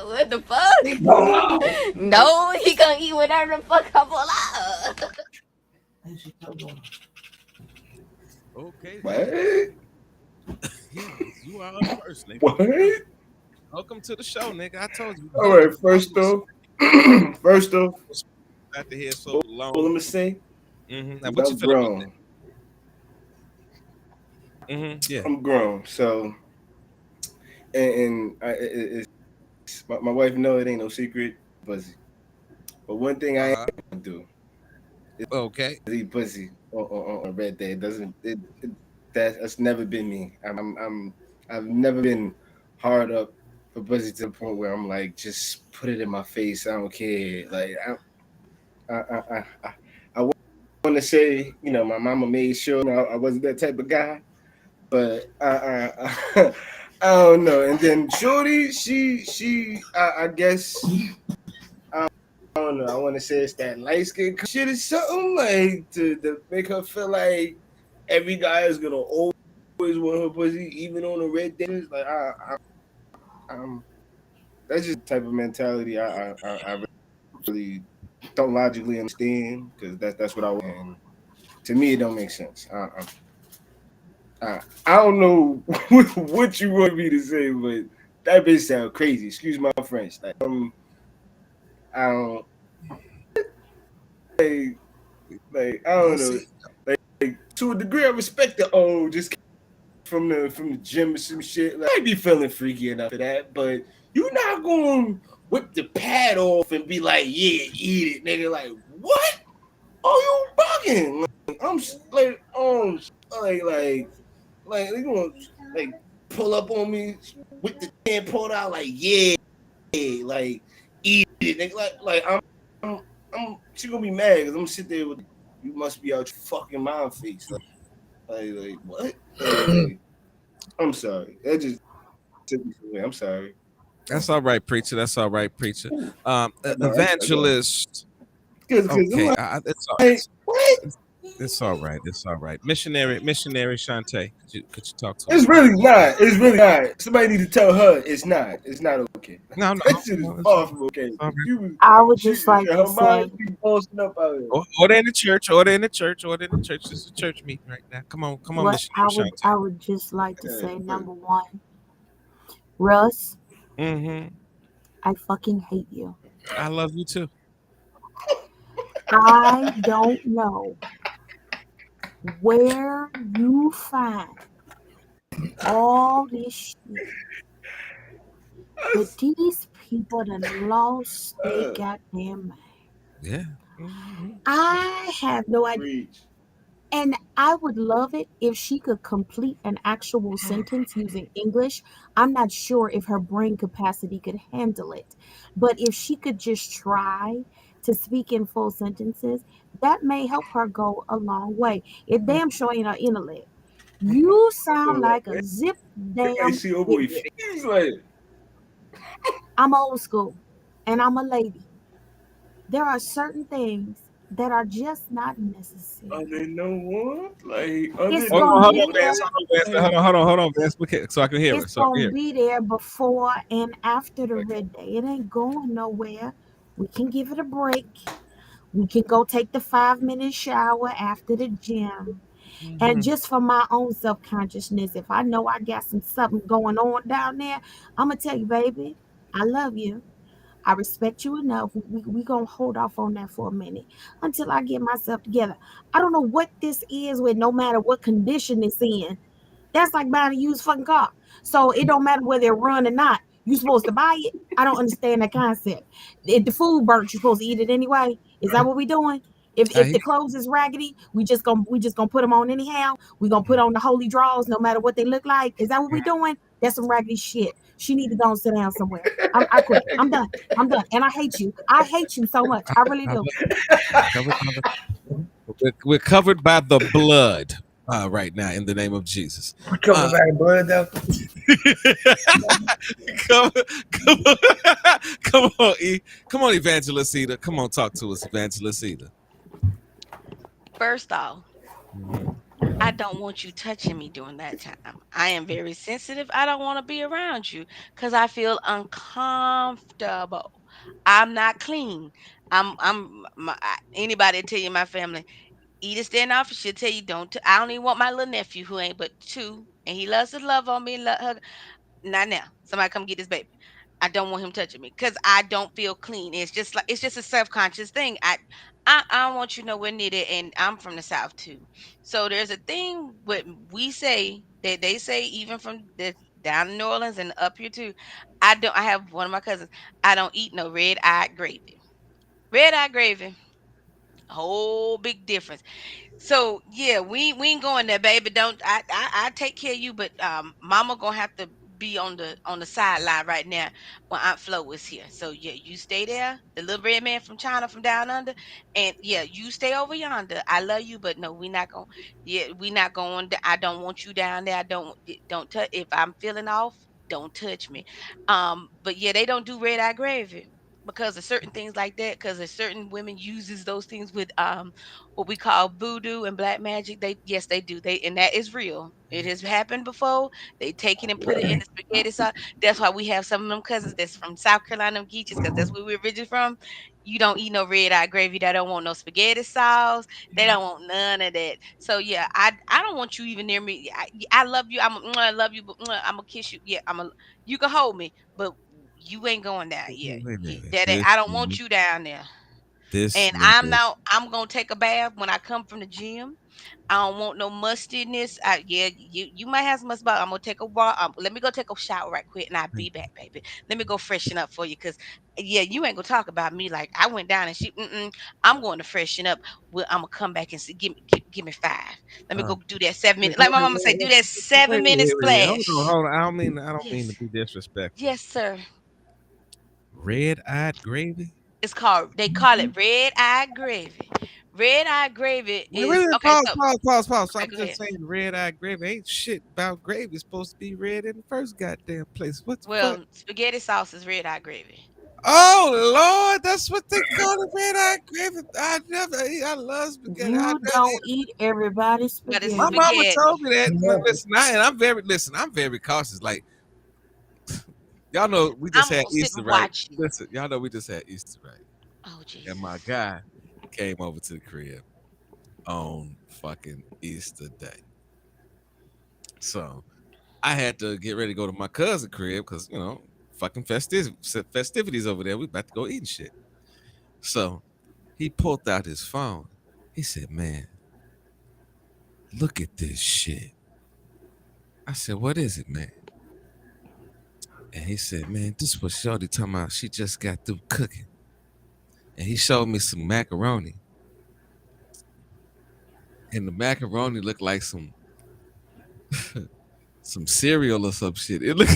What the fuck? No, he gonna eat whatever the fuck I pull out. Okay, What? yeah, you are up first, nigga. What? Welcome to the show, nigga. I told you. All right. First off, first off, After here so long. all I'm gonna say Now, is what you I'm feel about grown. that? Yeah. I'm grown. So, and it's my wife know it ain't no secret, pussy. But one thing I ain't Uh-huh. gonna do Okay. is eat pussy on a red day. It doesn't that's never been me. I've never been hard up for pussy to the point where I'm like, just put it in my face. I don't care. Like I want to say, my mama made sure I wasn't that type of guy, but I don't know. And then Shorty, I guess I don't know. I want to say it's that light skin shit or something like to make her feel like every guy is gonna always want her pussy, even on a red day. Like I'm that's just the type of mentality I really don't logically understand because that's what I want. And to me, it don't make sense. I don't know what you want me to say, but that bitch sound crazy. Excuse my French. I don't like I Well, don't know. see, Like to a degree, I respect the just from the gym or some shit. Like, I might be feeling freaky enough for that, but you're not gonna whip the pad off and be like, "Yeah, eat it, nigga." Like what? Oh, you bugging? Like, like like they gonna like pull up on me with the hand pulled out like yeah, like eat it. Nigga. She gonna be mad because I'm gonna sit there with you must be out your fucking mind face. Like what? I'm sorry. That just took me away. I'm sorry. that's all right, preacher. That's all right, preacher. I know. Evangelist. Because I'm Okay, it's all like, what? it's all right. It's all right. Missionary Shante, could you talk to It's us, man? really not. It's really not. Somebody need to tell her it's not. It's not okay. No, no, That shit is no, it's far all right. from okay. It's all right. I would She just like to her mind say, be posting up out here. Order in the church. Order in the church. Order in the church. This is a church meeting right now. Come on, what Missionary I Shante. would just like to say, But number one, Russ, Mm-hmm. I fucking hate you. I love you too. I don't know where you find all this shit, but these people done lost they uh, goddamn mind. Yeah. Mm-hmm. I have no idea. preach. And I would love it if she could complete an actual sentence using English. I'm not sure if her brain capacity could handle it, but if she could just try to speak in full sentences, that may help her go a long way. It damn sure ain't her intellect. You sound like a zip Hey, damn see, oh boy, idiot. he's like, I'm old school and I'm a lady. There are certain things that are just not are necessary. there no one? Like, are there It's Hold no on, gonna hold be on, one? there. Vance. Hold on, Vance. Like, Hold on, Vance. So I can hear her. It's So I can gonna hear be there before and after the red day. It ain't going nowhere. We can give it a break. We can go take the 5 minute shower after the gym. her. And Mm-hmm. just for my own self consciousness, if I know I got something going on down there, I'm gonna tell you, baby, I love you. I respect you enough. We gonna hold off on that for a minute until I get myself together. I don't know what this is with no matter what condition it's in. That's like buying a used fucking car. So it don't matter whether it run or not. You supposed to buy it. I don't understand that concept. If the food burnt, you're supposed to eat it anyway. Is that what we doing? I If hear the clothes is raggedy, we just gonna put them on anyhow. We gonna put on the holy drawers no matter what they look like. Is that what we doing? That's some raggedy shit. She need to go and sit down somewhere. I quit. I'm done. I'm done. And I hate you. I hate you so much. I really I do. love you. We're covered by the blood right now in the name of Jesus. We covered Uh, by the blood though. come, come on, come on, come on, Evangelist Eda. Come on, talk to us, Evangelist Eda. First off, Mhm. I don't want you touching me during that time. I am very sensitive. I don't want to be around you because I feel uncomfortable. I'm not clean. Anybody tell you my family, Edith Standoff, she'll tell you I don't even want my little nephew who ain't but two, and he loves to love on me, hug. Not now. Somebody come get this baby. I don't want him touching me because I don't feel clean. It's just a self conscious thing. I don't want you nowhere near it, and I'm from the South too. So there's a thing what we say that they say even from the down in New Orleans and up here too. I don't. I have one of my cousins. I don't eat no red eyed gravy. Red eye gravy, whole big difference. So yeah, we ain't going there, baby. Don't I take care of you, but mama gonna have to be on the sideline right now when Aunt Flo is here. So yeah, you stay there, the little red man from China from down under, and yeah, you stay over yonder. I love you, but no, we not going. Yeah, we not going. I don't want you down there. I don't touch. If I'm feeling off, don't touch me. But yeah, they don't do red eye gravy. because of certain things like that, because there's certain women uses those things with what we call voodoo and black magic. They, yes, they do. They, and that is real. It has happened before. They take it and put it in the spaghetti sauce. That's why we have some of them cousins that's from South Carolina, them Geeches, because that's where we're originally from. You don't eat no red eye gravy. They don't want no spaghetti sauce. They don't want none of that. So yeah, I don't want you even near me. I love you. I love you, but I'm gonna kiss you. Yeah, you can hold me, but you ain't going down yet. Wait a minute. That ain't, This I don't want nigga, you down there. this And I'm nigga. not. I'm gonna take a bath when I come from the gym. I don't want no mustardness. Yeah, you might have some mustard, but I'm gonna take a walk. Let me go take a shower right quick, and I'll be back, baby. Let me go freshen up for you, cause yeah, you ain't gonna talk about me like I went down and she. I'm going to freshen up. Well, I'm gonna come back and see. Give me 5. Let me Uh, go do that 7 minute. wait, Like my mama say, do that 7 minute wait. Hold on, splash. hold on. I don't mean to Yes, be disrespectful. yes, sir. Red-eyed gravy. It's called. They call it red eye gravy. Red eye gravy Wait, is wait, okay. So pause. So okay, I'm go just ahead. saying, red-eyed gravy ain't shit about gravy. It's supposed to be red in the first goddamn place. What the fuck? Well, spaghetti sauce is red eye gravy, Oh Lord, that's what they call it, red-eyed gravy. I never eat. I love spaghetti. I You never don't eat everybody's but it's My spaghetti. mama told spaghetti. me that. Yeah. Listen, I'm very cautious. Like y'all know, we just I'm had gonna sit Easter, and right? watch you. Listen, y'all know we just had Easter, right? Oh And my Jesus. guy came over to the crib on fucking Easter Day. So I had to get ready to go to my cousin's crib because fucking festivities over there. We about to go eat and shit. So he pulled out his phone. He said, "Man, look at this shit." I said, "What is it, man?" And he said, "Man, this was Shorty talking about. She just got through cooking." And he showed me some macaroni, and the macaroni looked like some cereal or some shit. It looked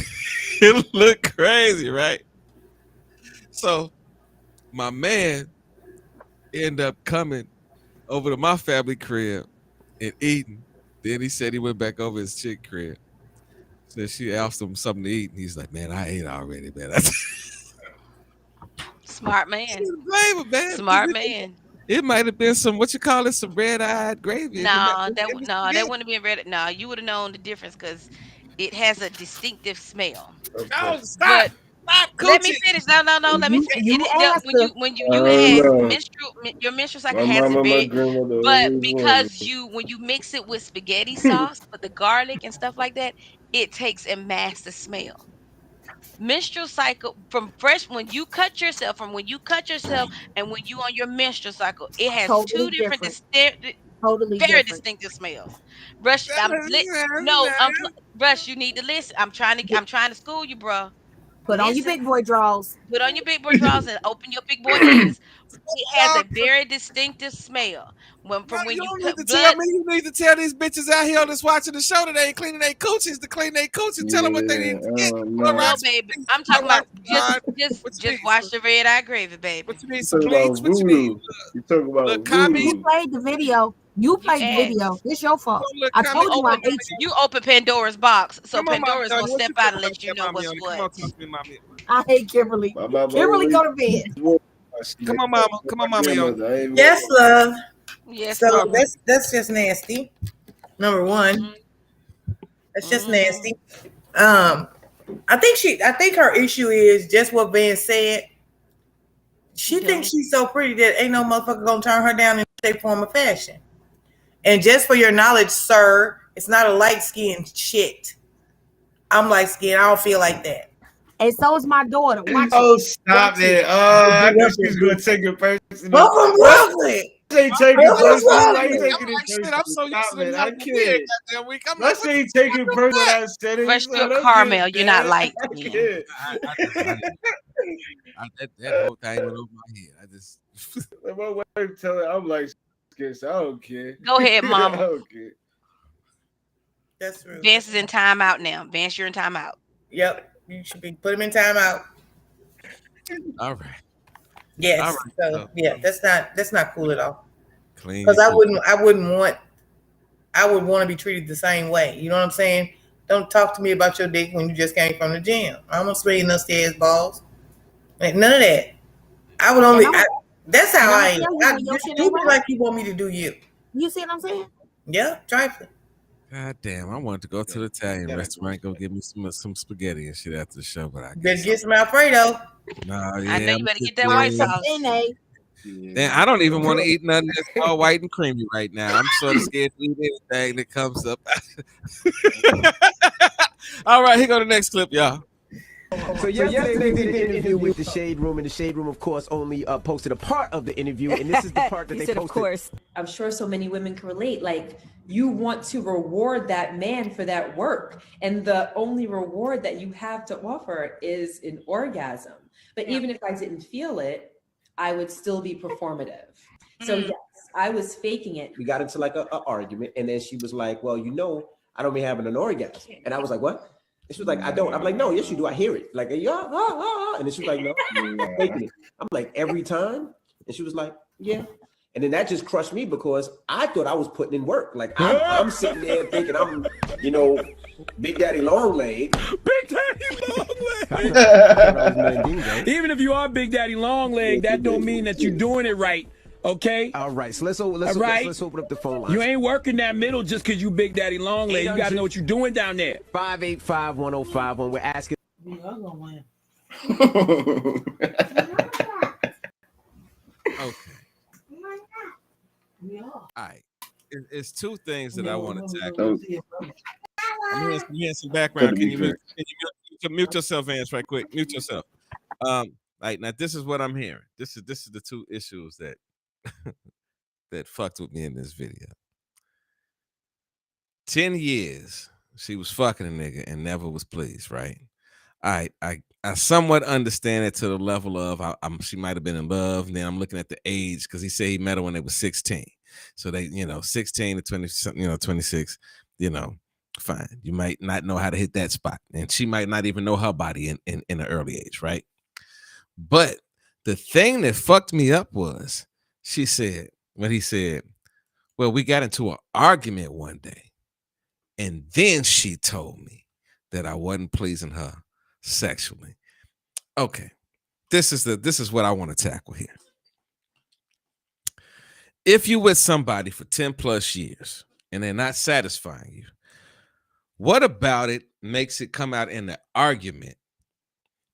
it looked crazy, right? So my man ended up coming over to my family crib and eating. Then he said he went back over his chick crib. So she asked him something to eat, and he's like, "Man, I ate already, man." I Smart man. couldn't blame him, man, because Smart man. it might have been some what you call it, some red-eyed gravy in the No, in the no, that spaghetti. wouldn't have been red. No, you would have known the difference because it has a distinctive smell. Of No, course. stop, But stop, let me coochie. finish. No, no, no. Let me You finish. you asked her. When I you don't had know. your menstrual cycle My has a mama, my very, grandmother but always warned because me. you when you mix it with spaghetti sauce, with the garlic and stuff like that, it takes and masks the smell. Menstrual cycle from fresh when you cut yourself and when you on your menstrual cycle, it has Totally two different different. Totally very different. distinctive smells. Rush, no, Rush. You need to listen. I'm trying to school you, bro. Put on your Listen. big boy drawers. Put on your big boy drawers and open your big boy ears. It has Y'all, a very distinctive smell no, from when you you don't need cut to tell blood. me. You need to tell these bitches out here that's watching the show that they ain't cleaning their coochies to clean their coochies. Tell them what they need Yeah, to get. All right, No, no. baby. I'm all talking right, about just John. just What you just need? watch the red eye gravy, What baby. you need? You Some talk bleach? about What you need? voodoo. You talk Little about commie? You voodoo. played the video. You You played the video. asked. It's your fault. Little I commie? You told you I open hate you. you open Pandora's box, so Come on, Mommy Pandora's gonna Yoni. What step you out feeling and about let you that, know Mommy what's Yoni? Come what. on, talk to me, Mommy. I hate Kimberly. My mama Kimberly, always go to bed. warned me. Come on, Mama. Come My on, Mommy Yoni. grandmother, I ain't Yes, wrong. love. Yes, So Talk to mama. me. that's just nasty. Number one, that's just Mm-hmm. nasty. Um, I think her issue is just what Van said. She thinks Don't. she's so pretty that ain't no motherfucker gonna turn her down in shape, form, or fashion. And just for your knowledge, sir, it's not a light skinned shit. I'm light skinned. I don't feel like that. And so is my daughter. Watch it. Oh, Watch stop it. it. Oh, I'm I knew she was going from to take it personal. Brooklyn. Russ ain't I'm taking it I'm from like, personal. I'm Why you like, Brooklyn. taking I'm it like, shit. I'm personal? so used Stop to them it. I having a wig can't. goddamn week. I'm like, Russ what the ain't fuck taking was personal that? that I said it. Rush, So you're don't get caramel. You're not that. light I skin. can't. I didn't. That whole thing went over my head. I just. Like, my wife tell her I'm like skin, so I don't care. Go ahead, I mama. don't care. That's rude. Vance is in timeout now. Vance, you're in timeout. Yep. You should be put him in timeout. All right. All Yes. right. So So yeah, that's not cool at all. clean Because your coochie. I would want to be treated the same way. You know what I'm saying? Don't talk to me about your dick when you just came from the gym. I don't want to spray your nasty ass balls. Like, none of that. I would And only. I'm That's and how I'm I gonna am. tell you when your Just shit do ain't me right. like you want me to do you. You see what I'm saying? Yeah, trifling. God damn, I wanted to go to the Italian Yeah. restaurant, go get me some spaghetti and shit after the show, but I Better guess get some Alfredo. nah, I know yeah, you I'm better just get that white Some sauce. penne. Then I don't even want to eat nothing that's all white and creamy right now. I'm sort of scared to eat anything that comes up. All right, here go the next clip, y'all. So yesterday we did an interview with the Shade Room, and the Shade Room, of course, only posted a part of the interview, and this is the part that they posted. Of course. I'm sure so many women can relate. Like, you want to reward that man for that work, and the only reward that you have to offer is an orgasm. But even if I didn't feel it, I would still be performative. So yes, I was faking it. We got into like a argument, and then she was like, "Well, I don't be having an orgasm," and I was like, "What?" And she was like, "I don't." I'm like, "No, yes, you do. I hear it." Like, yeah, and then she was like, "No, you're faking it." I'm like, "Every time?" And she was like, "Yeah." And then that just crushed me because I thought I was putting in work. Like I'm sitting there thinking I'm, Big Daddy Long Leg. Big Daddy Long Leg. Even if you are Big Daddy Long Leg, that don't mean that you're doing it right. Okay. All right. So let's open up the phone line. You ain't working that middle just because you Big Daddy Long Leg. You got to know what you're doing down there. 585-1051. We're asking. We are gonna win. Okay. All right. It's two things that I want to tackle. I'm hearing some background. Can you mute yourself, Vance, right quick? Mute yourself. Like now, this is what I'm hearing. This is the two issues that that fucked with me in this video. 10 years she was fucking a nigga and never was pleased, right? I somewhat understand it to the level of she might have been in love, and then I'm looking at the age because he said he met her when they was 16. So they, 16 to 20 something, 26, fine. You might not know how to hit that spot. And she might not even know her body in an early age, right? But the thing that fucked me up was he said, well, we got into an argument one day, and then she told me that I wasn't pleasing her sexually. Okay. This is what I want to tackle here. If you with somebody for 10 plus years and they're not satisfying you, what about it makes it come out in the argument?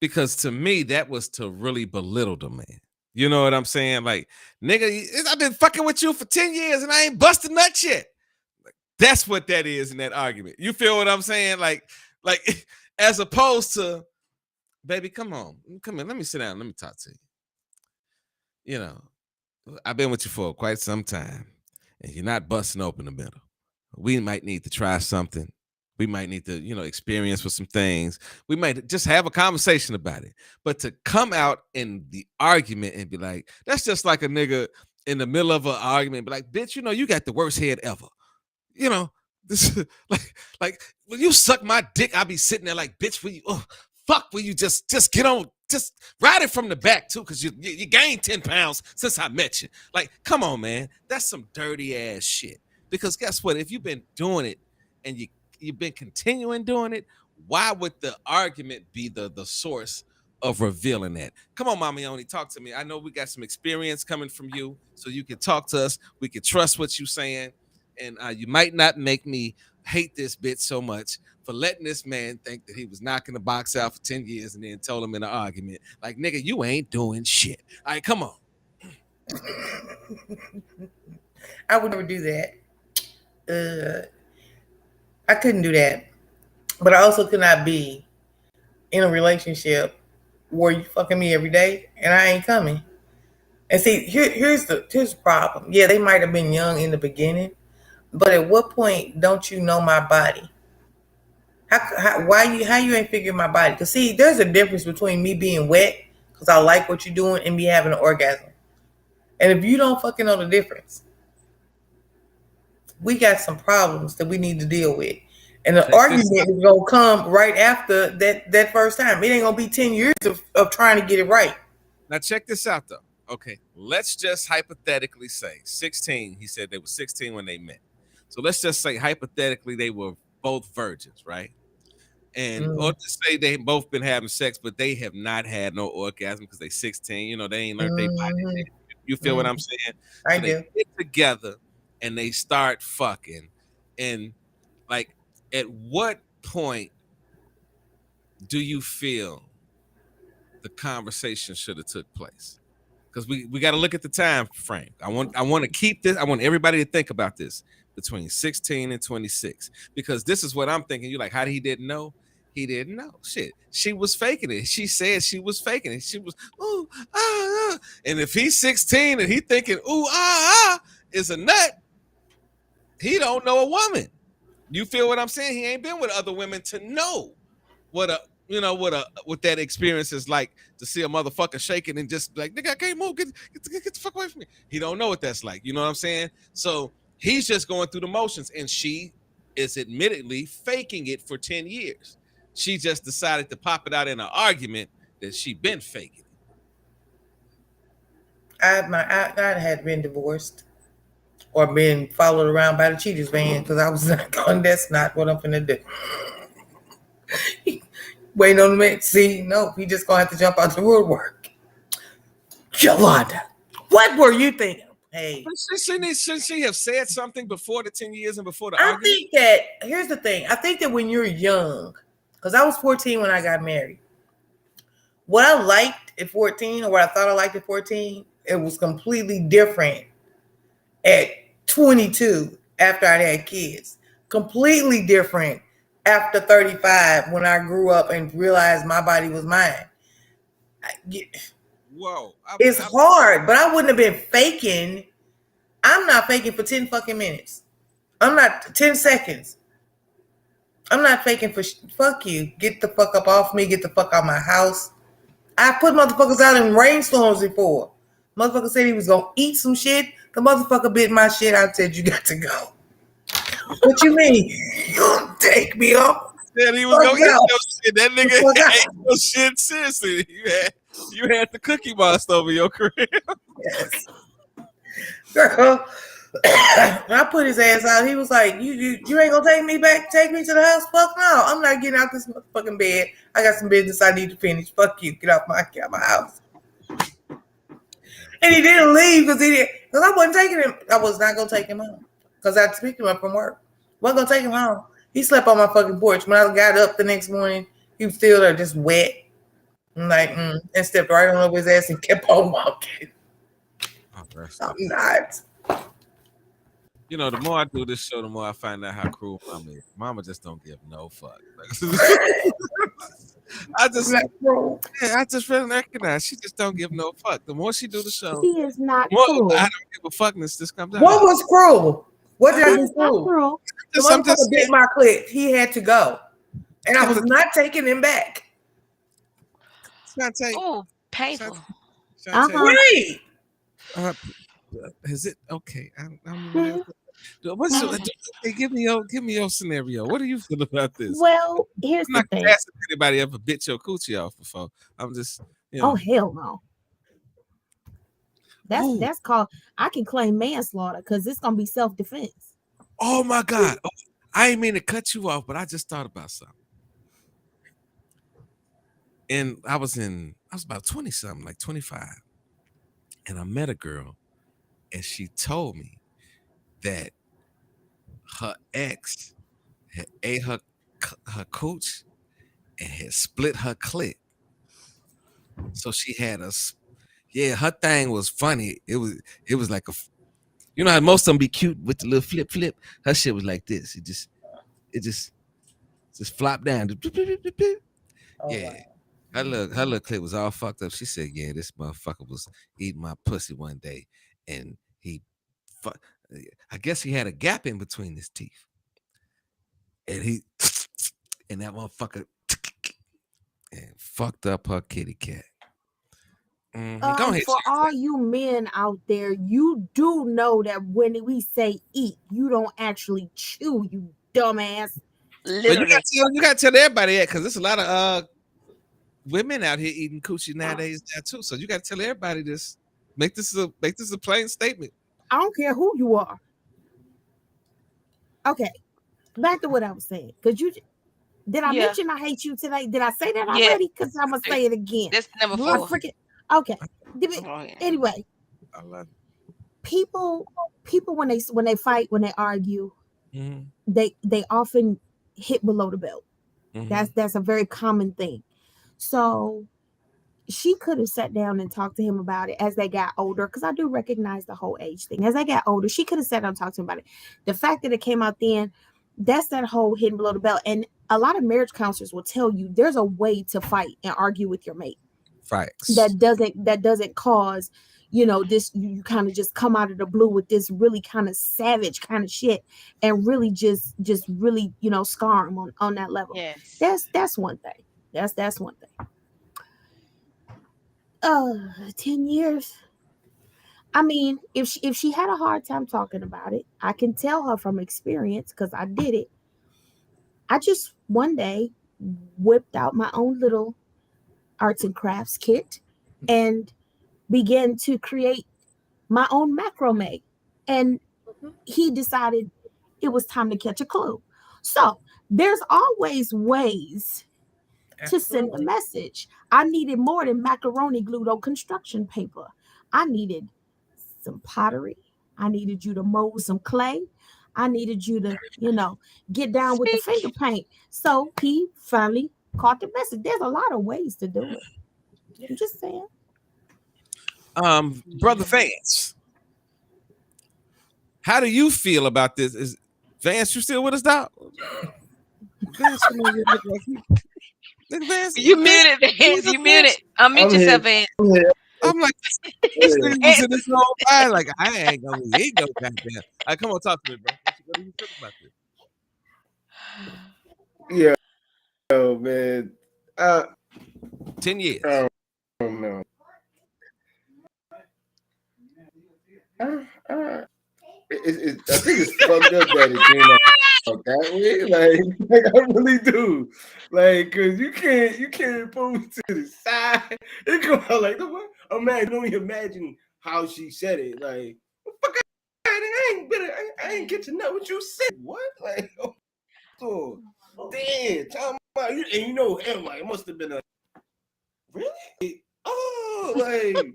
Because to me, that was to really belittle the man. You know what I'm saying? Like, nigga, I've been fucking with you for 10 years and I ain't busted nuts yet. That's what that is in that argument. You feel what I'm saying? Like as opposed to, baby, come on, come in, let me sit down, let me talk to you. I've been with you for quite some time, and you're not busting open the middle. We might need to try something. We might need to, experience with some things. We might just have a conversation about it. But to come out in the argument and be like, that's just like a nigga in the middle of an argument, be like, bitch, you got the worst head ever. This like when you suck my dick, I'll be sitting there like, bitch, will you just get on, just ride it from the back too, because you gained 10 pounds since I met you. Like, come on, man, that's some dirty ass shit. Because guess what? If you've been doing it and you've been continuing doing it, why would the argument be the source of revealing that? Come on, Mama Yoni, talk to me. I know we got some experience coming from you, so you can talk to us. We can trust what you're saying. And you might not make me hate this bitch so much for letting this man think that he was knocking the box out for 10 years and then told him in an argument, like, nigga, you ain't doing shit. All right, come on. I would never do that. I couldn't do that. But I also could not be in a relationship where you fucking me every day and I ain't coming. And see, here's the problem. Yeah, they might have been young in the beginning, but at what point don't you know my body? How you ain't figuring my body? Because see, there's a difference between me being wet because I like what you're doing and me having an orgasm. And if you don't fucking know the difference, we got some problems that we need to deal with. And the argument is gonna come right after that first time. It ain't gonna be 10 years of trying to get it right. Now check this out though. Okay, let's just hypothetically say 16. He said they were 16 when they met. So let's just say hypothetically they were both virgins, right? and or to say they both been having sex, but they have not had no orgasm because they 16. You know, they ain't learned their body. You feel what I'm saying? I So they do. get together and they start fucking, and like, at what point do you feel the conversation should have took place? Because we got to look at the time frame. I want to keep this. I want everybody to think about this between 16 and 26, because this is what I'm thinking. You're like, how did he didn't know? He didn't know. Shit, she was faking it. She said she was faking it. She was ooh and if he's 16 and he thinking ooh is a nut, he don't know a woman. You feel what I'm saying? He ain't been with other women to know what a what that experience is like, to see a motherfucker shaking and just like, nigga, I can't move, get the fuck away from me. He don't know what that's like. You know what I'm saying? So he's just going through the motions, and she is admittedly faking it for 10 years. She just decided to pop it out in an argument that she been faking it. I had been divorced or been followed around by the cheaters van because I was not going. That's not what I'm gonna do. Waiting on the man. See, no, he just gonna have to jump out the woodwork. Yolanda, what were you thinking? Hey, Shouldn't she have said something before the 10 years and before the I argument? think that here's the thing. I think that when you're young, because I was 14 when I got married, what I liked at 14 or what I thought I liked at 14, it was completely different at 22 after I had kids. Completely different after 35 when I grew up and realized my body was mine. Whoa. It's hard, but I wouldn't have been faking. I'm not faking for 10 fucking minutes. I'm not 10 seconds. I'm not faking for fuck you. Get the fuck up off me. Get the fuck out my house. I put motherfuckers out in rainstorms before. Motherfucker said he was gonna eat some shit. The motherfucker bit my shit. I said you got to go. What you mean? You gonna take me off? Said he was gonna eat your shit. That nigga ate your shit. Seriously, you had the Cookie Monster over your crib. Yes. Girl, I put his ass out. He was like, you ain't gonna take me back? Take me to the house? Fuck no. I'm not getting out this motherfucking bed. I got some business I need to finish. Fuck you. Get out my house. And he didn't leave because I wasn't taking him. I was not gonna take him home because I'd pick him up from work. Wasn't gonna take him home. He slept on my fucking porch. When I got up the next morning, he was still there, just wet. I'm like, and stepped right on over his ass and kept on walking. I'm not. You know, the more I do this show, the more I find out how cruel Mama is. Mama just don't give no fuck. I just really recognize she just don't give no fuck. The more she do the show, She is not the more cruel. I don't give a fuckness this comes out. What was cruel? What did I do It's not cruel? cruel. The motherfucker bit my clit. He had to go. And I was not taking him back. Oh, painful. Right. Is it okay? Hey, give me your scenario. What do you feel about this? Well, here's I'm the not thing. gonna ask if anybody ever bit your coochie off before. I'm just, Oh hell no. That's called. I can claim manslaughter because it's gonna be self-defense. Oh my God. Oh, I ain't mean to cut you off, but I just thought about something. And I was about 20 something, like 25. And I met a girl, and she told me that her ex had ate her cooch and had split her clit. So she had her thing was funny. It was like you know how most of them be cute with the little flip. Her shit was like this. It just flopped down. Yeah. Her little clit was all fucked up. She said, yeah, this motherfucker was eating my pussy one day, and I guess he had a gap in between his teeth. And that motherfucker and fucked up her kitty cat. Go ahead. For all you men out there, you do know that when we say eat, you don't actually chew, you dumbass. Literally. You gotta tell everybody that, because there's a lot of women out here eating coochie nowadays now too. So you gotta tell everybody this. Make this a plain statement. I don't care who you are. Okay, back to what I was saying, because Did I Yeah. mention I hate you today? Did I say that Yeah. already? Because I'm gonna say it again. That's number I Love 4. freaking okay. Oh, yeah. Anyway, I love people people when they fight, when they argue, it. Mm-hmm. they often hit below the belt. Mm-hmm. That's a very common thing. So she could have sat down and talked to him about it as they got older, because I do recognize the whole age thing. As they got older, she could have sat down and talked to him about it. The fact that it came out then, that's that whole hidden below the belt. And a lot of marriage counselors will tell you there's a way to fight and argue with your mate Facts. that doesn't cause, this, you kind of just come out of the blue with this really kind of savage kind of shit, and really just really, scar them on that level. Yes. That's one thing. That's one thing. 10 years. I mean, if she had a hard time talking about it, I can tell her from experience because I did it. I just one day whipped out my own little arts and crafts kit and began to create my own macrame. And he decided it was time to catch a clue. So there's always ways to send a message. I needed more than macaroni glued on construction paper. I needed some pottery. I needed you to mold some clay. I needed you to, get down with the finger Speak. paint. So he finally caught the message. There's a lot of ways to do it. I'm just saying. Brother Vance, how do you feel about this? Is Vance, you still with us, dog? Vance, come on, you look like you. Look, Vance, You Vance, muted it, you Vance. look You Vance. muted. Unmute I'm yourself, here. Vance. I'm here. I'm like, this nigga was in this whole time. Like, I ain't gonna eat no goddamn. Come on, talk to me, bro. What do you feel about this? Yeah, man. Uh, 10 years. I don't know. I think it's fucked up that it came out that way. Like I really do. Like, cause you can't pull me to the side. It come out like the what? Imagine, only imagine how she said it. Like, fuck, I ain't get to know what you said. What? Like, oh, damn, talking about you, and you know him. Like, it must have been a really. Oh, like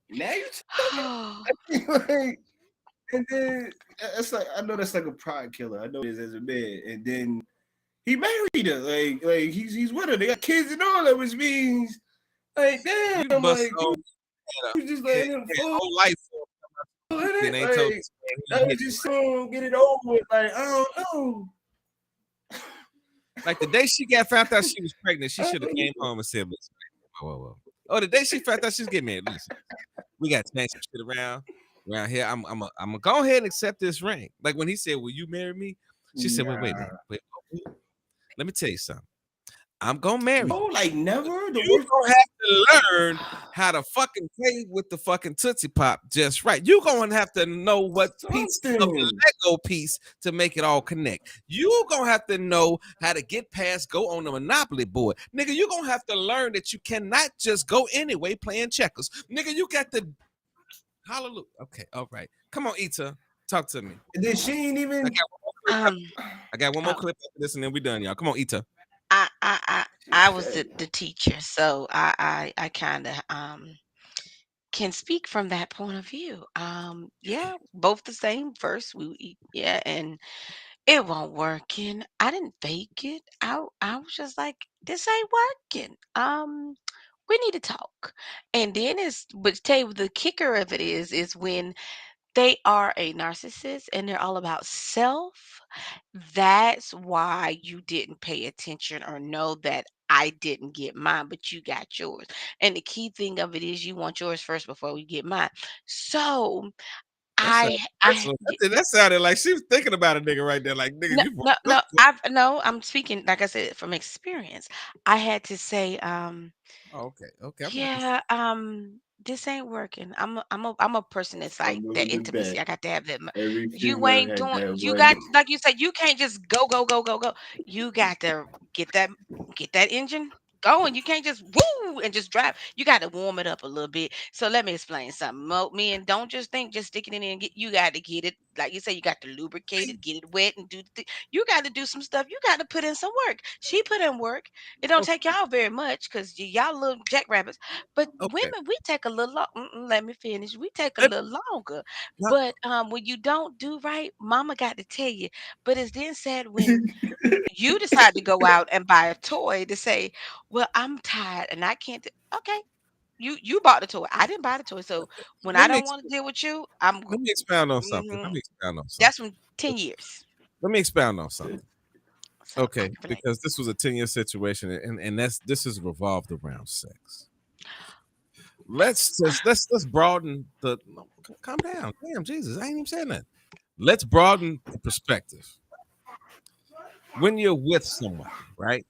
now you talking. Like, and then it's like I know that's like a pride killer. I know it is as a man. And then he married her. Like he's with her. They got kids and all that, which means like You damn, bust like on you just his letting him fall whole life in and it. ain't told Like this man I he was hit it. just so get it over with. Like I don't know. Like the day she got found out she was pregnant, she I should have don't came know. home and said, "Listen, whoa. Oh, the day she found out she was getting married. Listen, we got to change some shit around here. I'm gonna go ahead and accept this ring." Like when he said, "Will you marry me?" She said, "Wait a Nah. minute, wait. Let me tell you something. I'm gonna marry No, you. like never. The You worst. gonna have to learn how to fucking play with the fucking Tootsie Pop just right. You gonna have to know what pieces of the Something. Lego piece to make it all connect. You gonna have to know how to get past, go on the Monopoly board. Nigga, you gonna have to learn that you cannot just go anyway playing checkers. Nigga, you got to hallelujah. Okay, all right. Come on, Ita. Talk to me. Then she ain't even. Um, I got one more uh, clip after this and then we done, y'all. Come on, Ita. I I I I was the teacher, so I kind of can speak from that point of view. Yeah, both the same verse. Yeah, and it won't work. And I didn't fake it. I was just like, this ain't working. We need to talk. And then but tell you the kicker of it is when they are a narcissist and they're all about self. That's why you didn't pay attention or know that I didn't get mine, but you got yours. And the key thing of it is you want yours first before we get mine. So That sounded I personal. That sounded like she was thinking about a nigga right there. Like, nigga, no, you no, fucked no. up. I'm speaking like I said from experience. I had to say, Oh, okay. I'm like, yeah, this ain't working. I'm a person that's I'm like that willing to intimacy. bet I got to have that. every You female ain't has doing. that You one. got like you said. You can't just go. You got to get that get that engine going. You can't just woo and just drive. You got to warm it up a little bit. So let me explain something. Men, don't just think just stick it in there and get. You got to get it. like you say, you got to lubricate it, get it wet, and you got to do some stuff. You got to put in some work. She put in work. It don't take y'all very much because y'all little jackrabbits. But Okay. women, we take a little let me finish. We take a Let- little longer. not- But when you don't do right, mama got to tell you. But it's then said when you decide to go out and buy a toy to say, "Well, I'm tired and I can't." Okay, you bought the toy. I didn't buy the toy. So when I let me don't want to deal with you, I'm. let me expound on something. Let Mm-hmm. me expound on That's something. from 10 years. Let me expound on something. So I Okay, can relate. because this was a 10-year situation, and this is revolved around sex. Let's broaden the. No, calm down. Damn, Jesus, I ain't even saying that. Let's broaden the perspective. When you're with somebody, right,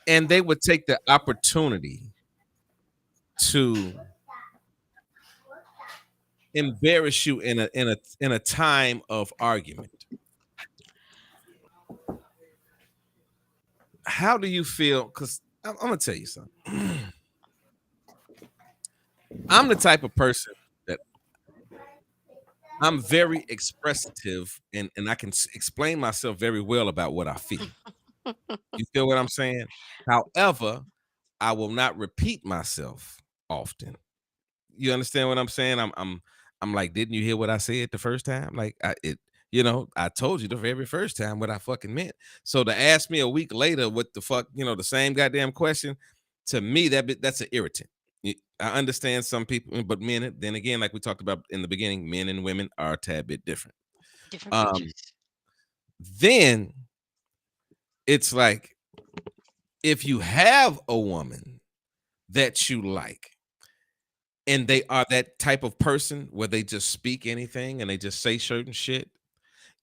and they would take the opportunity to embarrass you in a time of argument. How do you feel? Because I'm gonna tell you something. I'm the type of person that I'm very expressive and I can explain myself very well about what I feel. You feel what I'm saying? However, I will not repeat myself often. You understand what I'm saying? I'm like, didn't you hear what I said the first time? Like I told you the very first time what I fucking meant. So to ask me a week later what the fuck, the same goddamn question, to me that's an irritant. I understand some people, but men, then again, like we talked about in the beginning, men and women are a tad bit different. Different Um, creatures. then it's like if you have a woman that you like and they are that type of person where they just speak anything and they just say certain shit,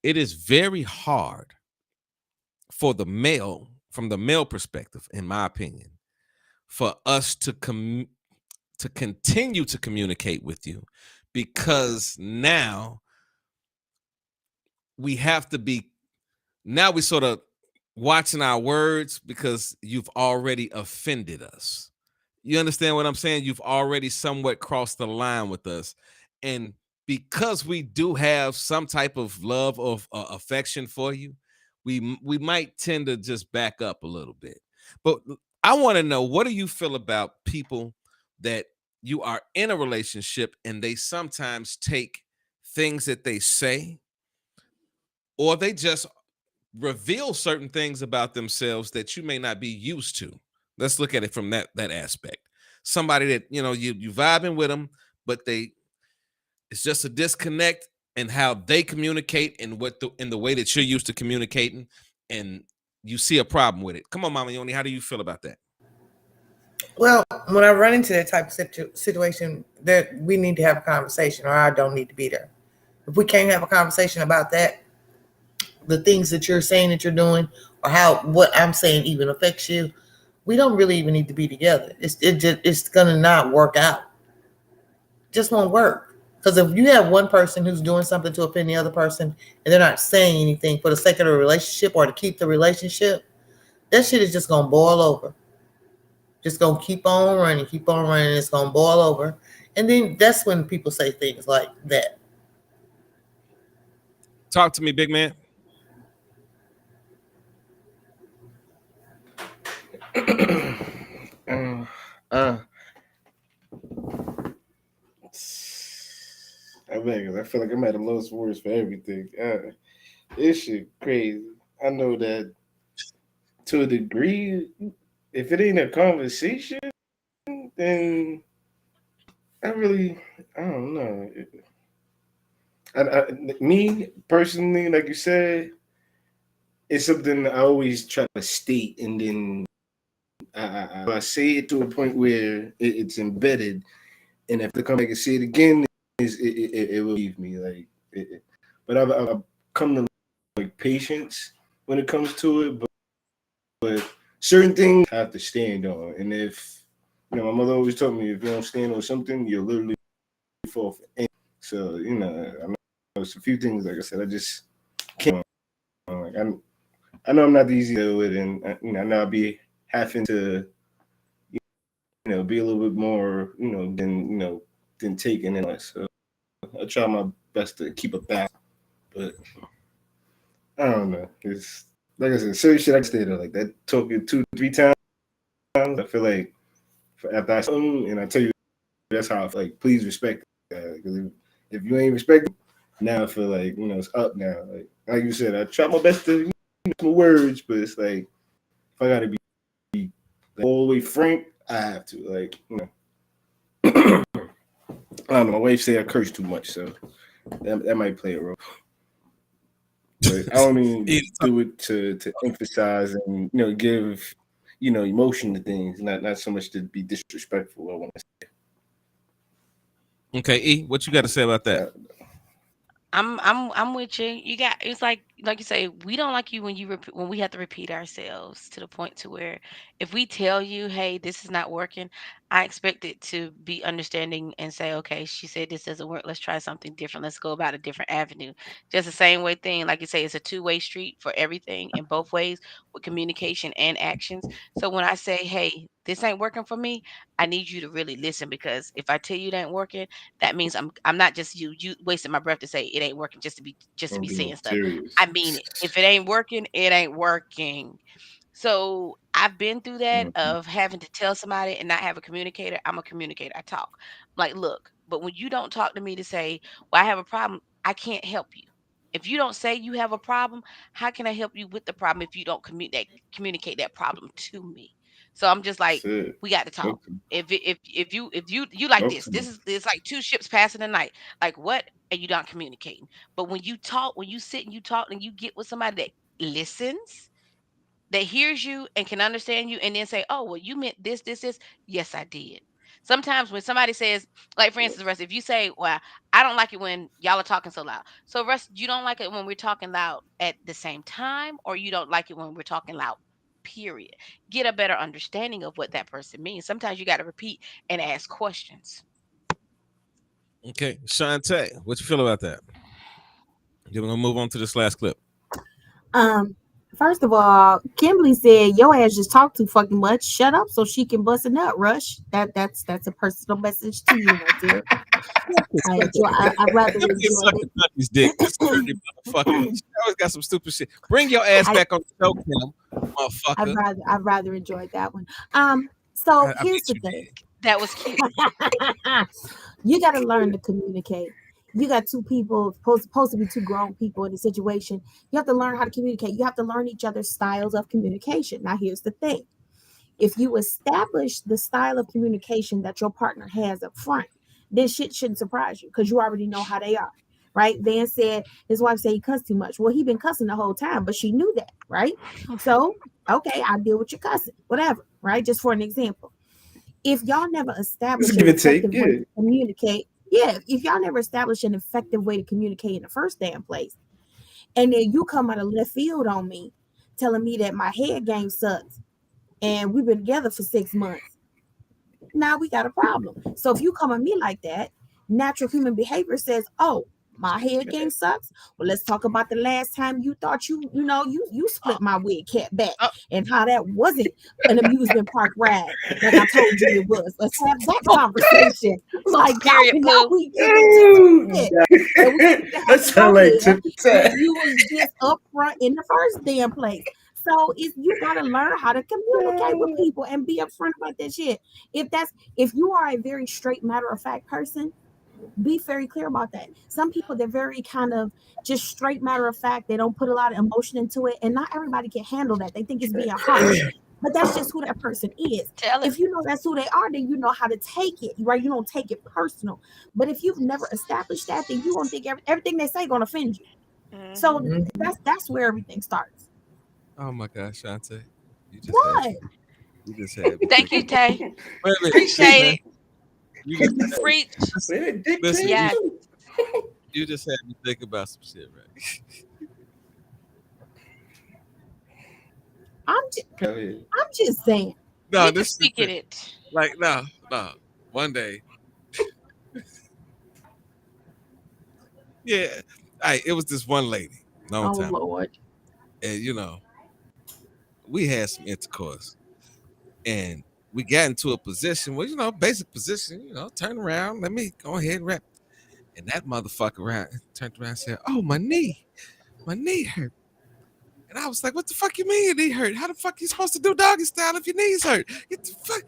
it is very hard for the male, from the male perspective, in my opinion, for us to continue to communicate with you because now we have to be now we sort of watching our words because you've already offended us. You understand what I'm saying? You've already somewhat crossed the line with us. And because we do have some type of love or affection for you, we might tend to just back up a little bit. But I want to know, what do you feel about people that you are in a relationship and they sometimes take things that they say or they just reveal certain things about themselves that you may not be used to. Let's look at it from that aspect. Somebody that you vibing with them, but it's just a disconnect in how they communicate and in the way that you're used to communicating, and you see a problem with it. Come on, Mama Yoni, how do you feel about that? Well, when I run into that type of situation, that we need to have a conversation, or I don't need to be there. If we can't have a conversation about that, the things that you're saying that you're doing, or how what I'm saying even affects you, we don't really even need to be together. It's gonna not work out. Just won't work. Because if you have one person who's doing something to offend the other person, and they're not saying anything for the sake of the relationship or to keep the relationship, that shit is just gonna boil over. Just gonna keep on running. It's gonna boil over, and then that's when people say things like that. Talk to me, big man. uh, I feel like I'm at the lowest words for everything. This shit crazy. I know that to a degree, if it ain't a conversation, then I don't know. Me personally, like you said, it's something I always try to state, and then I say it to a point where it's embedded, and if they come back and say it again, it will leave me but I've come to like patience when it comes to it, but certain things I have to stand on, and if my mother always told me if you don't stand on something, you'll literally fall for anything. So I know it's a few things. Like I said, I just can't. Like I know I'm not the easy to deal with, and I know I'll be having to be a little bit more than than taking it. So try my best to keep a balance, but I don't know. It's like I said, serious shit. I can stay there like that. Talking 2, 3 times. I feel like after I something and I tell you that's how I feel, like please respect that because if you ain't respecting, now I feel like it's up now. Like you said, I try my best to use my words, but it's like if I gotta be all the way frank, I have to. I don't know. My wife say I curse too much, so that might play a role. But I don't even do it to emphasize and give emotion to things, not so much to be disrespectful. I want to say. Okay, E, what you got to say about that? I'm with you. You got it's like you say, we don't like you when we have to repeat ourselves to the point to where if we tell you, hey, this is not working, I expect it to be understanding and say, okay, she said this doesn't work. Let's try something different. Let's go about a different avenue. Just the same way thing, like you say, it's a two-way street for everything in both ways with communication and actions. So when I say, hey, this ain't working for me, I need you to really listen because if I tell you it ain't working, that means I'm not just you wasting my breath to say it ain't working just to Don't be be no saying stuff. serious. I mean it. If it ain't working, it ain't working. So I've been through that Mhm. of having to tell somebody and not have a communicator. I'm a communicator. I talk. Like, look, but when you don't talk to me to say, well, I have a problem, I can't help you. If you don't say you have a problem, how can I help you with the problem if you don't communicate that problem to me? So I'm just like, Shit. we got to talk. Okay. If you like this, Okay. it's like two ships passing the night. Like what? And you not communicating. But when you sit and you talk and you get with somebody that listens, that hears you and can understand you and then say, "Oh, well, you meant this." Yes, I did. Sometimes when somebody says, like for instance, Russ, if you say, "Well, I don't like it when y'all are talking so loud." So, Russ, you don't like it when we're talking loud at the same time, or you don't like it when we're talking loud. Period. Get a better understanding of what that person means. Sometimes you got to repeat and ask questions. Okay, Shantae, what you feel about that? We're gonna move on to this last clip. Um, First of all, Kimberly said your ass just talk too fucking much. Shut up so she can bust a nut. Rush. That's a personal message to you, my dear. I'd rather You can enjoy suck the Tucky's dick. This dirty motherfucker. She always got some stupid shit. Bring your ass I back on the show, Kim, motherfucker. I'd rather enjoy that one. So I here's bet the you thing. did. That was cute. You got to learn to communicate. You got two people supposed to be two grown people in a situation. You have to learn how to communicate. You have to learn each other's styles of communication. Now here's the thing. If you establish the style of communication that your partner has up front, then shit shouldn't surprise you because you already know how they are. Right? Van said his wife said he cussed too much. Well, he been cussing the whole time, but she knew that, right? So, okay, I'll deal with your cussing, whatever, right? Just for an example. If y'all never Let's establish give an and take. effective way Yeah. to communicate, yeah, if y'all never establish an effective way to communicate in the first damn place, and then you come out of left field on me, telling me that my head game sucks, and we've been together for 6 months, now we got a problem. So if you come at me like that, natural human behavior says, "Oh, my head game sucks. Well, let's talk about the last time you thought you split my wig cat back Oh, and how that wasn't an amusement park ride like I told you it was. Let's have that conversation. Like period, now Pooh. we get into some shit, and we need to That have it sound go like there tip when tap. you was just upfront in the first damn place. So it's you gotta learn how to communicate with people and be upfront about that shit. If you are a very straight matter of fact person, be very clear about that. Some people they're very kind of just straight matter of fact. They don't put a lot of emotion into it, and not everybody can handle that. They think it's being harsh. But that's just who that person is. Tell it. If you know that's who they are, then you know how to take it, right? You don't take it personal. But if you've never established that, then you gonna think everything they say gonna offend you. So Hmm. that's where everything starts. Oh my gosh, Shantae. What? You just had me Thank thinking. you, Tay. Wait a minute, Appreciate Tina. it. You just Preach. Wait a minute, dick listen, pic you, Yes. too. you just had me think about some shit, right? I'm just, Hell yeah. I'm just saying. No, We can this is the speak in thing. it. Like, no. One day, yeah, it was this one lady, long Oh time ago. Lord. And we had some intercourse, and we got into a position where, basic position, turn around, let me go ahead and rap. And that motherfucker turned around and said, "Oh, my knee hurt." And I was like, "What the fuck you mean your knee hurt? How the fuck you supposed to do doggy style if your knees hurt? Get the fuck."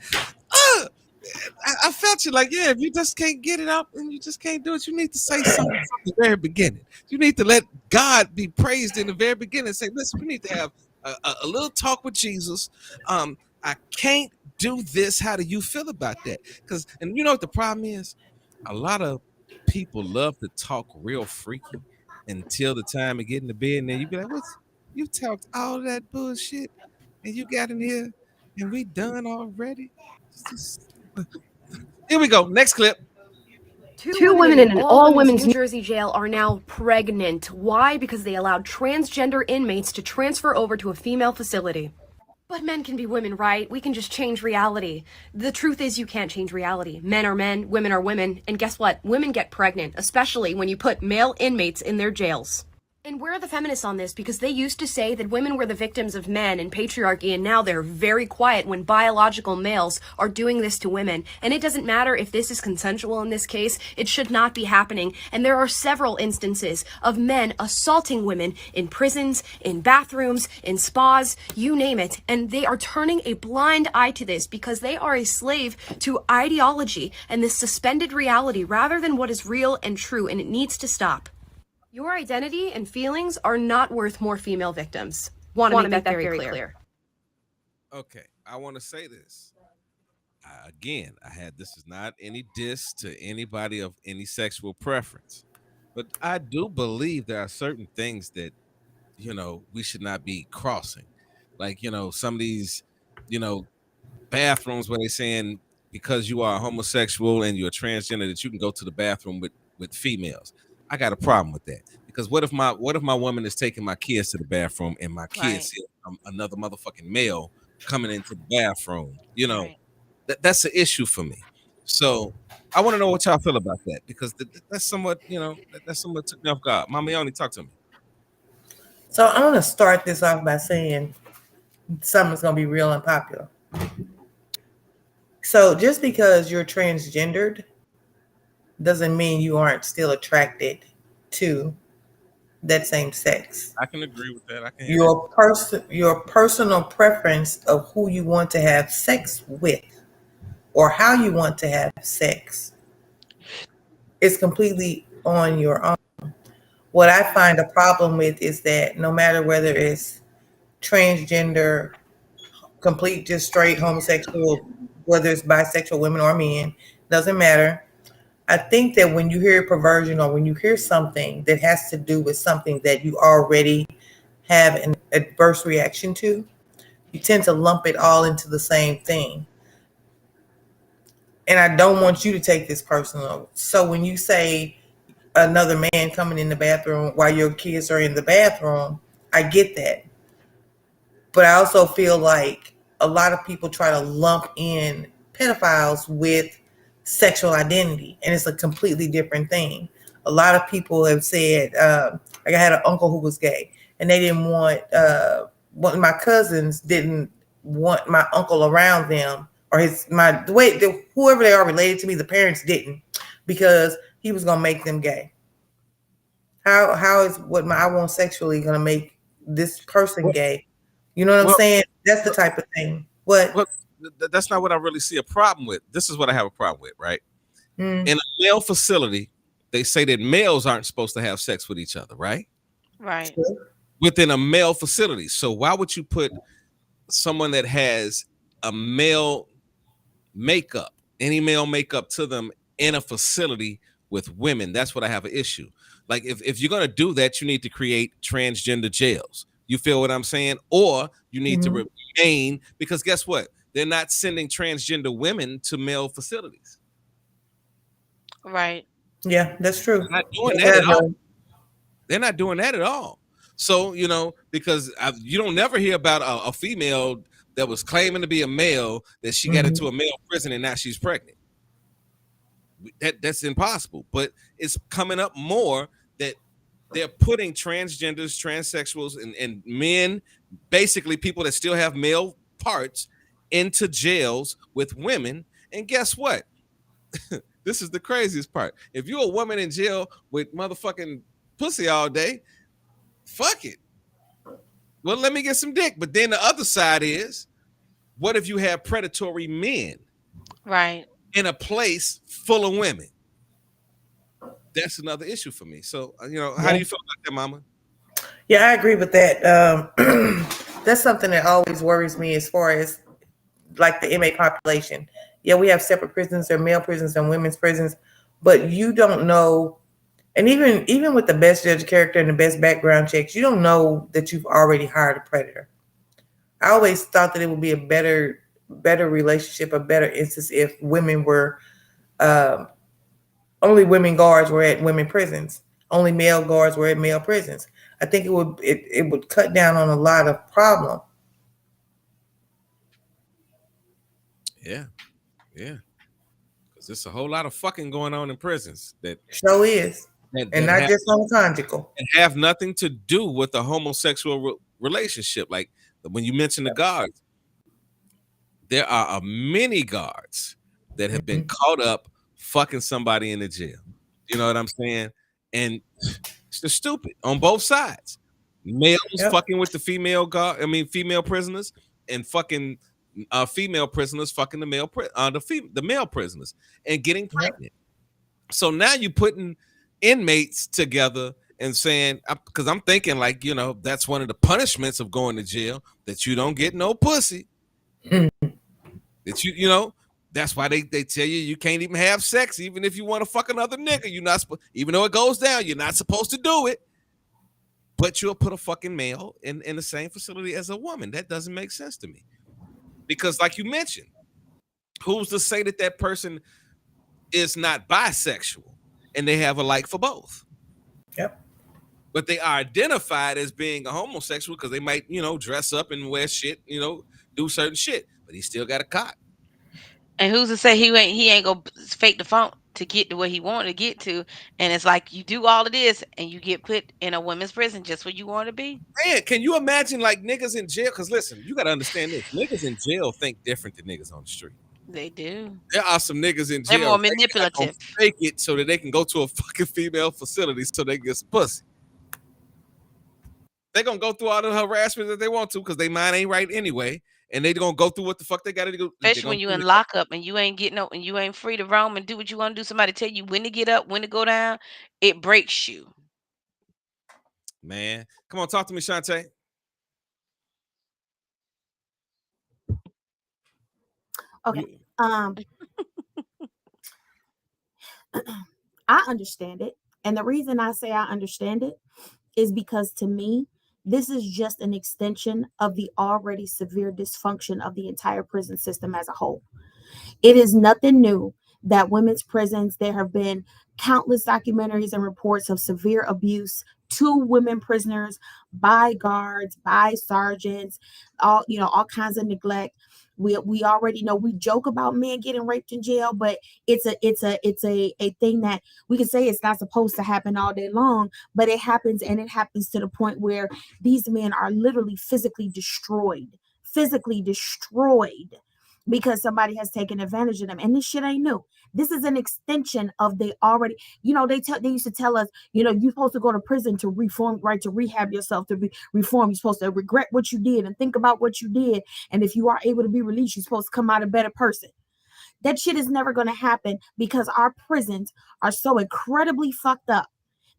I felt you like, yeah, if you just can't get it up and you just can't do it, you need to say something from the very beginning. You need to let God be praised in the very beginning. Say, listen, we need to have a little talk with Jesus. I can't do this. How do you feel about that? Because, and you know what the problem is? A lot of people love to talk real freaky until the time of getting to bed. And then you be like, what's, you talked all that bullshit and you got in here and we done already? Here we go. Next clip. Two women in an all-women's New Jersey jail are now pregnant. Why? Because they allowed transgender inmates to transfer over to a female facility. But men can be women, right? We can just change reality. The truth is you can't change reality. Men are men, women are women, and guess what? Women get pregnant, especially when you put male inmates in their jails. And where are the feminists on this? Because they used to say that women were the victims of men and patriarchy, and now they're very quiet when biological males are doing this to women. And it doesn't matter if this is consensual in this case, it should not be happening. And there are several instances of men assaulting women in prisons, in bathrooms, in spas, you name it. And they are turning a blind eye to this because they are a slave to ideology and this suspended reality rather than what is real and true, and it needs to stop. Your identity and feelings are not worth more female victims. Want to make that very clear. Okay, I want to say this. Again, this is not any diss to anybody of any sexual preference, but I do believe there are certain things that, we should not be crossing. Like, some of these, bathrooms where they're saying because you are a homosexual and you're a transgender that you can go to the bathroom with females. I got a problem with that because what if my woman is taking my kids to the bathroom and my kids see another motherfucking male coming into the bathroom? That's an issue for me. So I want to know what y'all feel about that because that's somewhat that's somewhat took me off guard. Mama, only talk to me. So I'm gonna start this off by saying something's gonna be real unpopular. So just because you're transgendered doesn't mean you aren't still attracted to that same sex. I can agree with that. I can your personal preference of who you want to have sex with or how you want to have sex is completely on your own. What I find a problem with is that no matter whether it's transgender, complete, just straight homosexual, whether it's bisexual women or men, doesn't matter. I think that when you hear perversion or when you hear something that has to do with something that you already have an adverse reaction to, you tend to lump it all into the same thing. And I don't want you to take this personal. So when you say another man coming in the bathroom while your kids are in the bathroom, I get that. But I also feel like a lot of people try to lump in pedophiles with sexual identity, and it's a completely different thing. A lot of people have said, like I had an uncle who was gay, and they didn't want, one of my cousins didn't want my uncle around them, or whoever they are related to me, the parents didn't, because he was gonna make them gay. How is what I want sexually gonna make this person gay? You know what I'm saying? That's the type of thing. What? That's not what I really see a problem with. This is what I have a problem with, right? Mm. In a male facility, they say that males aren't supposed to have sex with each other, right? Right. Within a male facility. So why would you put someone that has a male makeup, any male makeup to them in a facility with women? That's what I have an issue. Like if you're going to do that, you need to create transgender jails. You feel what I'm saying? Or you need to remain, because guess what? They're not sending transgender women to male facilities. Right. Yeah, that's true. They're not doing that at all. They're not doing that at all. So, because you don't never hear about a female that was claiming to be a male, that she got into a male prison and now she's pregnant. That's impossible. But it's coming up more that they're putting transgenders, transsexuals, and men, basically people that still have male parts, into jails with women. And guess what? This is the craziest part. If you're a woman in jail with motherfucking pussy all day, fuck it. Well, let me get some dick. But then the other side is, what if you have predatory men Right. in a place full of women? That's another issue for me. So, how do Yeah. you feel about that, Mama? Yeah, I agree with that. That's something that always worries me as far as like the inmate population. Yeah, we have separate prisons, there are male prisons and women's prisons, but you don't know, and even with the best judge character and the best background checks, you don't know that you've already hired a predator. I always thought that it would be a better relationship, a better instance if women were um, only women guards were at women prisons, only male guards were at male prisons. I think it would cut down on a lot of problem. Yeah, yeah. Because there's a whole lot of fucking going on in prisons So is, that and that not have, just on conjugal. that have nothing to do with a homosexual relationship. Like when you mention the guards, there are many guards that have been caught up fucking somebody in the jail. You know what I'm saying? And it's just stupid on both sides. Males Yep. fucking with the female prisoners, and fucking female prisoners fucking the male prisoners and getting pregnant. So now you putting inmates together and saying, because I'm thinking like, that's one of the punishments of going to jail, that you don't get no pussy. That that's why they tell you can't even have sex, even if you want to fuck another nigga. You're not supposed, even though it goes down, you're not supposed to do it. But you'll put a fucking male in the same facility as a woman. That doesn't make sense to me. Because like you mentioned, who's to say that that person is not bisexual and they have a like for both? Yep. But they are identified as being a homosexual because they might, dress up and wear shit, do certain shit. But he still got a cock. And who's to say he ain't gonna fake the funk to get to where he wanted to get to? And it's like you do all of this and you get put in a women's prison just where you want to be. Man, can you imagine like niggas in jail? Because listen, you gotta understand this. Niggas in jail think different than niggas on the street. They do. There are some niggas in They're jail. more They not gonna manipulative. fake it so that they can go to a fucking female facility so they can get some pussy. They're gonna go through all the harassment that they want to because they mind ain't right anyway. And they gonna go through what the fuck they gotta do. They're Especially gonna when you do in it. lockup and you ain't getting up and you ain't free to roam and do what you want to do. Somebody tell you when to get up, when to go down. It breaks you. Man, come on, talk to me, Shantae. Okay. I understand it. And the reason I say I understand it is because to me, this is just an extension of the already severe dysfunction of the entire prison system as a whole. It is nothing new that women's prisons, there have been countless documentaries and reports of severe abuse to women prisoners by guards, by sergeants, all kinds of neglect. We already know, we joke about men getting raped in jail, but it's a thing that we can say it's not supposed to happen all day long, but it happens, and it happens to the point where these men are literally physically destroyed because somebody has taken advantage of them. And this shit ain't new. This is an extension of they already, they used to tell us, you're supposed to go to prison to reform, right? To rehab yourself, to be reformed. You're supposed to regret what you did and think about what you did. And if you are able to be released, you're supposed to come out a better person. That shit is never going to happen because our prisons are so incredibly fucked up.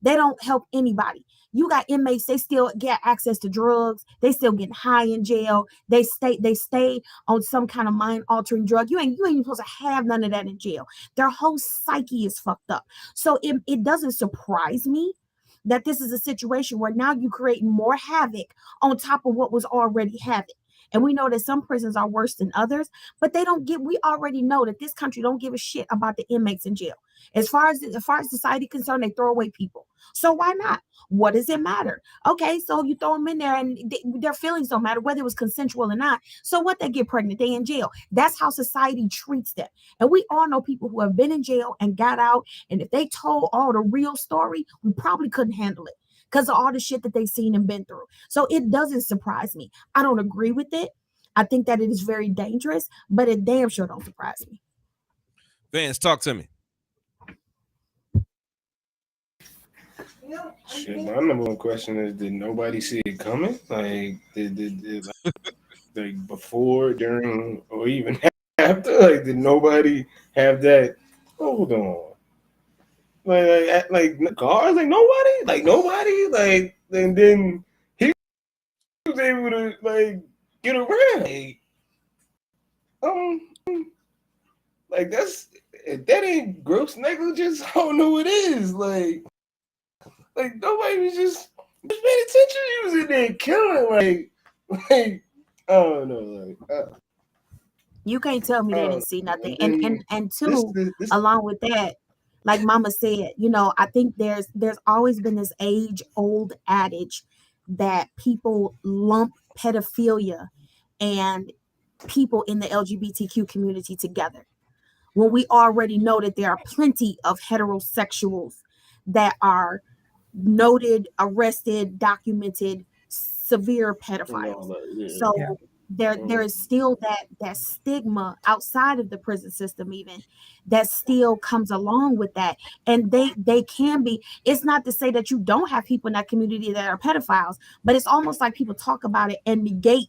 They don't help anybody. You got inmates, they still get access to drugs. They still getting high in jail. They stay on some kind of mind altering drug. You ain't even supposed to have none of that in jail. Their whole psyche is fucked up. So it doesn't surprise me that this is a situation where now you create more havoc on top of what was already havoc. And we know that some prisons are worse than others, but we already know that this country don't give a shit about the inmates in jail. As far as society concerned, they throw away people. So why not? What does it matter? Okay, so you throw them in there and their feelings don't matter whether it was consensual or not. So what, they get pregnant, they in jail. That's how society treats them. And we all know people who have been in jail and got out. And if they told all the real story, we probably couldn't handle it because of all the shit that they've seen and been through. So it doesn't surprise me. I don't agree with it. I think that it is very dangerous, but it damn sure don't surprise me. Vance, talk to me. Shit, my number one question is: did nobody see it coming? Like, like before, during, or even after? Like, did nobody have that? Hold on, like cars, like nobody, like, and then he was able to like get around. Um, like that's if that ain't gross negligence, I don't know what is. Like nobody was just paying attention. He was in there killing, like I don't know, You can't tell me they uh, didn't see nothing. and then And this two, this along with that, like Mama said, I think there's always been this age old adage that people lump pedophilia and people in the LGBTQ community together, when we already know that there are plenty of heterosexuals that are noted, arrested, documented severe and all pedophiles. that, yeah. So Yeah. there is still that stigma outside of the prison system, even that still comes along with that. And they can be, it's not to say that you don't have people in that community that are pedophiles, but it's almost like people talk about it and negate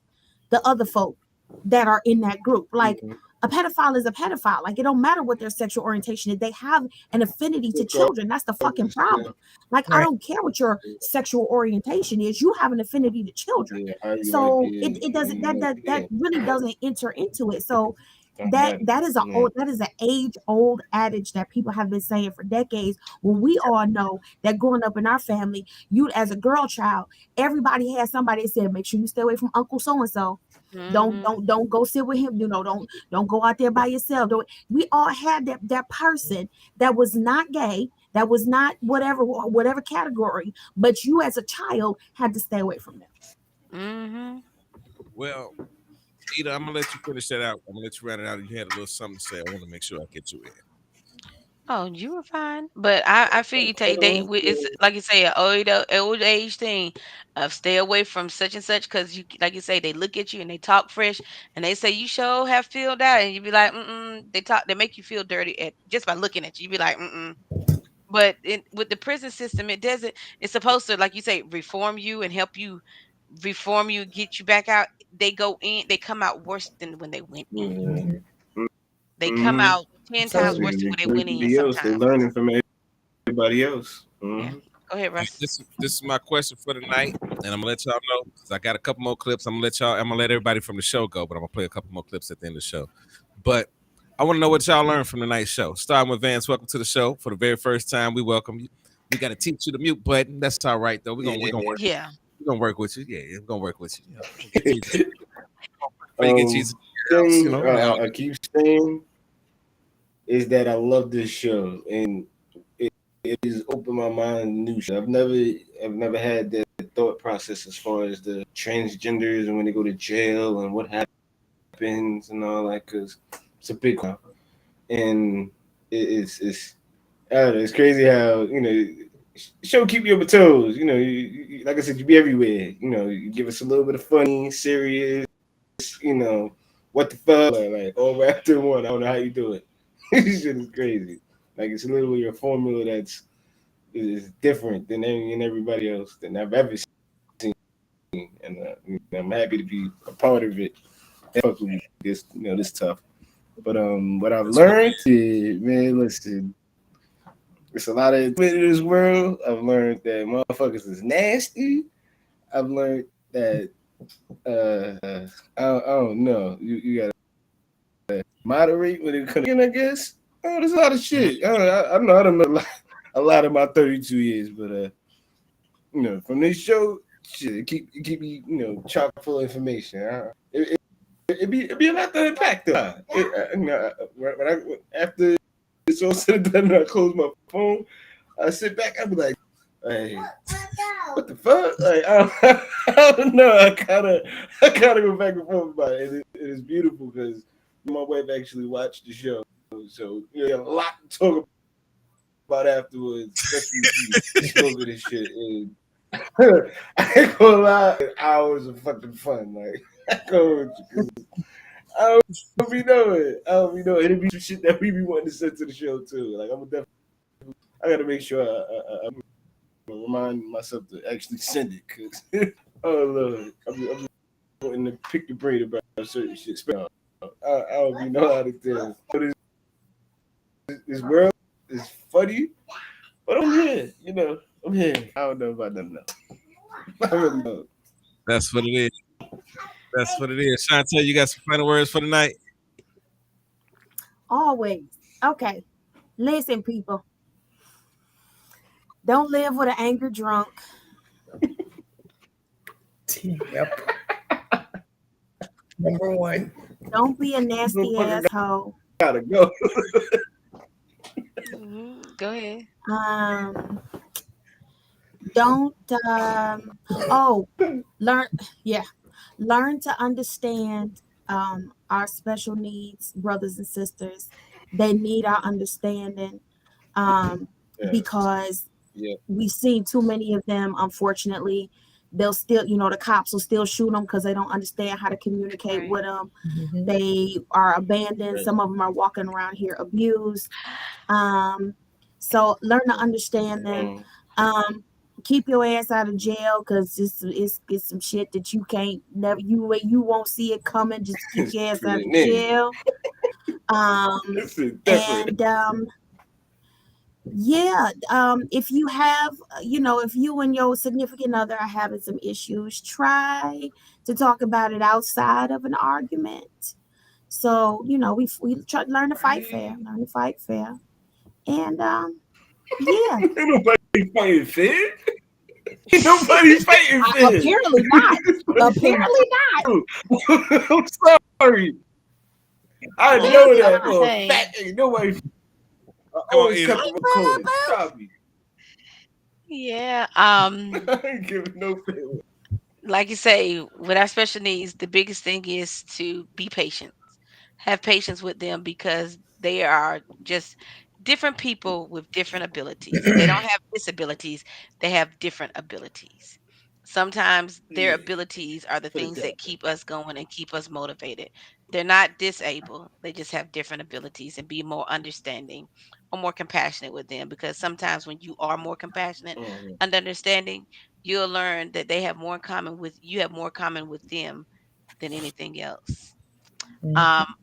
the other folk that are in that group. Like, Mm-hmm. a pedophile is a pedophile. Like, it don't matter what their sexual orientation is. They have an affinity to Regardless, children. That's the fucking yeah, problem. Like, I Right. don't care what your sexual orientation is. You have an affinity to children. yeah, how you like So it, it doesn't, and that yeah, really doesn't enter into it. So don't matter. Yeah. that is an age old adage that people have been saying for decades. When we all know that growing up in our family, you as a girl child, everybody had somebody that said, make sure you stay away from Uncle so and so. Mm-hmm. Don't go sit with him. Don't go out there by yourself. Don't, we all had that person that was not gay, that was not whatever category, but you as a child had to stay away from them. Mm-hmm. Well, Ida, I'm gonna let you finish that out. I'm gonna let you round it out. You had a little something to say. I want to make sure I get you in. Oh, you were fine. But I feel you take they it's like you say, an old age thing of stay away from such and such because you like you say, they look at you and they talk fresh and they say you sure have filled out and you be like, they make you feel dirty at just by looking at you. You be like, mm. But with the prison system, it doesn't. It's supposed to, like you say, reform you and help you reform you, get you back out. They go in, they come out worse than when they went in. Yeah. They come Mm-hmm. out 10 times So worse than when they went in Everybody else, they sometimes. learning from everybody else. Yeah. Mm-hmm. Go ahead, Hey, Russ. this is my question for the night, and I'm gonna let y'all know because I got a couple more clips. I'm gonna let everybody from the show go, but I'm gonna play a couple more clips at the end of the show. But I want to know what y'all learned from tonight's show. Starting with Vance, welcome to the show for the very first time. We welcome you. We got to teach you the mute button. That's all right though. Yeah. Yeah. we're gonna work with you. Yeah, we're gonna work with you. Get Jesus. Before you get um, Jesus else, thing I keep saying is that I love this show, and it has opened my mind to new shit. I've never had that thought process as far as the transgenders and when they go to jail and what happens and all that, because it's a big one. And it's I don't know, it's crazy how show keep you on your toes. Like I said, you be everywhere. You give us a little bit of funny, serious. What the fuck, like all wrapped in one. I don't know how you do it. This shit is crazy. Like it's literally a formula that's is different than everybody else than I've ever seen, and I'm happy to be a part of it. Fuck with me, this tough. But what I've That's what learned, is, man, listen, it's a lot of in this world. I've learned that motherfuckers is nasty. I've learned that I don't know. You gotta moderate when it comes. I guess. Oh, there's a lot of shit. I don't know. I don't know a lot of my 32 years, but from this show, shit, it keep me chock full of information. It'd be a lot to unpack though. After it's all said and done, and I close my phone. I sit back. I be like, hey, what the fuck? Like, I don't know. I kind of go back and forth about it. It is beautiful because my wife actually watched the show, so a lot to talk about afterwards, especially if she spoke of this shit. And I ain't gonna lie, hours of fucking fun. Like, I go with you, 'cause I don't be knowing. I don't be knowing. It'll be some shit that we be wanting to send to the show too. Like, I gotta make sure I remind myself to actually send it, cause oh Lord, I'm just wanting to pick the brain about certain shit. I don't even know how to tell. This world is funny, but I'm here. I'm here. I don't know about nothing else. I really don't. That's what it is. That's what it is. Chantel, you got some final words for the night? Always. Okay. Listen, people. Don't live with an angry drunk. Yep. Number one. Don't be a nasty asshole. Gotta go. Go ahead. Um, don't oh learn yeah learn to understand our special needs brothers and sisters. They need our understanding, um Yes. because Yeah. we've seen too many of them, unfortunately. They'll still, the cops will still shoot them because they don't understand how to communicate Right. with them. Mhm. They are abandoned. Right. Some of them are walking around here abused. So learn to understand them. um Keep your ass out of jail, because it's some shit that you can't never you won't see it coming. Just keep It's your ass out of pretty jail. um This is different. and yeah, if you have, if you and your significant other are having some issues, try to talk about it outside of an argument. So, we try to learn to fight fair, and yeah. Ain't nobody fighting fair. Ain't nobody fighting fair. Apparently not. Apparently not. I'm sorry. I Well, know that for a hey, fact. Ain't nobody. I Come on, always Eden. kept them recorded. Stop me. yeah. I ain't giving no favor. Like you say, with our special needs, the biggest thing is to be patient. Have patience with them because they are just different people with different abilities. They don't have disabilities, they have different abilities. Sometimes their Yeah, abilities are the put it things that that way. keep us going and keep us motivated. They're not disabled, they just have different abilities, and be more understanding or more compassionate with them, because sometimes when you are more compassionate Mhm. and understanding, you'll learn that they have more in common with you, have more in common with them than anything else.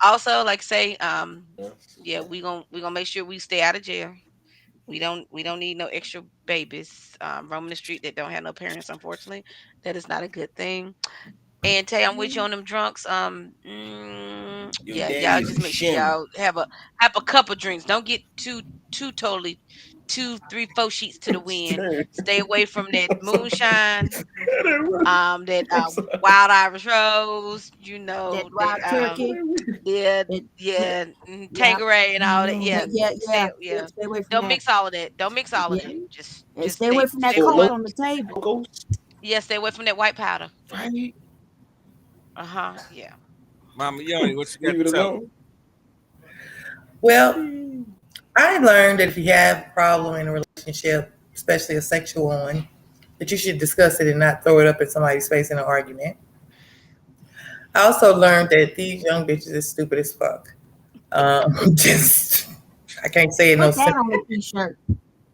Also, like say, Yes. yeah, we gonna make sure we stay out of jail. We don't need no extra babies roaming the street that don't have no parents. Unfortunately, that is not a good thing. And Tay, I'm with you on them drunks. Your Yeah, daddy y'all is just a make sure shim. y'all have a couple drinks. Don't get too totally 2, 3, 4 sheets to the wind. Stay away from that I'm sorry. moonshine, that I'm sorry. wild Irish rose. That That wild turkey. yeah, That, that yeah, yeah. Tanqueray and all that. Yeah, Yeah, stay yeah. yeah. Stay away from Don't that. mix all of that. Don't mix all of Yeah. that. Just And just stay away stay from that stay For with coke low one. on the table. ghost, Yeah, stay away from that white powder. right? Uh-huh. Yeah. Mama Yoni, what you got Leave it to tell 'em? alone. Well, I learned that if you have a problem in a relationship, especially a sexual one, that you should discuss it and not throw it up in somebody's face in an argument. I also learned that these young bitches is stupid as fuck. Just I can't say it no Put that simple. on a t-shirt.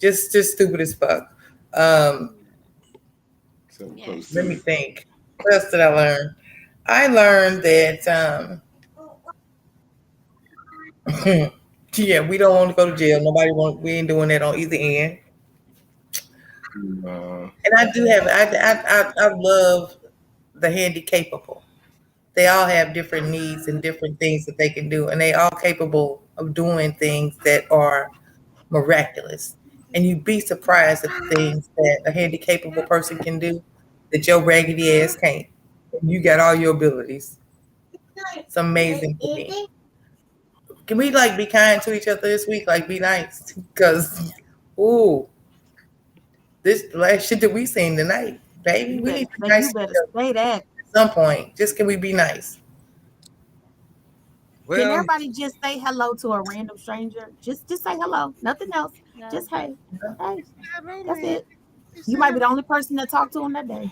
Just stupid as fuck. Um, So close Let Yes. to me it. think. What else did I learn? I learned that yeah, we don't want to go to jail. Nobody want. We ain't doing that on either end. Uh, And I do have. I love the handy capable. They all have different needs and different things that they can do, and they all capable of doing things that are miraculous. And you'd be surprised at the things that a handy capable person can do that your raggedy ass can't. You got all your abilities. It's amazing to me. Can we like be kind to each other this week? Like be nice, because ooh, this last shit that we seen tonight, baby. We need to be You nice to better each other say that. at some point. Just can we be nice? Can Well, everybody just say hello to a random stranger? Just say hello. Nothing else. No. Just hey. Hey. hello, That's man. it. He You said might be the hello. only person that talked to him that day.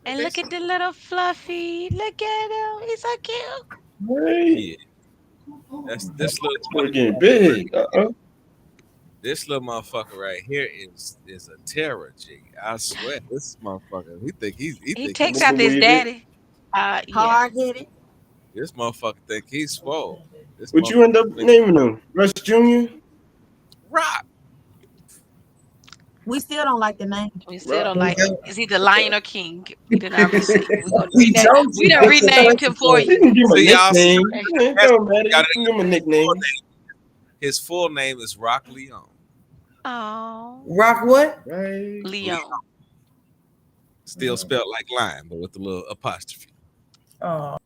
And They look said, at the little fluffy. Look at him. He's so cute. right. yeah, that's this little We're getting big. This little motherfucker right here is a terror, G. I swear, this motherfucker. He He think takes he's after his Believe it. daddy. Yeah. Hard headed. this motherfucker think he's swole. This What you end up motherfucker think naming him? Russ Jr.? rock. We still don't like the name. We still Rock. don't like it. Is he the lion or king? We did not receive. We gonna We rename. told We you done what the renamed him choices for were. You you. can give him a See y'all. nickname. Okay. It don't matter. You can give him a nickname. His full name is Rock Leon. Oh, Rock what? Right. Leon. Still spelled like lion, but with a little apostrophe. Oh,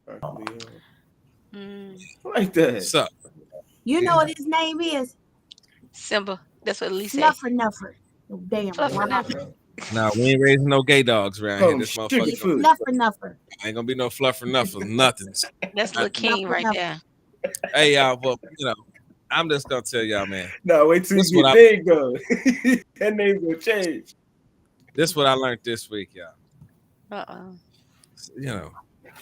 Mm. Like that. So You know what his name is? Simba. That's what Lee say. Fluffer Nuffer. Oh, damn. Fluffer Rock. Nuffer. now we ain't raising no gay dogs around here. Oh, This strict motherfucker food. Fluffer Nuffer. ain't gonna be no fluff or nothing. Nothing. That's Lil King Fluffer right Nuffer. there. Hey y'all, well, I'm just gonna tell y'all, man. No, wait till This you what get I big though. That name will change. this what I learned this week, y'all. Uh-uh.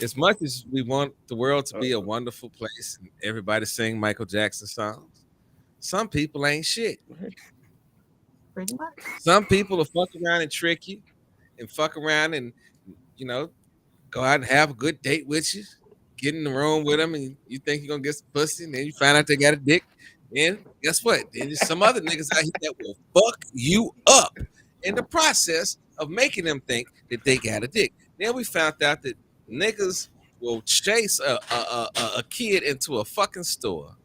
As much as we want the world to be a wonderful place and everybody sing Michael Jackson songs, some people ain't shit. Pretty much. Some people will fuck around and trick you and fuck around and you know go out and have a good date with you, get in the room with them, and you think you're gonna get some pussy, and then you find out they got a dick. And guess what? Then there's some other niggas out here that will fuck you up in the process of making them think that they got a dick. Then we found out that niggas will chase a kid into a fucking store.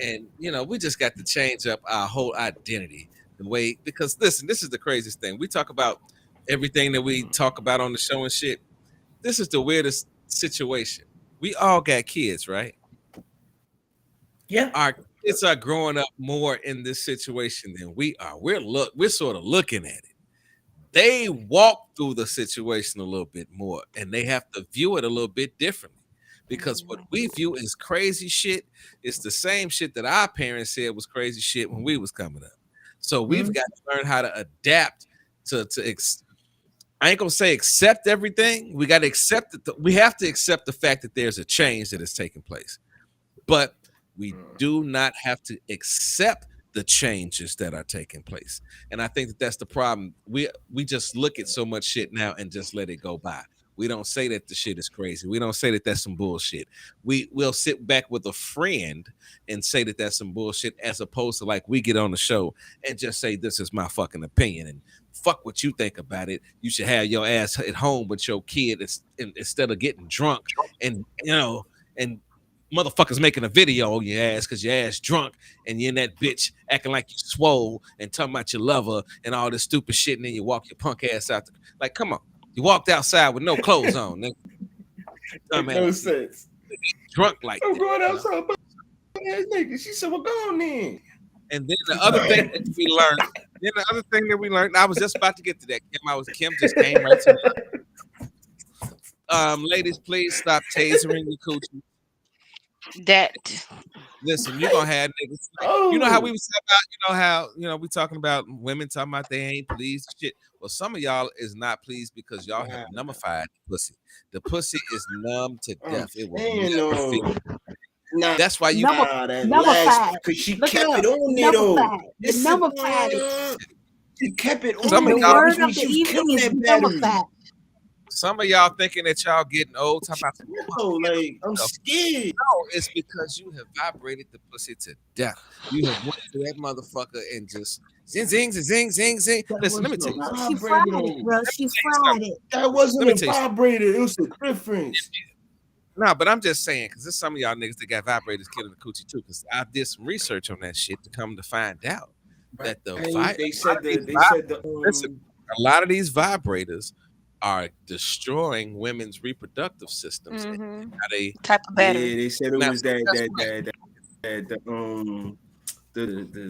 And we just got to change up our whole identity. The way, because listen, this is the craziest thing. We talk about everything that we talk about on the show and shit. This is the weirdest situation. We all got kids, right? yeah. Our kids are growing up more in this situation than we are. We're sort of looking at it. They walk through the situation a little bit more, and they have to view it a little bit differently. Because what we view as crazy shit is the same shit that our parents said was crazy shit when we was coming up. So we've got to learn how to adapt I ain't gonna say accept everything. We got to accept it. We have to accept the fact that there's a change that is taking place, but we do not have to accept the changes that are taking place. And I think that that's the problem. We just look at so much shit now and just let it go by. We don't say that the shit is crazy. We don't say that that's some bullshit. We'll sit back with a friend and say that that's some bullshit, as opposed to like we get on the show and just say this is my fucking opinion and fuck what you think about it. You should have your ass at home with your kid instead of getting drunk and and motherfuckers making a video on your ass because your ass drunk and you're in that bitch acting like you swole and talking about your lover and all this stupid shit, and then you walk your punk ass out. Like, come on. You walked outside with no clothes on. Nigga. No sense. Drunk like I'm that. going outside. Nigga, she said, "Well, go on then." And then the other thing that we learned, I was just about to get to that. Kim just came right to me. Ladies, please stop tasering your coochie. That Listen, you're gonna have niggas. You know how we was talking about, we talking about women talking about they ain't pleased and shit. Well, some of y'all is not pleased because y'all have numbified pussy. The pussy is numb to death. It will never feel. Nah, that's why you that last because she kept it on there though. She kept it on. Some of The y'all, word of the evening is numbified. some of y'all thinking that y'all getting old. Talking about like I'm scared. No, it's because you have vibrated the pussy to death. You have went to that motherfucker and just zing, zing, zing, zing, zing. Listen, let me tell you something. She fried it, bro. She fried it. That wasn't a vibrator. It was a difference. No, but I'm just saying, because there's some of y'all niggas that got vibrators killing the coochie too. Because I did some research on that shit to come to find out that a lot of these vibrators are destroying women's reproductive systems. mm-hmm. They type of battery. Yeah, they said it was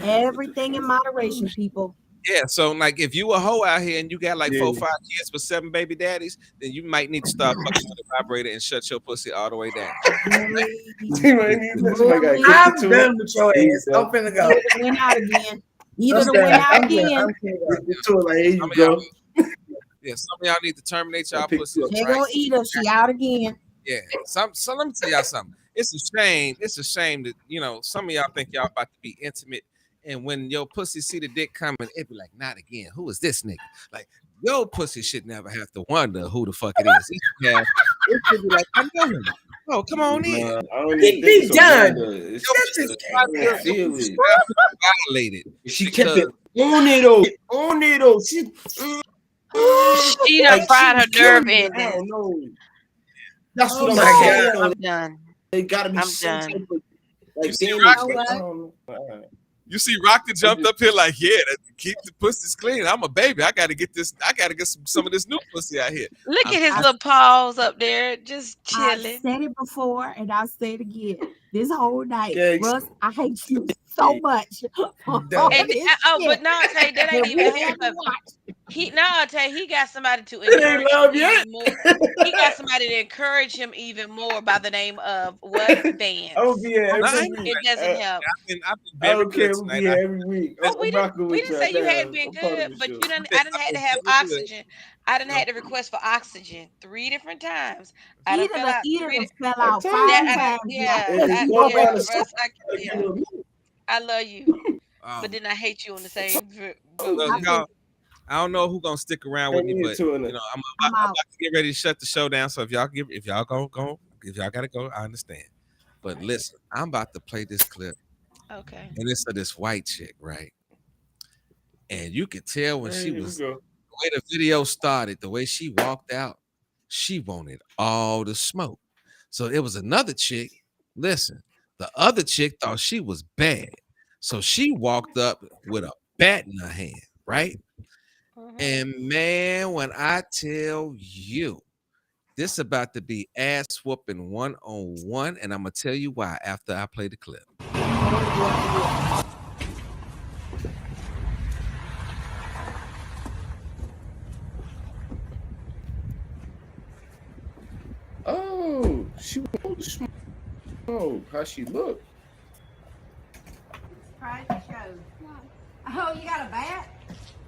Everything in moderation, people. Yeah, so like if you a hoe out here and you got like 4 or 5 kids with 7 baby daddies, then you might need to start fucking with a vibrator and shut your pussy all the way down. I'm done with your ass. I'm finna go. Either went out again. Either the went out again. Yeah, some of y'all need to terminate y'all pussy. They gonna eat her. She out again. Yeah. So let me tell y'all something. It's a shame. It's a shame that some of y'all think y'all about to be intimate And when your pussy see the dick coming, it be like, not again. Who is this nigga? Like, your pussy should never have to wonder who the fuck it is. It should be like, I know him. Oh, come on in. Nah, I don't even It think be it's a done. wonder. It's Your That's pussy just should I feel it. not feel violated. She kept it on it though. She She done like she fried her was killing nerve me. I endings. don't know. That's Oh what I'm my saying. God. I'm done. It gotta be I'm some done. type of You like see damage. Rock? Like, I what? don't know. All right. You see Rocky jumped up here like, yeah, keep the pussies clean. I'm a baby. I gotta get this. I gotta get some of this new pussy out here. Look I'm at his I, little paws up there, just I chilling. said it before and I'll say it again. This whole night, Yeah, Russ, I hate you so much for all And this but shit no, I'll tell you that ain't that even we half had to of it. watch. I'll tell you, he got somebody to it ain't encourage him love yet. even more. He got somebody to encourage him even more by the name of what? I will Vance. be here No, I every ain't week. It doesn't help. I've been I very don't good care. We'll tonight. be here every week. Oh, I'm rocking we with didn't you say right you hadn't now. been I'm part of good, the but show. I didn't I've had to been have very good. oxygen. I didn't You know, had to request for oxygen 3 different times. I done Eden, fell out Eden 3 done fell I out told that five I you. done, times now. yeah, If you go down the side, Russ, I gotta give her a minute. I love you, but um, then I hate you on the same Oh, boat so I too. think y'all, I don't know who gonna stick around with and me, you but two in you it. know, I'm I'm out. about to get ready to shut the show down. So if y'all if y'all gotta go, I understand. But listen, I'm about to play this clip, Okay. and it's of this white chick, right? And you could tell when Hey, she here we was go. the way the video started, the way she walked out, she wanted all the smoke. So it was another chick. Listen, the other chick thought she was bad. So she walked up with a bat in her hand, right? Mhm. And man, when I tell you, this about to be ass whooping 1-on-1, and I'm gonna tell you why after I play the clip. Oh, she want to smoke. How she look? Surprise the show. Oh, you got a bat?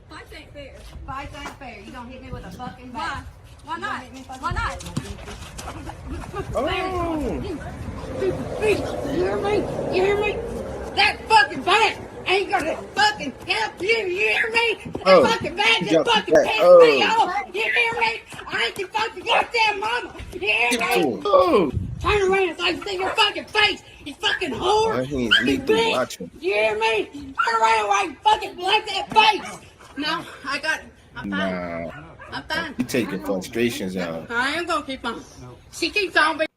Fights ain't fair. Fights ain't fair. You gonna hit me with a fucking bat. Why? Why not? Why not? Oh, You hear me? You hear me? That fucking bat ain't gonna fucking help you. You hear me? That oh, fucking bat she just dropped the fucking bat. pissed me Oh, off. You hear me? I ain't your fucking goddamn mama. You hear give it to me? him. Oh, Turn around so I can see your fucking face. You fucking whore. her hands Fucking lethal. bitch. Watch him. You hear me? Turn around where I can fucking like that face. No, I got it. I'm fine. Nah, I'm fine. you taking frustrations out. I am gonna keep on. She keeps on being.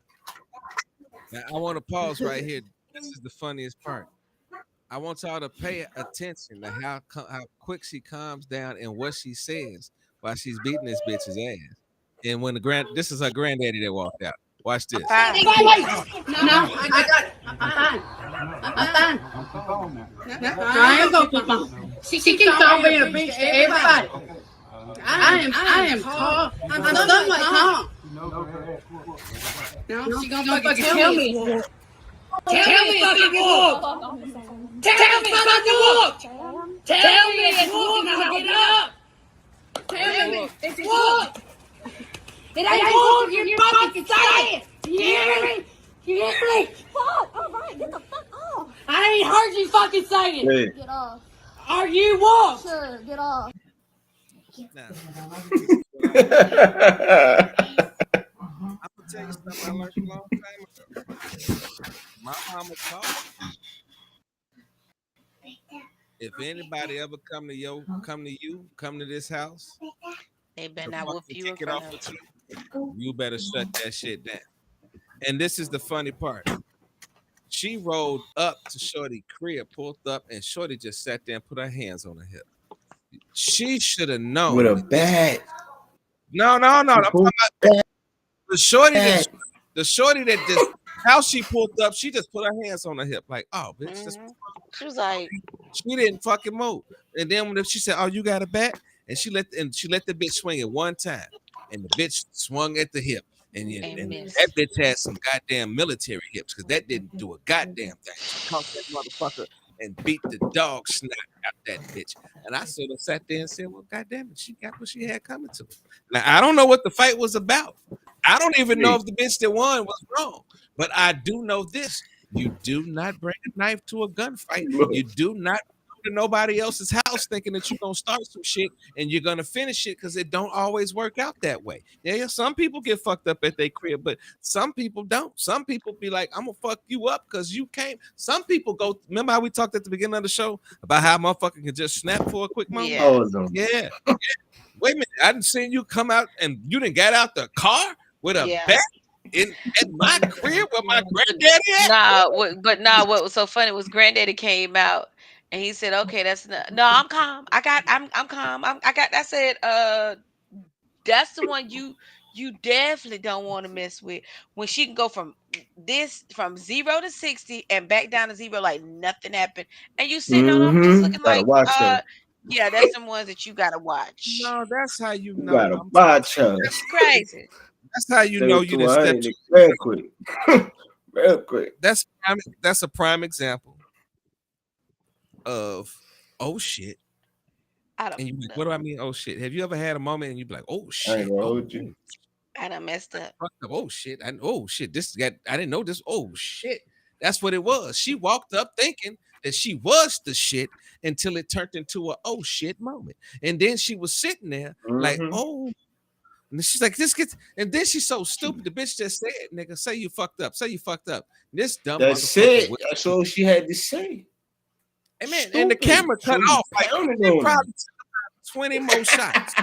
Now I want to pause right here. This is the funniest part. I want y'all to pay attention to how quick she calms down and what she says while she's beating this bitch's ass. And when this is her granddaddy that walked out. Watch this. Fine. No, I got it. I'm fine. I'm fine. I am gonna keep on. She keeps on being a bitch to everybody. I am calm. I'm somewhat calm. No, she gonna fucking tell me. Tell me fucking wolf. Tell me fucking wolf. Tell me it's wolf and I'll get up. Tell me it's wolf. It ain't wolf. You fucking say it. You hear me? You hear me? Fuck. All right, get the fuck off. I ain't heard you fucking say it. Hey. Get off. Are you wolf? Sure, get off. Now, I'm gonna tell you something I learned a long time ago. My mama taught me, if anybody ever come to this house, They better to not whoop fucking you in kick it front off of with you better shut that shit down. And this is the funny part. She rolled up to Shorty crib, pulled up, and Shorty just sat there and put her hands on her hip. She should have known. With a bat. No. I'm talking about the shorty that just how she pulled up, she just put her hands on her hip, like, oh, bitch, She was like, she didn't fucking move. And then when she said, "Oh, you got a bat," and she let the bitch swing it one time, and the bitch swung at the hip, and that bitch had some goddamn military hips because that didn't do a goddamn thing. She caught that motherfucker and beat the dog snot out that bitch. And I sort of sat there and said, "Well, goddamn it, she got what she had coming to her." Now I don't know what the fight was about. I don't even know if the bitch that won was wrong, but I do know this: you do not bring a knife to a gunfight. You do not to nobody else's house thinking that you're gonna start some shit and you're gonna finish it, because it don't always work out that way. Yeah, some people get fucked up at their crib, but some people don't. Some people be like, I'm gonna fuck you up because you came. Some people go. Remember how we talked at the beginning of the show about how motherfucker can just snap for a quick moment? Yeah. Oh, no. Yeah. Wait a minute, I didn't see you come out and you didn't get out the car with a Yeah. bat in my crib where my granddaddy at? What was so funny was Granddaddy came out and he said, "Okay, that's not, no, I'm calm. I'm calm. I got." I said, that's the one you definitely don't want to mess with when she can go from 0 to 60 and back down to 0 like nothing happened, and you sitting on them just looking Gotta like, watch her. yeah, that's some ones that you gotta watch. No, that's how you You know. gotta watch her. That's crazy. That's how you know you done stepped. real quick. Real quick. That's a prime example of oh shit. And you like, what do I mean? Oh shit. Have you ever had a moment and you be like, oh I shit? ain't gonna hold you. I done messed up. Oh shit. Oh shit. I didn't know this. Oh shit. That's what it was. She walked up thinking that she was the shit until it turned into a oh shit moment. And then she was sitting there like, oh. And she's like, this gets, and then she's so stupid. The bitch just said, nigga, say you fucked up. Say you fucked up. This dumb That's motherfucker it. That's all she had to say. And man, and the camera cut So off. Like, pounded he on probably him. took about 20 more shots.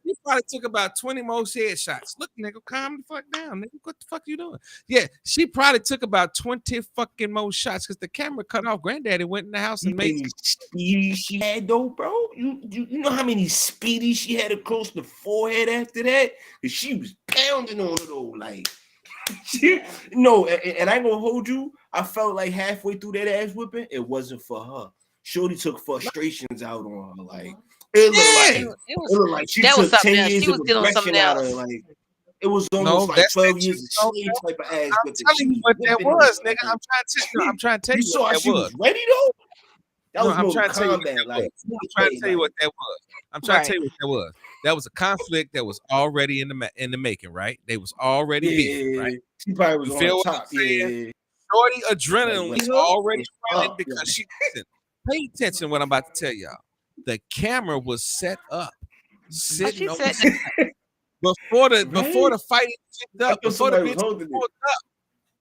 He probably took about 20 more headshots. Look, nigga, calm the fuck down, nigga. What the fuck you doing? Yeah, she probably took about 20 fucking more shots because the camera cut off. Granddaddy went in the house and made speedy she had though, bro. You know how many speedies she had across the forehead after that? Cause she was pounding on it though, like no, and I ain't gonna hold you. I felt like halfway through that ass whipping, it wasn't for her. Shorty took frustrations out on her, like it looked like she took 10 years of aggression out of her. Like it was almost like 12 years of slave type of ass. I'm telling you what that was, nigga. I'm trying to tell you saw what how that she was ready though. That was I'm more trying to tell you what combat, that like was. I'm trying to tell you what that was. I'm trying to tell you what that was. That was a conflict that was already in the making, right? They was already beefing, right? She probably was You on feel what top. I'm saying? Yeah. Shorty adrenaline Like, was what? already running Up, because she listen. Pay attention to what I'm about to tell y'all. The camera was set up, sitting on before the fight picked up, before the bitch pulled up.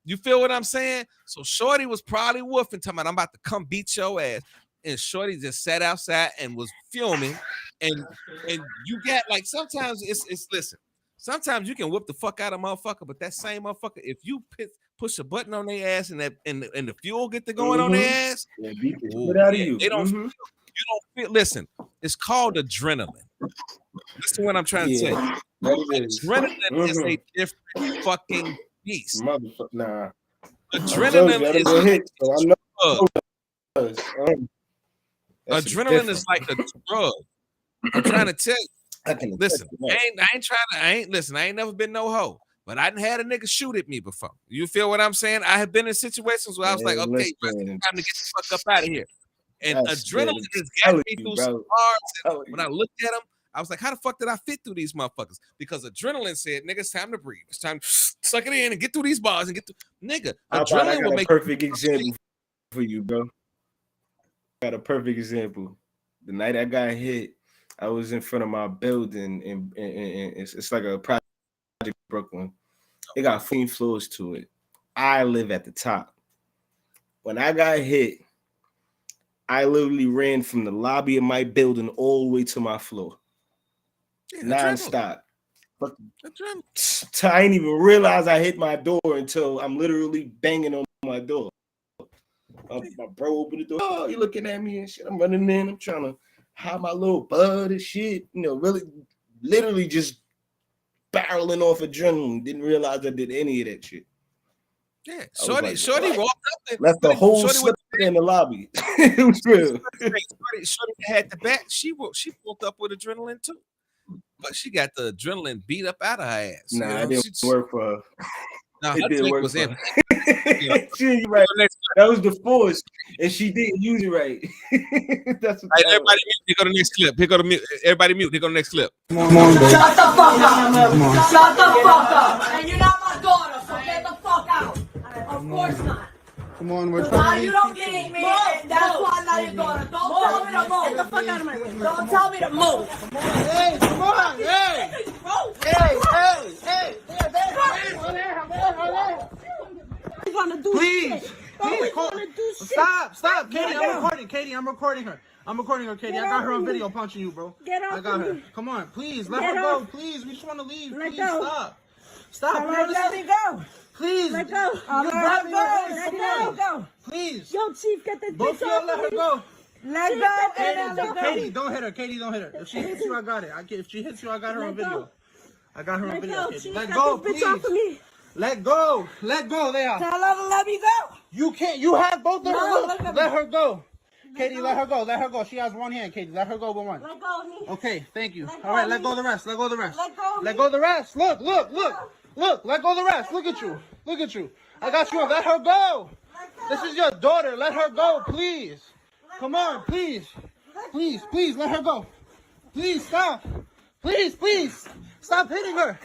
You feel what I'm saying? So Shorty was probably woofing, talking about, I'm about to come beat your ass. And Shorty just sat outside and was filming. And you get like sometimes it's listen. Sometimes you can whip the fuck out of a motherfucker, but that same motherfucker, if you push a button on their ass and the fuel get to going on their ass, beat the shit out of you. They don't. You don't feel. Listen, it's called adrenaline. Listen to what I'm trying to tell you. Adrenaline is a different fucking beast. Motherfucker, nah. Adrenaline is a hit, so I know. Adrenaline is like a drug. I'm trying to tell you. Listen, I ain't never been no hoe, but I didn't had a nigga shoot at me before. You feel what I'm saying? I have been in situations where I was like, okay, it's time to get the fuck up out of here. And adrenaline has got me through some bars. When I looked at them, I was like, how the fuck did I fit through these motherfuckers? Because adrenaline said, nigga, it's time to breathe. It's time to suck it in and get through these bars and get through. Nigga, adrenaline will make a perfect example for you, bro. Got a perfect example. The night I got hit, I was in front of my building, and it's like a project in Brooklyn. It got 14 floors to it. I live at the top. When I got hit, I literally ran from the lobby of my building all the way to my floor. Non-stop. But I didn't even realize I hit my door until I'm literally banging on my door. My bro opened the door. Oh, you looking at me and shit. I'm running in. I'm trying to hide my little bud and shit. You know, really, literally just barreling off adrenaline. Didn't realize I did any of that shit. Yeah, Shorty walked up and left the whole slip in the lobby. It was real. Shorty had the bat. She woke up with adrenaline too, but she got the adrenaline beat up out of her ass. Nah, it didn't work for her. Nah, it didn't work was for her. empty. Right. That was the force, and she didn't use it right. That's what everybody mute. Here go the next clip. Here go the mute. Everybody mute. Here go the next clip. Shut the fuck up! Shut the fuck up! And you're not my daughter, so get the fuck out! Of course not. Come on, we're Now trying you to don't get me, and that's why now you're gonna. Don't tell me to move. Get the fuck out of my way. Don't tell me to move. Hey, come on, hey! Hey! He's gonna do Please, shit. please, Gonna do shit. stop, Katie, Get I'm out. recording, Katie, I'm recording her, Katie, Get I got off her on of me. video punching you, bro. Get off I got of her. me. Come on, please, let Get her go, off. please, we just want to leave, Let please, go. stop, Let me go. please, Let go. you brought me Let here, go. please, Yo, Chief, get this both bitch of y'all off let of her me. go. Let go. And let go. Katie, don't hit her, if she hits you, I got it, if she hits you, I got her on video, I got her on Let video, go, Katie, Chief. let Get go, this bitch off please, of me. let go, there. Tell her to let me go. You can't. You have both of them. No, Look, look at let me. her go. Katie, let her go. She has one hand, Katie. Let her go with one. Let go of me. Okay, thank you. Let All right, go let of go me. of the rest. Let go of Let me. go of the rest. Look. Let go of the rest. Look at you. I got you on. Let her go. This is your daughter. Let her go, please. Come on, please. Please, let her go. Please, stop. Please. Stop hitting her.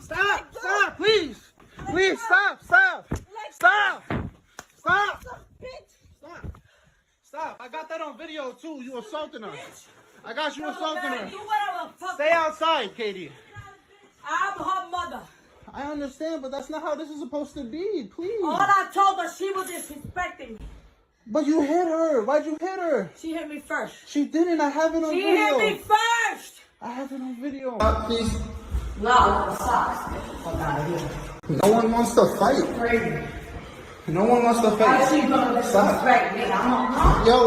Stop, please. Please, stop. Stop. I got that on video, too. You assaulting her. I got you assaulting her. Do whatever. Fuck. Stay outside, Katie. I'm her mother. I understand, but that's not how this is supposed to be. Please. All I told her, she was disrespecting me. But you hit her. Why'd you hit her? She hit me first. She didn't. I have it on She video. hit me first. I have it on video. Please. No, socks. Fuck out of here. No one wants to fight. Crazy. No one wants to fight. Why she gonna disrespect me? I'm a Yo.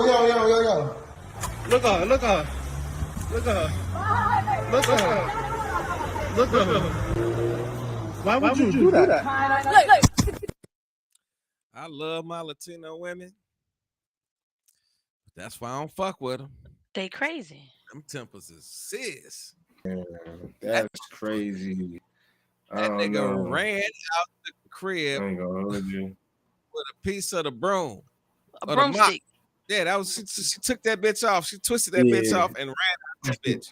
Look at her. Why would you do that? I love my Latino women. That's why I don't fuck with them. They crazy. Them tempers is sis. That's crazy. That nigga ran out the crib I ain't gonna hold you. with a piece of the broom. A Or the mop. broomstick. Yeah, that was she took that bitch off. She twisted that bitch off and ran out that bitch.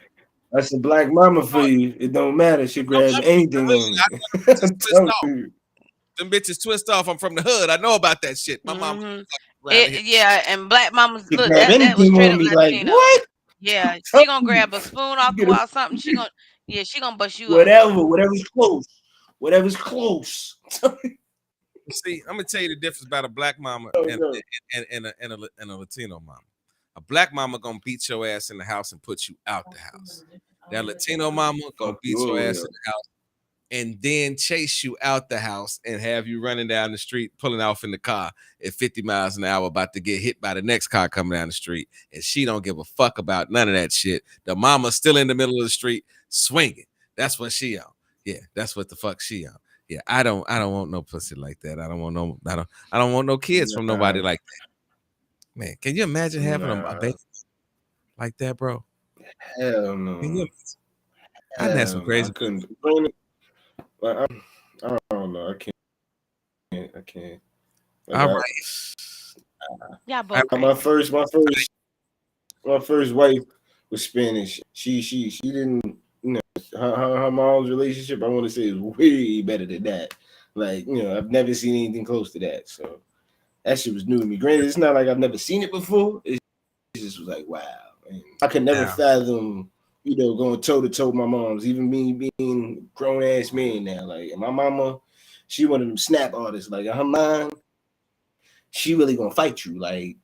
That's a black mama for you. It don't matter. She grab anything on you. Twist off. Them bitches twist off. I'm from the hood. I know about that shit. My mom Yeah, and black mamas She look grab that was anything straight on up me like Latino. what? Yeah, she gonna grab a spoon off the Get a- wall, something. She gonna bust you up. Whatever's close. See, I'm gonna tell you the difference about a black mama and a Latino mama. A black mama gonna beat your ass in the house and put you out the house. That Latino mama gonna beat your ass in the house and then chase you out the house and have you running down the street, pulling off in the car at 50 miles an hour, about to get hit by the next car coming down the street. And she don't give a fuck about none of that shit. The mama's still in the middle of the street swinging. That's what she on. Yeah, that's what the fuck she on. Yeah, I don't want no pussy like that. I don't want no kids from nobody like that. Man, can you imagine having a baby like that, bro? Hell no. I'd have some crazy. I couldn't. I don't know. I can't. All right. Yeah, both my first wife was Spanish. She didn't. You know, her mom's relationship, I want to say, is way better than that. Like, you know, I've never seen anything close to that. So that shit was new to me. Granted, it's not like I've never seen it before. It just was like, wow. Man. I could never fathom, you know, going toe to toe with my mom's, even me being a grown ass man now. Like, and my mama, she one of them snap artists. Like, in her mind, she really gonna fight you. Like,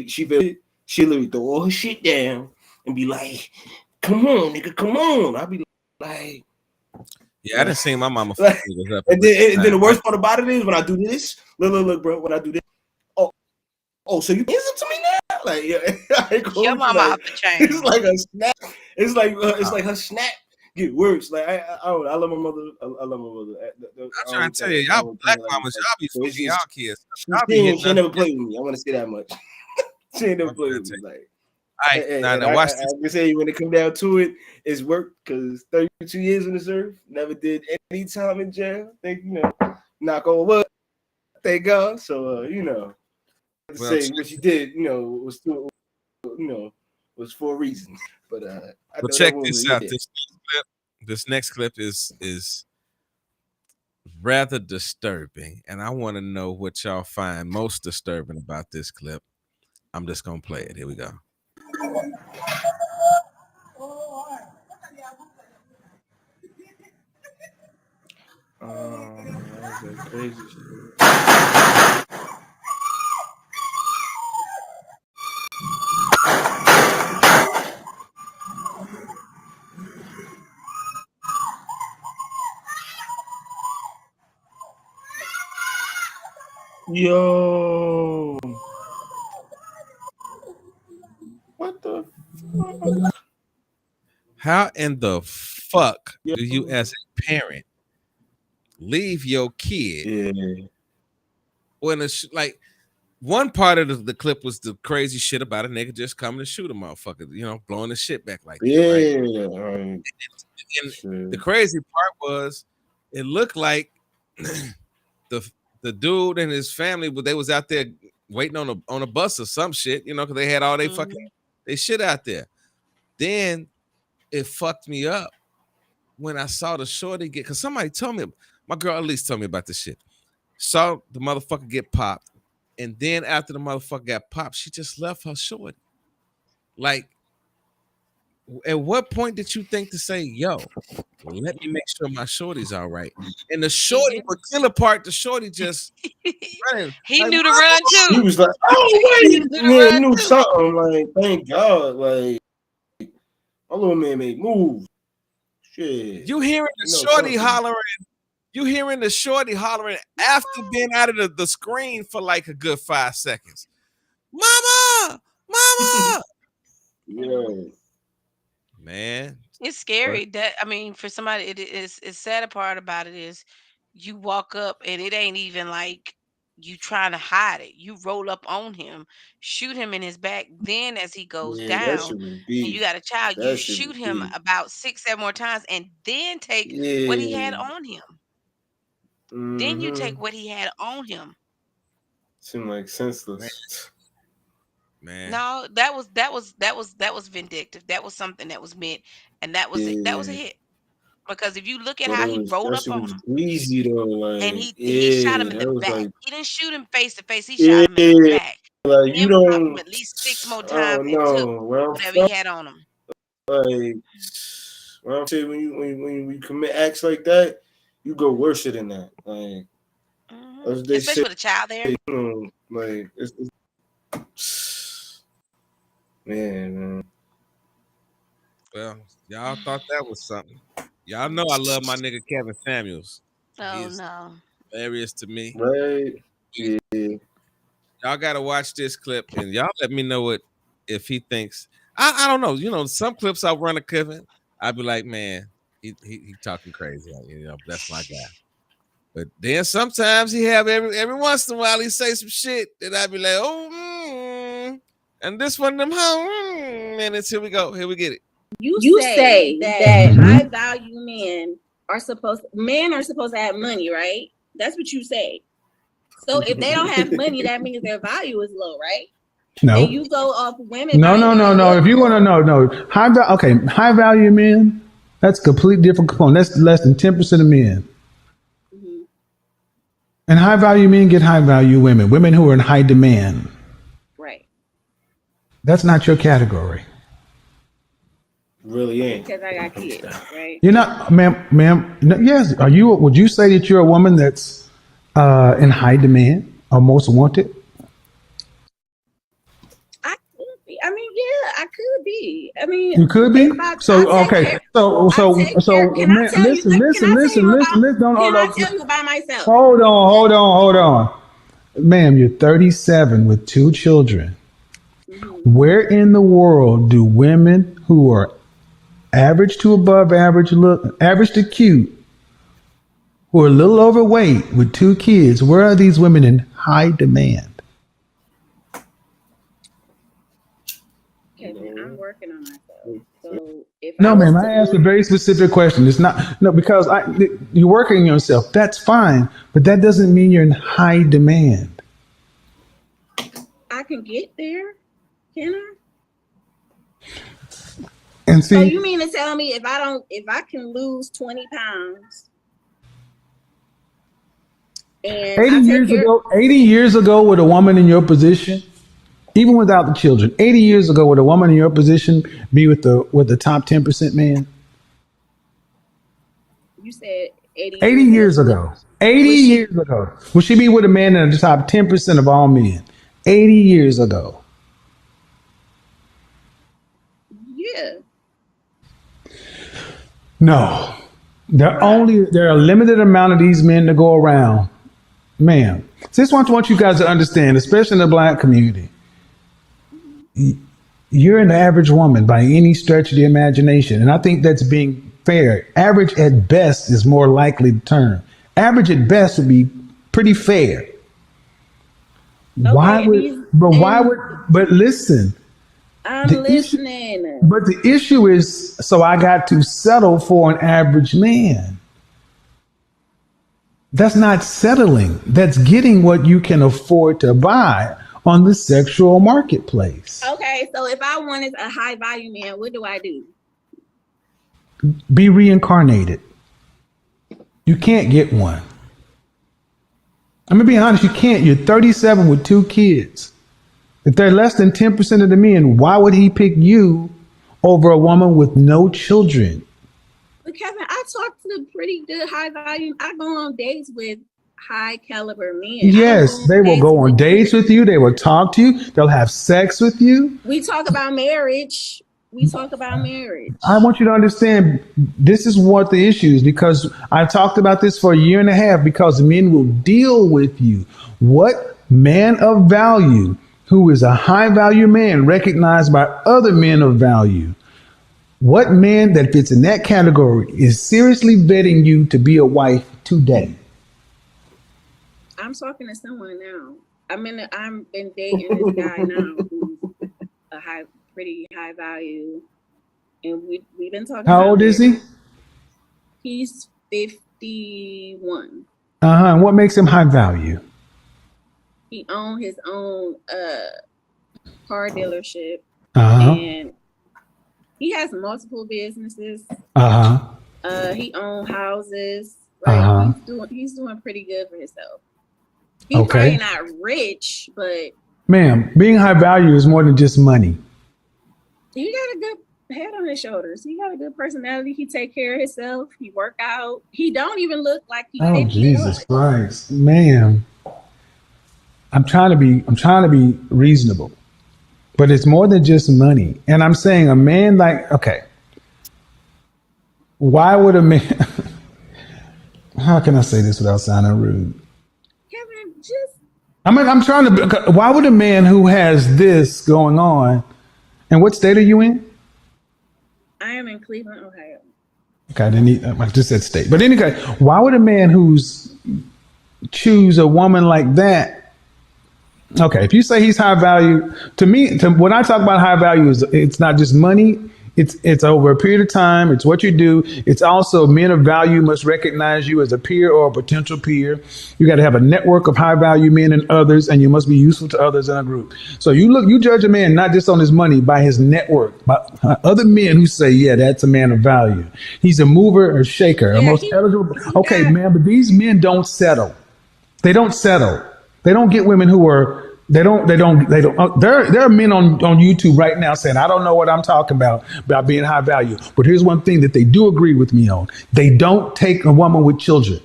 she literally throw all her shit down and be like, "Come on, nigga, come on." I'll be like, yeah, I done seen my mama. Like, and then the worst part about it is when I do this, look, bro, when I do this, oh, so you answer to me now? Like, yeah, your mama like, off the chain. It's like a snap. It's like her snap get worse. Like, I love my mother. I love my mother. I'm trying to tell you, y'all black mamas, y'all be fucking y'all kids. She never played with me. I want to say that much. She ain't never played with me. Like, now watch this. I can say when it come down to it, it's work because 32 years on this earth, never did any time in jail. Think, you know, knock on wood. Thank God. So you know, to say what she did, you know, was still, you know, was for a reason. But check this out. This next clip is rather disturbing, and I want to know what y'all find most disturbing about this clip. I'm just gonna play it. Here we go. That's that crazy shit. Yo, what the fuck? How in the fuck Yo. do you, as a parent, leave your kid Yeah. when like one part of the clip was the crazy shit about a nigga just coming to shoot a motherfucker, blowing his shit back like that, right? Yeah. And the crazy part was, it looked like the dude and his family, but they was out there waiting on a bus or some shit, because they had all they fucking they shit out there. Then it fucked me up when I saw the shorty get, because somebody told me, my girl at least told me about this shit. Saw the motherfucker get popped, and then after the motherfucker got popped, she just left her shorty. Like, at what point did you think to say, yo, let me make sure my shorty's all right? And the shorty, the killer part, the shorty just running. He Like, knew to run He too. was like, oh wait, yeah, knew something. Like, thank God, like my little man made moves. Shit, you hearing the shorty something. hollering. You hearing the shorty hollering after being out of the screen for like a good 5 seconds. Mama, mama. Yeah. Man, It's scary. That I mean, for somebody, it is. It's sad part about it is, you walk up and it ain't even like you trying to hide it. You roll up on him, shoot him in his back. Then as he goes Yeah, that down, shit was and you beef. got a child, you That shit was shoot him beef. about 6, 7 more times, and then take what he had Yeah. on him. Then you take Mm-hmm. what he had on him. Seemed like senseless. Man. No, that was vindictive. That was something that was meant, and that was it. That was a Yeah. hit. Because if you look at But how he rolled that up shit on was him, greasy though. and Like, he shot him yeah, in that the was back. like, He didn't shoot him face to face. He shot yeah, him in the back. like you Then popped him don't. at least 6 more I times don't and took know. Where I'm whatever from, he had on him. like, when I'm saying when you commit acts like that, you go worse than that. Like, as they Especially say, with a child there. like man. Well, y'all thought that was something. Y'all know I love my nigga Kevin Samuels. He Oh is no. hilarious to me. Right? Yeah. Y'all gotta watch this clip and y'all let me know what if he thinks. I don't know. Some clips I'll run a Kevin. I'd be like, man, he talking crazy. That's my guy. But then sometimes he have every once in a while he say some shit that I'd be like, and this one of them minutes. Here we go. Here we get it. You say that high value men are supposed to have money, right? That's what you say. So if they don't have money, that means their value is low, right? No. And you go off women. No. If you want to know, no. High value men, that's a completely different component. That's less than 10% of men. Mm-hmm. And high value men get high value women, women who are in high demand. Right. That's not your category. Really ain't. Because I got kids, right? You're not, ma'am. No, yes. Are you? Would you say that you're a woman that's in high demand or most wanted? I could be. I mean, yeah, I could be. I mean, You could be. So I take okay. care- So Can I tell you? listen. Don't Can hold I on. tell you about myself? Hold on. Ma'am, you're 37 with 2 children. Mm-hmm. Where in the world do women who are average to above average, average to cute, who are a little overweight with 2 kids, where are these women in high demand? Okay, man, I'm working on myself. So if No, I was ma'am, to I asked a lose, very specific question. It's not, no, because you're working on yourself. That's fine, but that doesn't mean you're in high demand. I can get there. Can I? And So see, you mean to tell me if I can lose 20 pounds, and 80 I take years care. ago, 80 years ago with a woman in your position, even without the children, 80 years ago would a woman in your position be with the top 10% man? You said 80 80 years ago. years ago. 80 Was she? years ago. Would she be with a man in the top 10% of all men? 80 years ago. Yeah. No. Why? There are a limited amount of these men to go around. Ma'am. So this is what I want you guys to understand, especially in the black community. You're an average woman by any stretch of the imagination. And I think that's being fair. Average at best is more likely the term. Average at best would be pretty fair. Okay, and these and But listen, I'm the issue, listening. but the issue is, so I got to settle for an average man. That's not settling. That's getting what you can afford to buy on the sexual marketplace. Okay, so if I wanted a high value man, what do I do? Be reincarnated. You can't get one. I'm gonna be honest, you can't. You're 37 with 2 kids. If they're less than 10% of the men, why would he pick you over a woman with no children? But Kevin, I talk to pretty good high value. I go on dates with high caliber men. I don't go Yes, on they will dates go on with. dates with you. They will talk to you. They'll have sex with you. We talk about marriage. We talk about I marriage. want you to understand this is what the issue is, because I've talked about this for a year and a half, because men will deal with you. What man of value, who is a high value man recognized by other men of value, what man that fits in that category is seriously vetting you to be a wife today? I'm talking to someone now. I'm been dating this guy now who's a pretty high value, and we've been talking How about old is marriage. he? He's 51. And what makes him high value? He owns his own car dealership, Uh-huh. and he has multiple businesses. Uh-huh. He owns houses. Like Uh-huh. he's doing pretty good for himself. He's probably Okay. not rich, but Ma'am, being high value is more than just money. he got a good head on his shoulders. He got a good personality. He take care of himself. He work out. He don't even look like he's Oh, 50 Jesus plus. Christ. Ma'am. I'm trying to be reasonable. But it's more than just money. And I'm saying a man like, okay, why would a man how can I say this without sounding rude? Kevin, just I'm trying to, why would a man who has this going on, and what state are you in? I am in Cleveland, Ohio. Okay, I just said state. But anyway, why would a man who's choose a woman like that? Okay, if you say he's high value, to me, when I talk about high value, it's not just money. It's over a period of time. It's what you do. It's also men of value must recognize you as a peer or a potential peer. You got to have a network of high value men and others, and you must be useful to others in a group. So you judge a man not just on his money, by his network, by other men who say, yeah, that's a man of value. He's a mover or shaker, a most eligible. Okay, man, but these men don't settle. They don't settle. They don't get women who are. They don't. There are men on YouTube right now saying, I don't know what I'm talking about being high value. But here's one thing that they do agree with me on: they don't take a woman with children.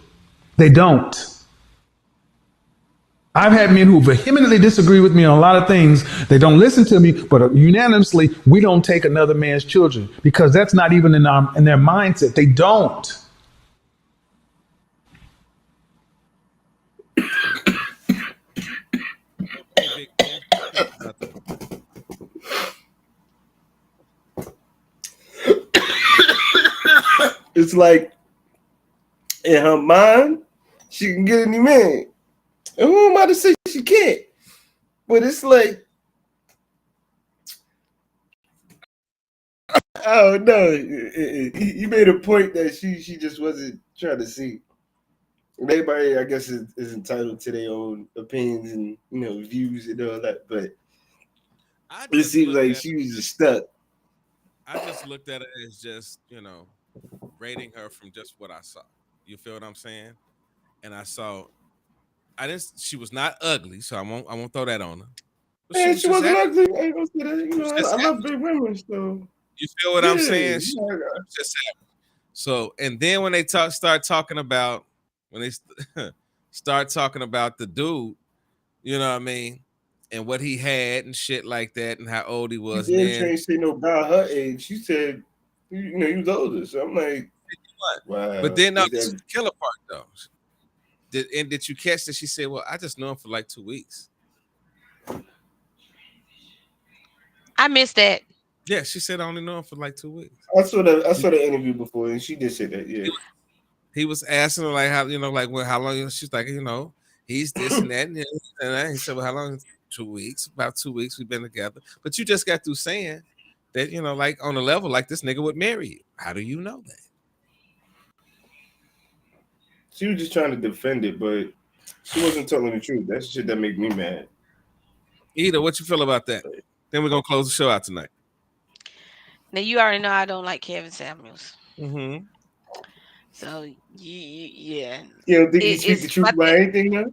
They don't. I've had men who vehemently disagree with me on a lot of things. They don't listen to me, but unanimously, we don't take another man's children, because that's not even in their mindset. They don't. It's like in her mind, she can get any man. And who am I to say she can't? But it's like, I don't know. You made a point that she just wasn't trying to see. Everybody, I guess, is entitled to their own opinions and views and all that. But it seems like she was just stuck. I just looked at it as just, rating her from just what I saw. You feel what I'm saying? And I saw I didn't. She was not ugly, so I won't throw that on her. But she And was she just wasn't happy. ugly. I ain't gonna say that. You She was know, just I love happy. big women, so You feel what I'm yeah. saying? She was just happy. So, and then when they start talking about when they start talking about the dude, you know what I mean, and what he had and shit like that, and how old he She was, and damn then sure ain't say no about her age. She said, you know, he was older. So I'm like, but wow. then no, Is this is that the killer part though. Did you catch that? She said, "Well, I just knew him for like 2 weeks." I missed that. Yeah, she said I only know him for like 2 weeks. I He, saw the interview before, and she did say that. Yeah. he was he was asking her like how like well how long she's like he's this and that and, that. He said well how long 2 weeks about 2 weeks we've been together but you just got through saying that like on a level like this nigga would marry you. How do you know that? She was just trying to defend it, but she wasn't telling the truth. That's shit that make me mad. Either what you feel about that? Then we're gonna close the show out tonight. Now you already know I don't like Kevin Samuels. Mm-hmm. So yeah, You don't think he speak the it's truth my about thing. anything now?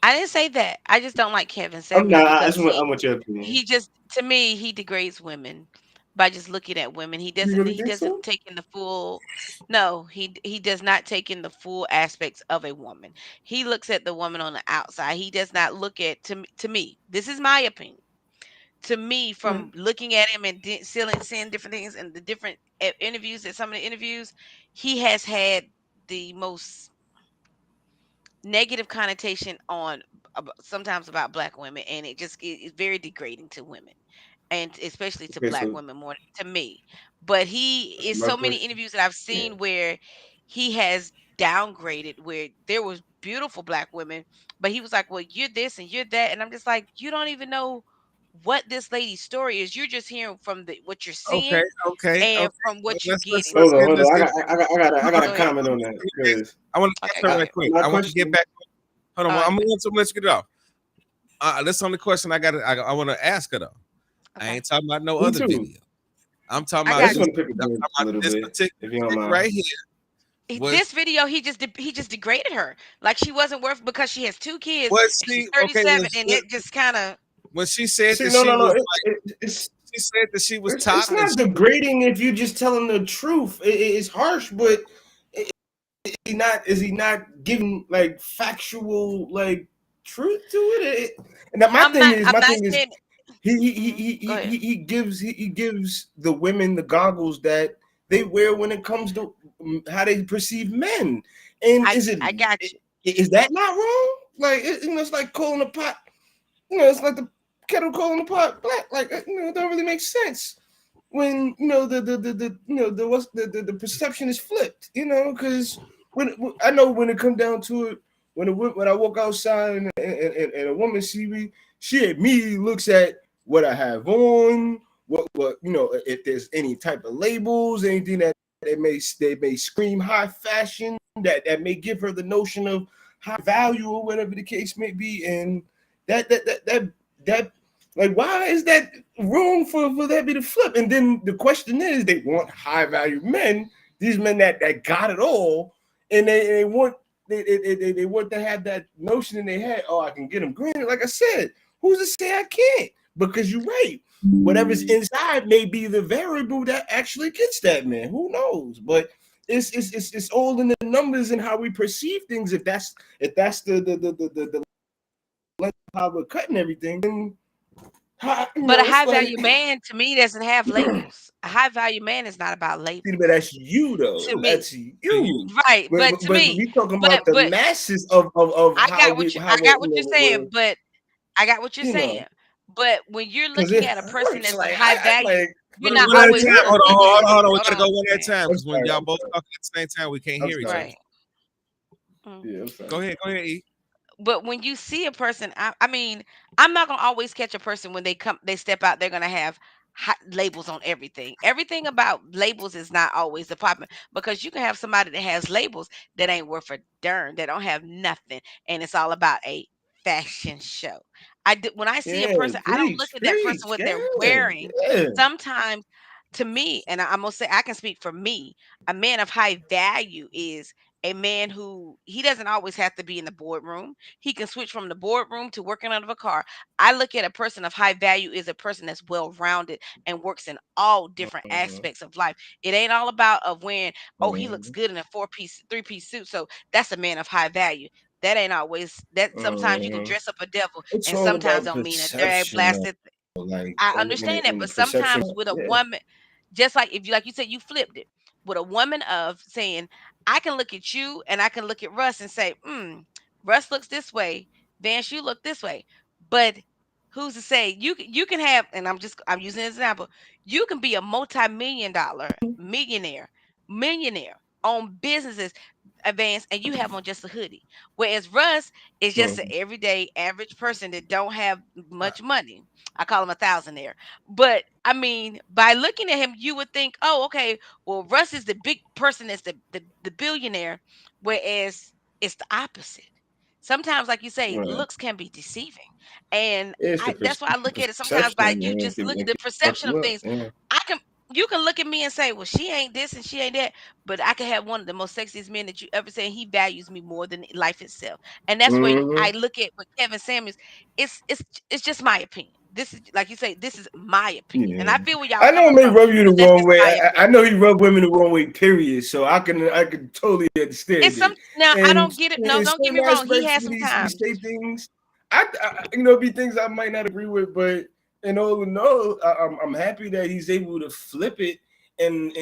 I didn't say that. I just don't like Kevin I'm Samuels not. I because just want. I want your opinion. he just to me he degrades women by just looking at women. He You doesn't really he think doesn't so? take in the full. No, he does not take in the full aspects of a woman. He looks at the woman on the outside. He does not look at to me. This is my opinion. To me, from looking at him and seeing different things and the different interviews that some of the interviews, he has had the most negative connotation on sometimes about black women, and it's very degrading to women, and especially to Okay, black so women more to me. But he is my so many question. interviews that I've Yeah. seen where he has downgraded where there was beautiful black women, but he was like, well, you're this and you're that, and I'm just like, you don't even know what this lady's story is. You're just hearing from the what you're Okay, seeing okay, and okay. from what you're getting. Hold on, hold Let's on. get I got a Go ahead. comment on that because I want to Okay, get go her ahead. right quick. my I want to get question. back. Hold on, All right, I'm gonna let you get it off. That's the only question I want to ask her though. I okay, ain't talking about no Me other too. video. I'm talking I about I just got this. you. want to pick a I'm brain talking a about little this bit, particular if you don't chick mind. right here. Was This video, he just degraded her like she wasn't worth because she has two kids was and she's she okay? 37, and it just kind of When she said See, that no, she no, no. was like she said that she was It's top and not degrading if you're just telling the truth. It's harsh, but is he not giving like factual like truth to it? And that I'm my not thing is saying. Go ahead. he gives the women the goggles that they wear when it comes to how they perceive men. And I got you. is that not wrong? Like it's like calling a pot. It's like the kettle calling the pot black. Like it don't really make sense when the what's the perception is flipped. Because when I know when it comes down to it, when I walk outside and a woman see me, she immediately looks at what I have on, what if there's any type of labels, anything that they may scream high fashion that may give her the notion of high value or whatever the case may be, and that like why is that wrong for that be the flip? And then the question is, they want high value men, these men that got it all, and they want they want to have that notion in their head. Oh, I can get them. Granted, like I said, who's to say I can't? Because you're right. Whatever's inside may be the variable that actually gets that man. Who knows? But it's all in the numbers and how we perceive things. If that's the how we're cutting everything, then But a it's high like, value man to me doesn't have labels. A high value man is not about but labels that's you though. to me. That's you. Right, But but but, to but me, we talking about the but masses of how we I how got we're what you're saying, but I got what you're you know saying. But when you're because looking it at a person hurts. that's of Like high I value, like you're not one at a always time. gonna hurt. Hold on, look at. hold on. We Hold gotta go on, one at a man. time I'm because when sorry. y'all I'm both sorry. talking at the same time, we can't I'm hear each sorry. other. Right. Mm. Yeah, I'm sorry. Go ahead, E. But when you see a person, I mean, I'm not gonna always catch a person when they step out. They're gonna have labels on everything. Everything about labels is not always the problem because you can have somebody that has labels that ain't worth a darn. That don't have nothing, and it's all about a fashion show. When I see a Yeah, person, I don't look preach, at that person preach. what they're Yeah, wearing. yeah. Sometimes, to me, and I'm gonna say I can speak for me, a man of high value is a man who he doesn't always have to be in the boardroom. He can switch from the boardroom to working out of a car. I look at a person of high value is a person that's well rounded and works in all different aspects of life. It ain't all about of when, oh, he looks good in a 4-piece, 3-piece suit. So that's a man of high value. That ain't always that. Sometimes you can dress up a devil It's and all sometimes about don't mean a dirty perception, though. blasted. Like, I and understand that, the but perception. sometimes with a Yeah. woman, just like if you like you said, you flipped it with a woman of saying, I can look at you and I can look at Russ and say, Russ looks this way, Vance, you look this way. But who's to say you can have, and I'm using an example, you can be a multi-million dollar millionaire on businesses advance and you have on just a hoodie. Whereas Russ is just an Mhm. everyday average person that don't have much money. I call him a thousandaire. But I mean, by looking at him, you would think, oh, okay, well, Russ is the big person that's the billionaire, whereas it's the opposite. Sometimes, like you say, Right. looks can be deceiving. And It's the that's why I look at it sometimes perception, by you man. just look at It the can fuck perception of you up. things. Yeah. I can you can look at me and say, well, she ain't this and she ain't that, but I could have one of the most sexiest men that you ever seen. He values me more than life itself. And that's where Hmm. I look at with Kevin Samuels. It's just my opinion. This is like you say, this is my opinion. And Yeah. I feel where y'all I know it coming may from, rub you the but that's wrong just way. my I opinion. know he rubbed women the wrong way. Period. So I can totally It's understand some it. now I And don't get it. No, in don't get me certain wrong. He aspects, has when some he times. say things, be things I might not agree with, but in all, I'm happy that he's able to flip it and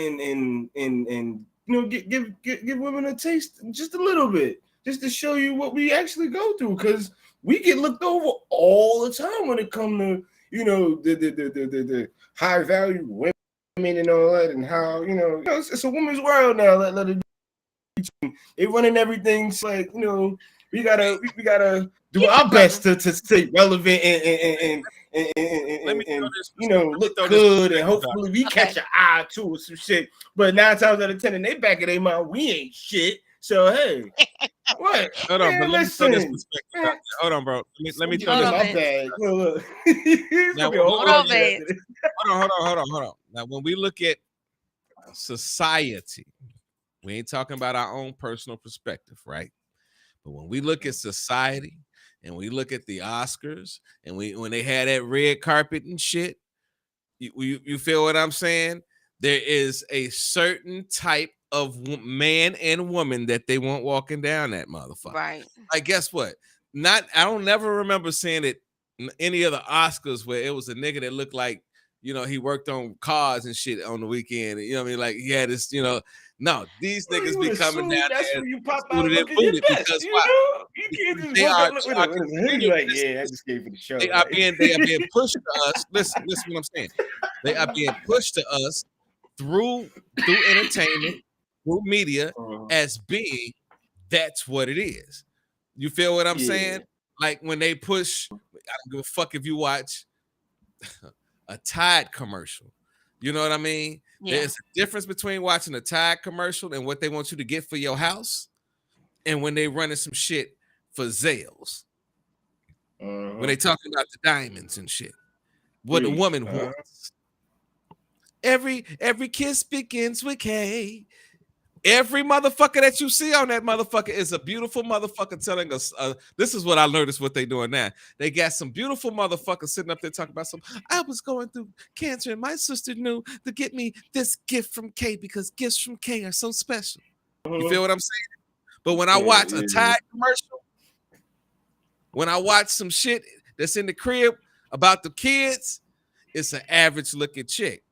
give women a taste just a little bit, just to show you what we actually go through, because we get looked over all the time when it comes to the high value women and all that, and how it's a woman's world now. Let it they running everything. So like we gotta do Get your our best brother. to stay relevant Let me throw and this. Let me look throw this good, and perspective out. hopefully we Okay. catch an eye too or some shit. But 9 times out of 10, in they back of their mind, we ain't shit. So hey, what Hold on, but man? let me throw this Listen, perspective out man, there. Hold on, bro. Let me I'm throw getting Hold in this on, my Vince. perspective bag. out Look, look. It's there. Now, gonna be a whole Hold on, argument after Vince. this. hold on. Now, when we look at society, we ain't talking about our own personal perspective, right? But when we look at society and we look at the Oscars and when they had that red carpet and shit, you feel what I'm saying? There is a certain type of man and woman that they want walking down that motherfucker. Right. Like, guess what? I don't never remember seeing it in any of the Oscars where it was a nigga that looked like, he worked on cars and shit on the weekend. You know what I mean? Like he had this, no, these Well, niggas you be would coming assume down that's there where you pop out suited and looking your booted best, because why? You can't Because just they walk are up with are a hoodie like, experienced. yeah, I just came for the show. They are Like, being pushed to us. Listen what I'm saying. They are being pushed to us through entertainment, through media, as being that's what it is. You feel what I'm yeah. saying? Like when they push, I don't give a fuck if you watch a Tide commercial. You know what I mean? Yeah. There's a difference between watching a Tide commercial and what they want you to get for your house, and when they running some shit for Zales. When they talking about the diamonds and shit. What a Preach. woman wants. Every kiss begins with K. Every motherfucker that you see on that motherfucker is a beautiful motherfucker telling us. This is what I noticed what they doing now. They got some beautiful motherfuckers sitting up there talking about some. I was going through cancer and my sister knew to get me this gift from K because gifts from K are so special. You feel what I'm saying? But when I watch a Tide commercial, when I watch some shit that's in the crib about the kids, it's an average looking chick.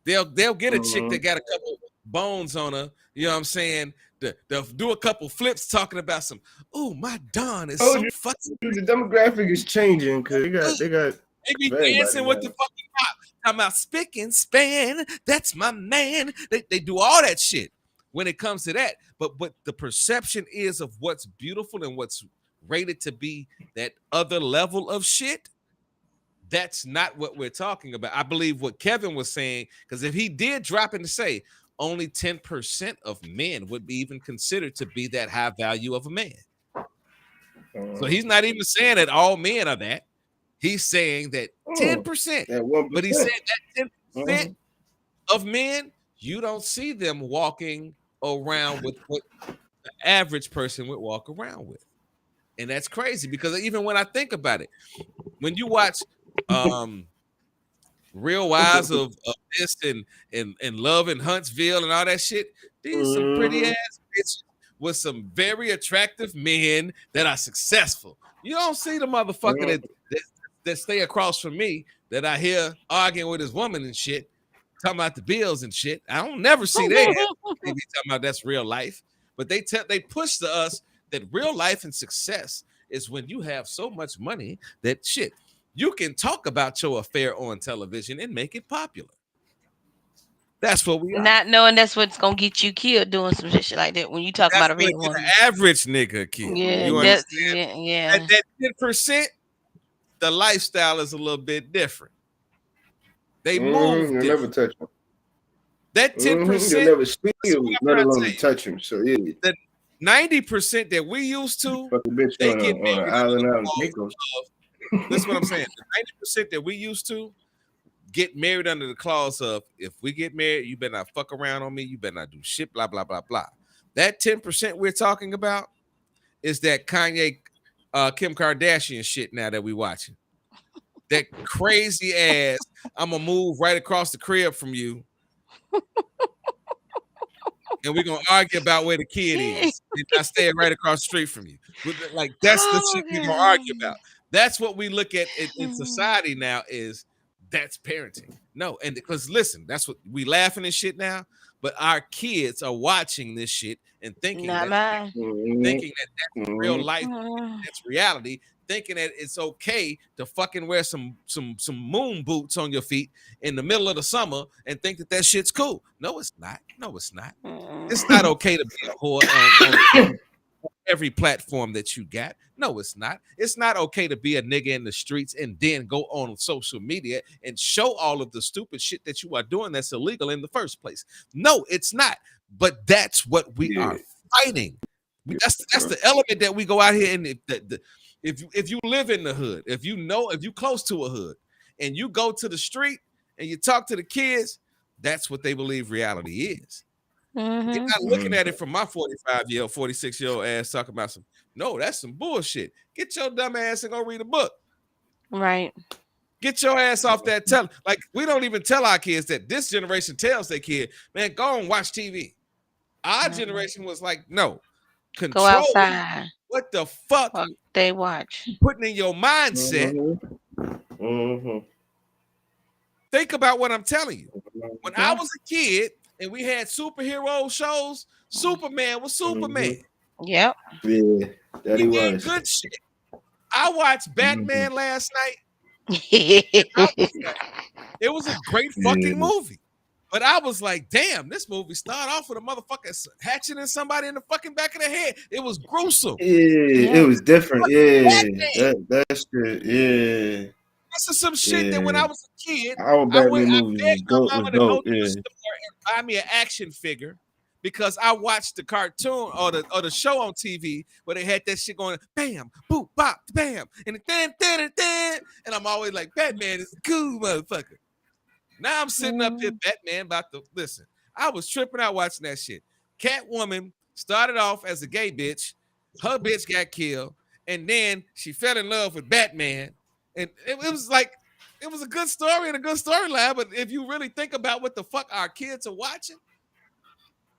They'll get a chick that got a couple bones on her. You know what I'm saying? They'll do a couple flips talking about some. Oh, my Don is Told so you fucking. the demographic is changing because they got They be everybody dancing with the now. fucking pop. Talking about spick and span. That's my man. They do all that shit when it comes to that. But the perception is of what's beautiful and what's rated to be that other level of shit. That's not what we're talking about. I believe what Kevin was saying, because if he did drop in to say only 10% of men would be even considered to be that high value of a man. So he's not even saying that all men are that. He's saying that 10%. That 1%. But he said that 10% of men, you don't see them walking around with what the average person would walk around with. And that's crazy because even when I think about it, when you watch Real Wives of this and Love in Huntsville and all that shit, these some pretty ass bitches with some very attractive men that are successful. You don't see the motherfucker that stay across from me that I hear arguing with his woman and shit, talking about the bills and shit. I don't never see their ass on TV talking about that's real life. But they push to us that real life and success is when you have so much money that shit, you can talk about your affair on television and make it popular. That's what we are. Not knowing that's what's gonna get you killed doing some shit like that when you talk That's about a gonna real get woman. an average nigga killed. Yeah, You that understand? yeah. That 10%, the lifestyle is a little bit different. They move You'll never different. touch him. That 10%, You'll never see listen him, what I'm let trying to alone tell you. touch him. So yeah, The 90% that we used to, fuck a bitch they on, get on an married under island the out in clause Caicos. of. This is what I'm saying. The 90% that we used to get married under the clause of if we get married, you better not fuck around on me, you better not do shit, blah, blah, blah, blah. That 10% we're talking about is that Kanye, Kim Kardashian shit now that we watching. That crazy ass, I'm gonna move right across the crib from you. And we're gonna argue about where the kid is. And I stay right across the street from you. Like that's the Oh shit we're gonna argue god. about. That's what we look at in society now is that's parenting. No, and because listen, that's what we laughing and shit now, but our kids are watching this shit and thinking Not that mine. that's real life, that's reality, thinking that it's okay to fucking wear some moon boots on your feet in the middle of the summer and think that shit's cool. No, it's not. No, it's not. It's not okay to be a whore on every platform that you got. No, it's not. It's not okay to be a nigga in the streets and then go on social media and show all of the stupid shit that you are doing that's illegal in the first place. No, it's not. But that's what we are fighting. That's the element that we go out here and if you live in the hood, if you close to a hood and you go to the street and you talk to the kids, that's what they believe reality is. They're not looking at it from my 45-year-old, 46-year-old ass talking about some, no, that's some bullshit. Get your dumb ass and go read a book. Right. Get your ass off that like we don't even tell our kids that. This generation tells their kid, man, go and watch TV. Our generation was like, no, Go control outside. what the fuck they watch. Putting in your mindset. Think about what I'm telling you. When I was a kid and we had superhero shows, Superman was Superman. Yep. Yeah, that he did was. good shit. I watched Batman last night. It was a great fucking movie. But I was like, damn, this movie started off with a motherfucker hatching in somebody in the fucking back of the head. It was gruesome. Yeah, it was different. Yeah, that's good. Yeah. This is some shit that when I was a kid, Our Batman movies begged my was mama to go dope. to Yeah. the store and buy me an action figure because I watched the cartoon or the show on TV where they had that shit going, bam, boop, bop, bam, and then, and I'm always like, Batman is a cool motherfucker. Now I'm sitting up here, Batman, about to listen. I was tripping out watching that shit. Catwoman started off as a gay bitch. Her bitch got killed, and then she fell in love with Batman. And it was like, it was a good story and a good storyline. But if you really think about what the fuck our kids are watching,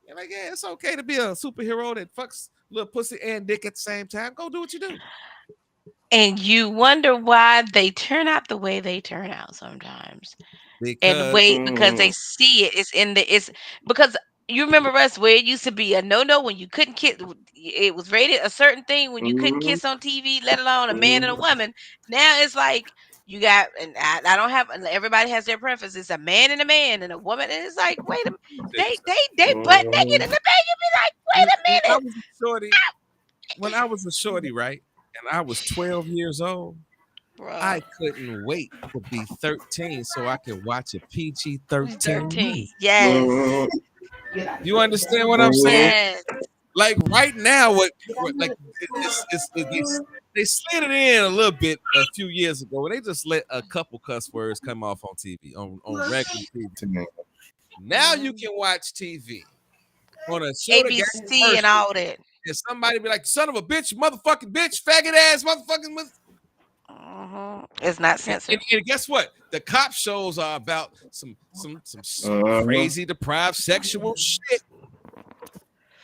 you're like, yeah, it's okay to be a superhero that fucks little pussy and dick at the same time. Go do what you do. And you wonder why they turn out the way they turn out sometimes. And wait, because they see it's because you remember us where it used to be a no when you couldn't kiss. It was rated a certain thing when you couldn't kiss on TV, let alone a man and a woman. Now it's like you got, and I don't have. Everybody has their preference. It's a man and a woman, and it's like, wait a minute, they butt naked in the bed. You be like, wait a minute. When I was a shorty, right, and I was 12 years old, I couldn't wait to be 13 so I could watch a PG-13 movie. Yes. You understand what I'm saying? Yes. Like right now, what like they slid it in a little bit a few years ago, and they just let a couple cuss words come off on TV on regular TV. Now you can watch TV on a show that got ABC and commercials, all that. and somebody be like, "Son of a bitch, motherfucking bitch, faggot ass, motherfucking." It's not censored. And guess what? The cop shows are about some Uh-huh. crazy, deprived sexual shit.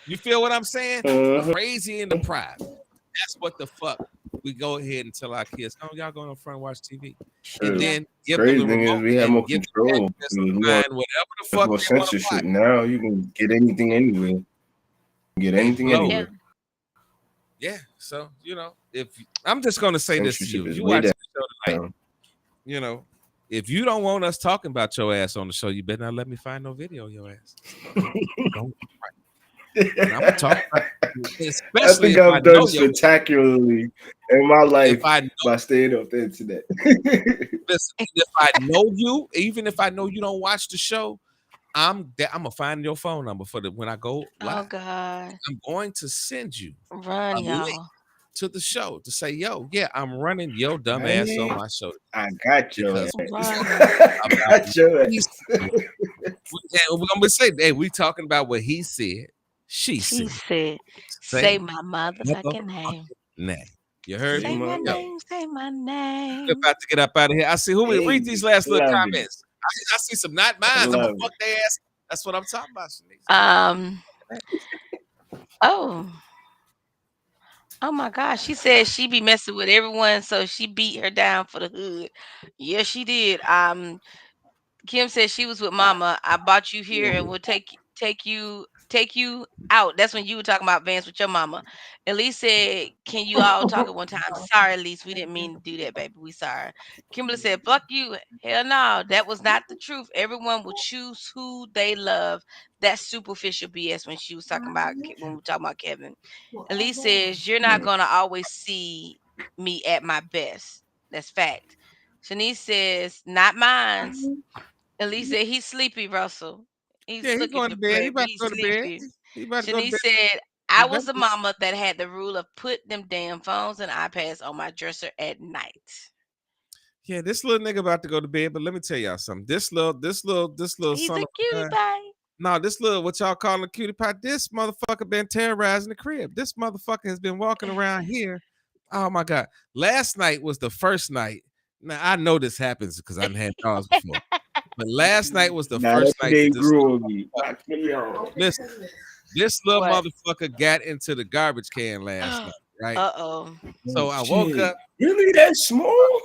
You feel what I'm saying? Uh-huh. Crazy and deprived. That's what the fuck we go ahead and tell our kids. Oh, y'all go in front and watch TV, and Shit. then give them Crazy the thing is remote we have and more give them control. access to We find whatever the fuck more they want to censorship watch. now. You can get anything anywhere. Get anything blow. anywhere. Yeah. So if I'm just gonna say this to you, Censorship is you way watch down. the show tonight. If you don't want us talking about your ass on the show, you better not let me find no video of your ass. Don't. And I'm gonna talk about it, I especially think if I I've done know your ass. spectacularly in my life If I know, by staying off the internet. listen, if I know you, even if I know you don't watch the show, I'm gonna find your phone number for when I go live. Oh God. I'm going to send you Run, a link y'all. to the show to say, yo, yeah, I'm running your dumb ass on my show. I got your ass. About Got your he's- ass. we're gonna say, hey, we talking about what he said, she She said. said, "Say my motherfucking name. Nah. You heard Say me? my Yo, name. Say my we're name." about to get up out of here. I see who Hey, read these last little love it. comments. I see some not mines. I'm gonna Love fuck their ass. That's what I'm talking about, Shanice. Oh. Oh my gosh. She said she be messing with everyone, so she beat her down for the hood. Yes, she did. Kim said she was with Mama. I bought you here and will take you out. That's when you were talking about Vance with your mama. Elise said, "Can you all talk at one time?" Sorry, Elise, we didn't mean to do that, baby. We sorry. Kimberly said, "Fuck you." Hell no, that was not the truth. Everyone will choose who they love. That's superficial BS when she was talking about when we were talking about Kevin. Elise says, "You're not gonna always see me at my best." That's fact. Shanice says, "Not mine's." Elise said, "He's sleepy, Russell. Yeah, He's he looking going to bed. He depressed, but about to he's go to bed. sleepy." He about to go to Shanice bed. said, He "I better was the mama that had the rule of put them damn phones and iPads on my dresser at night." Yeah, this little nigga about to go to bed, but let me tell y'all something. This little He's son a of a cutie gun. pie. No, this little what y'all calling a cutie pie. This motherfucker been terrorizing the crib. This motherfucker has been walking around here. Oh my god! Last night was the first night. Now I know this happens because I've had dogs before, but last night was the Now that first night day that this grew on me. Knock me out. listen. This little What? motherfucker got into the garbage can last night, right? Uh-oh. So Oh, I woke shit. up. Really that small?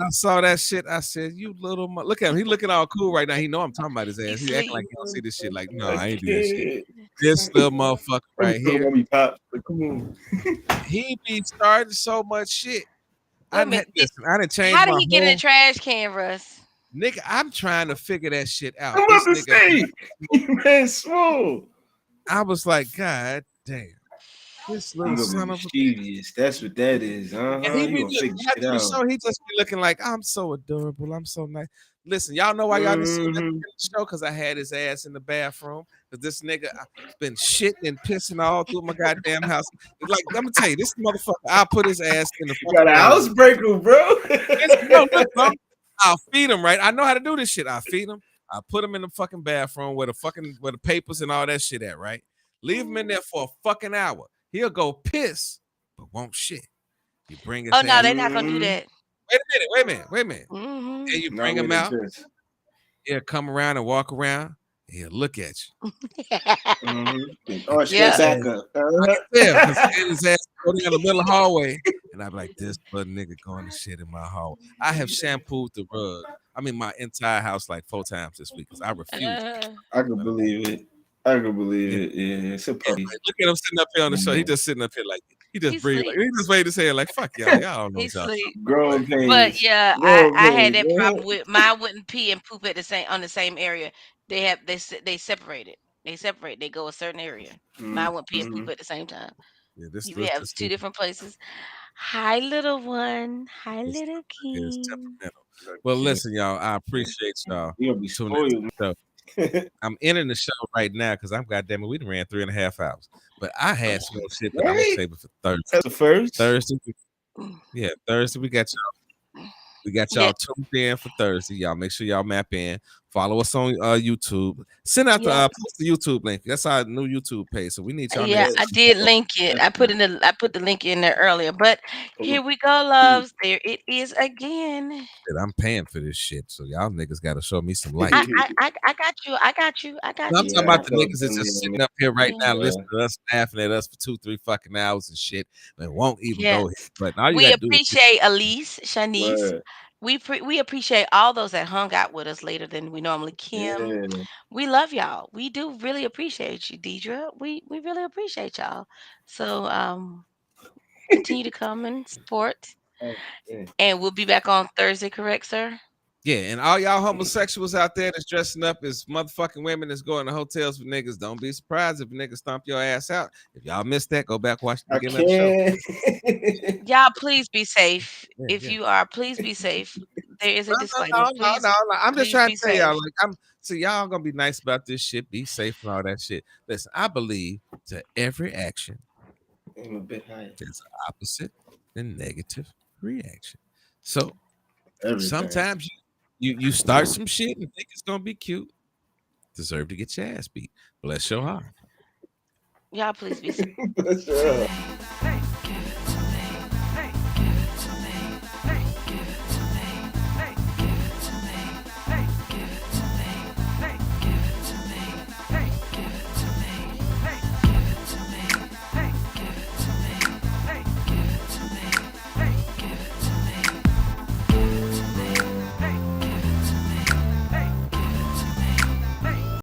I saw that shit. I said, "You little look at him. He looking all cool right now. He know I'm talking about his ass. He's He acting sleep. like he don't see this shit. Like, no, I I ain't do that shit. can't. This little motherfucker I'm right still here, gonna be popped. But come on. he be starting so much shit. Wait a minute. Listen. I didn't change How did my he get in the whole trash can, Russ? nigga. I'm trying to figure that shit out. I'm This about to nigga, say, man, small. I was like, God damn, this You little gonna be son of a. mischievous. That's what that is. And Uh-huh. he You be gonna figure after shit the out. show, he just be looking like I'm so adorable. I'm so nice. Listen, y'all know why y'all didn't see nothing in Mm-hmm. the show because I had his ass in the bathroom. Because this nigga been shitting and pissing all through my goddamn house. Like, I'm gonna tell you, this motherfucker, I'll put his ass in the Got fucking a bathroom. housebreaker, bro. No, look, bro. I'll feed him, right? I know how to do this shit. I'll feed him. I'll put him in the fucking bathroom where the papers and all that shit at, right? Leave him in there for a fucking hour. He'll go piss, but won't shit. You bring his Oh no, ass. they're not gonna do that. Wait a minute. Mm-hmm. Then you Not bring him with out. this. He'll come around and walk around. He'll look at you. Mm-hmm. Oh, His straight Yeah. back ass, up. I can tell because his ass go down the middle of the hallway, and I'm like, this little nigga going to shit in my hallway. I have shampooed the rug. I mean, my entire house like 4 times this week because I refuse. I can believe it. I can believe Yeah. it. Yeah, it's a Yeah, puppy. like, look at him sitting up here on the show. He just sitting up here like he just He breathed. Like, sleep. he just waved his hand like fuck y'all. Y'all don't know He what y'all talking sleep. Growing about. But pains. yeah, Growing I had pains, that man. problem with mine wouldn't pee and poop at the same on the same area. They separate it. They separate. They go a certain area. Mine wouldn't pee and poop Mm-hmm. at the same time. Yeah, this You this have this two this different places. Hi, little one. Hi, this little is king. temperamental. Well, listen, y'all. I appreciate y'all You gonna be tuning into spoiled. the show. I'm ending the show right now because I'm goddamn it. We done ran 3.5 hours, but I had some more shit that I'm gonna Right? save it for Thursday. That's the first. Thursday, yeah, Thursday we got y'all. We got Yeah. y'all tuned in for Thursday. Y'all make sure y'all map in Follow us on YouTube. Send out the post the YouTube link. That's our new YouTube page. So we need y'all. Yeah, I did link it. I put the link in there earlier. But here we go, loves. There it is again. I'm paying for this shit, so y'all niggas got to show me some light. I got you. I got you. I got No, I'm you. talking about the niggas that's just sitting up here right now, Yeah. listening to us, laughing at us for 2-3 fucking hours and shit, and won't even Yes. go here. But all you We gotta do is appreciate Elise, Shanice. We appreciate all those that hung out with us later than we normally. Kim, we love y'all. We do really appreciate you, Deidre. We really appreciate y'all. So continue to come and support. And we'll be back on Thursday, correct, sir? yeah, and all y'all homosexuals out there that's dressing up as motherfucking women that's going to hotels with niggas, don't be surprised if a nigga stomp your ass out. If y'all missed that, go back watch the beginning of the show. Y'all, please be safe. Yeah, If yeah. you are, please be safe. There is a disclaimer. No. I'm just Please trying be to tell y'all, safe. y'all gonna be nice about this shit. Be safe and all that shit. Listen, I believe to every action, I'm a bit higher. there's an opposite and negative reaction. So Everything. sometimes you start some shit and think it's gonna be cute. Deserve to get your ass beat. Bless your heart. Y'all, please be safe. Bless your heart.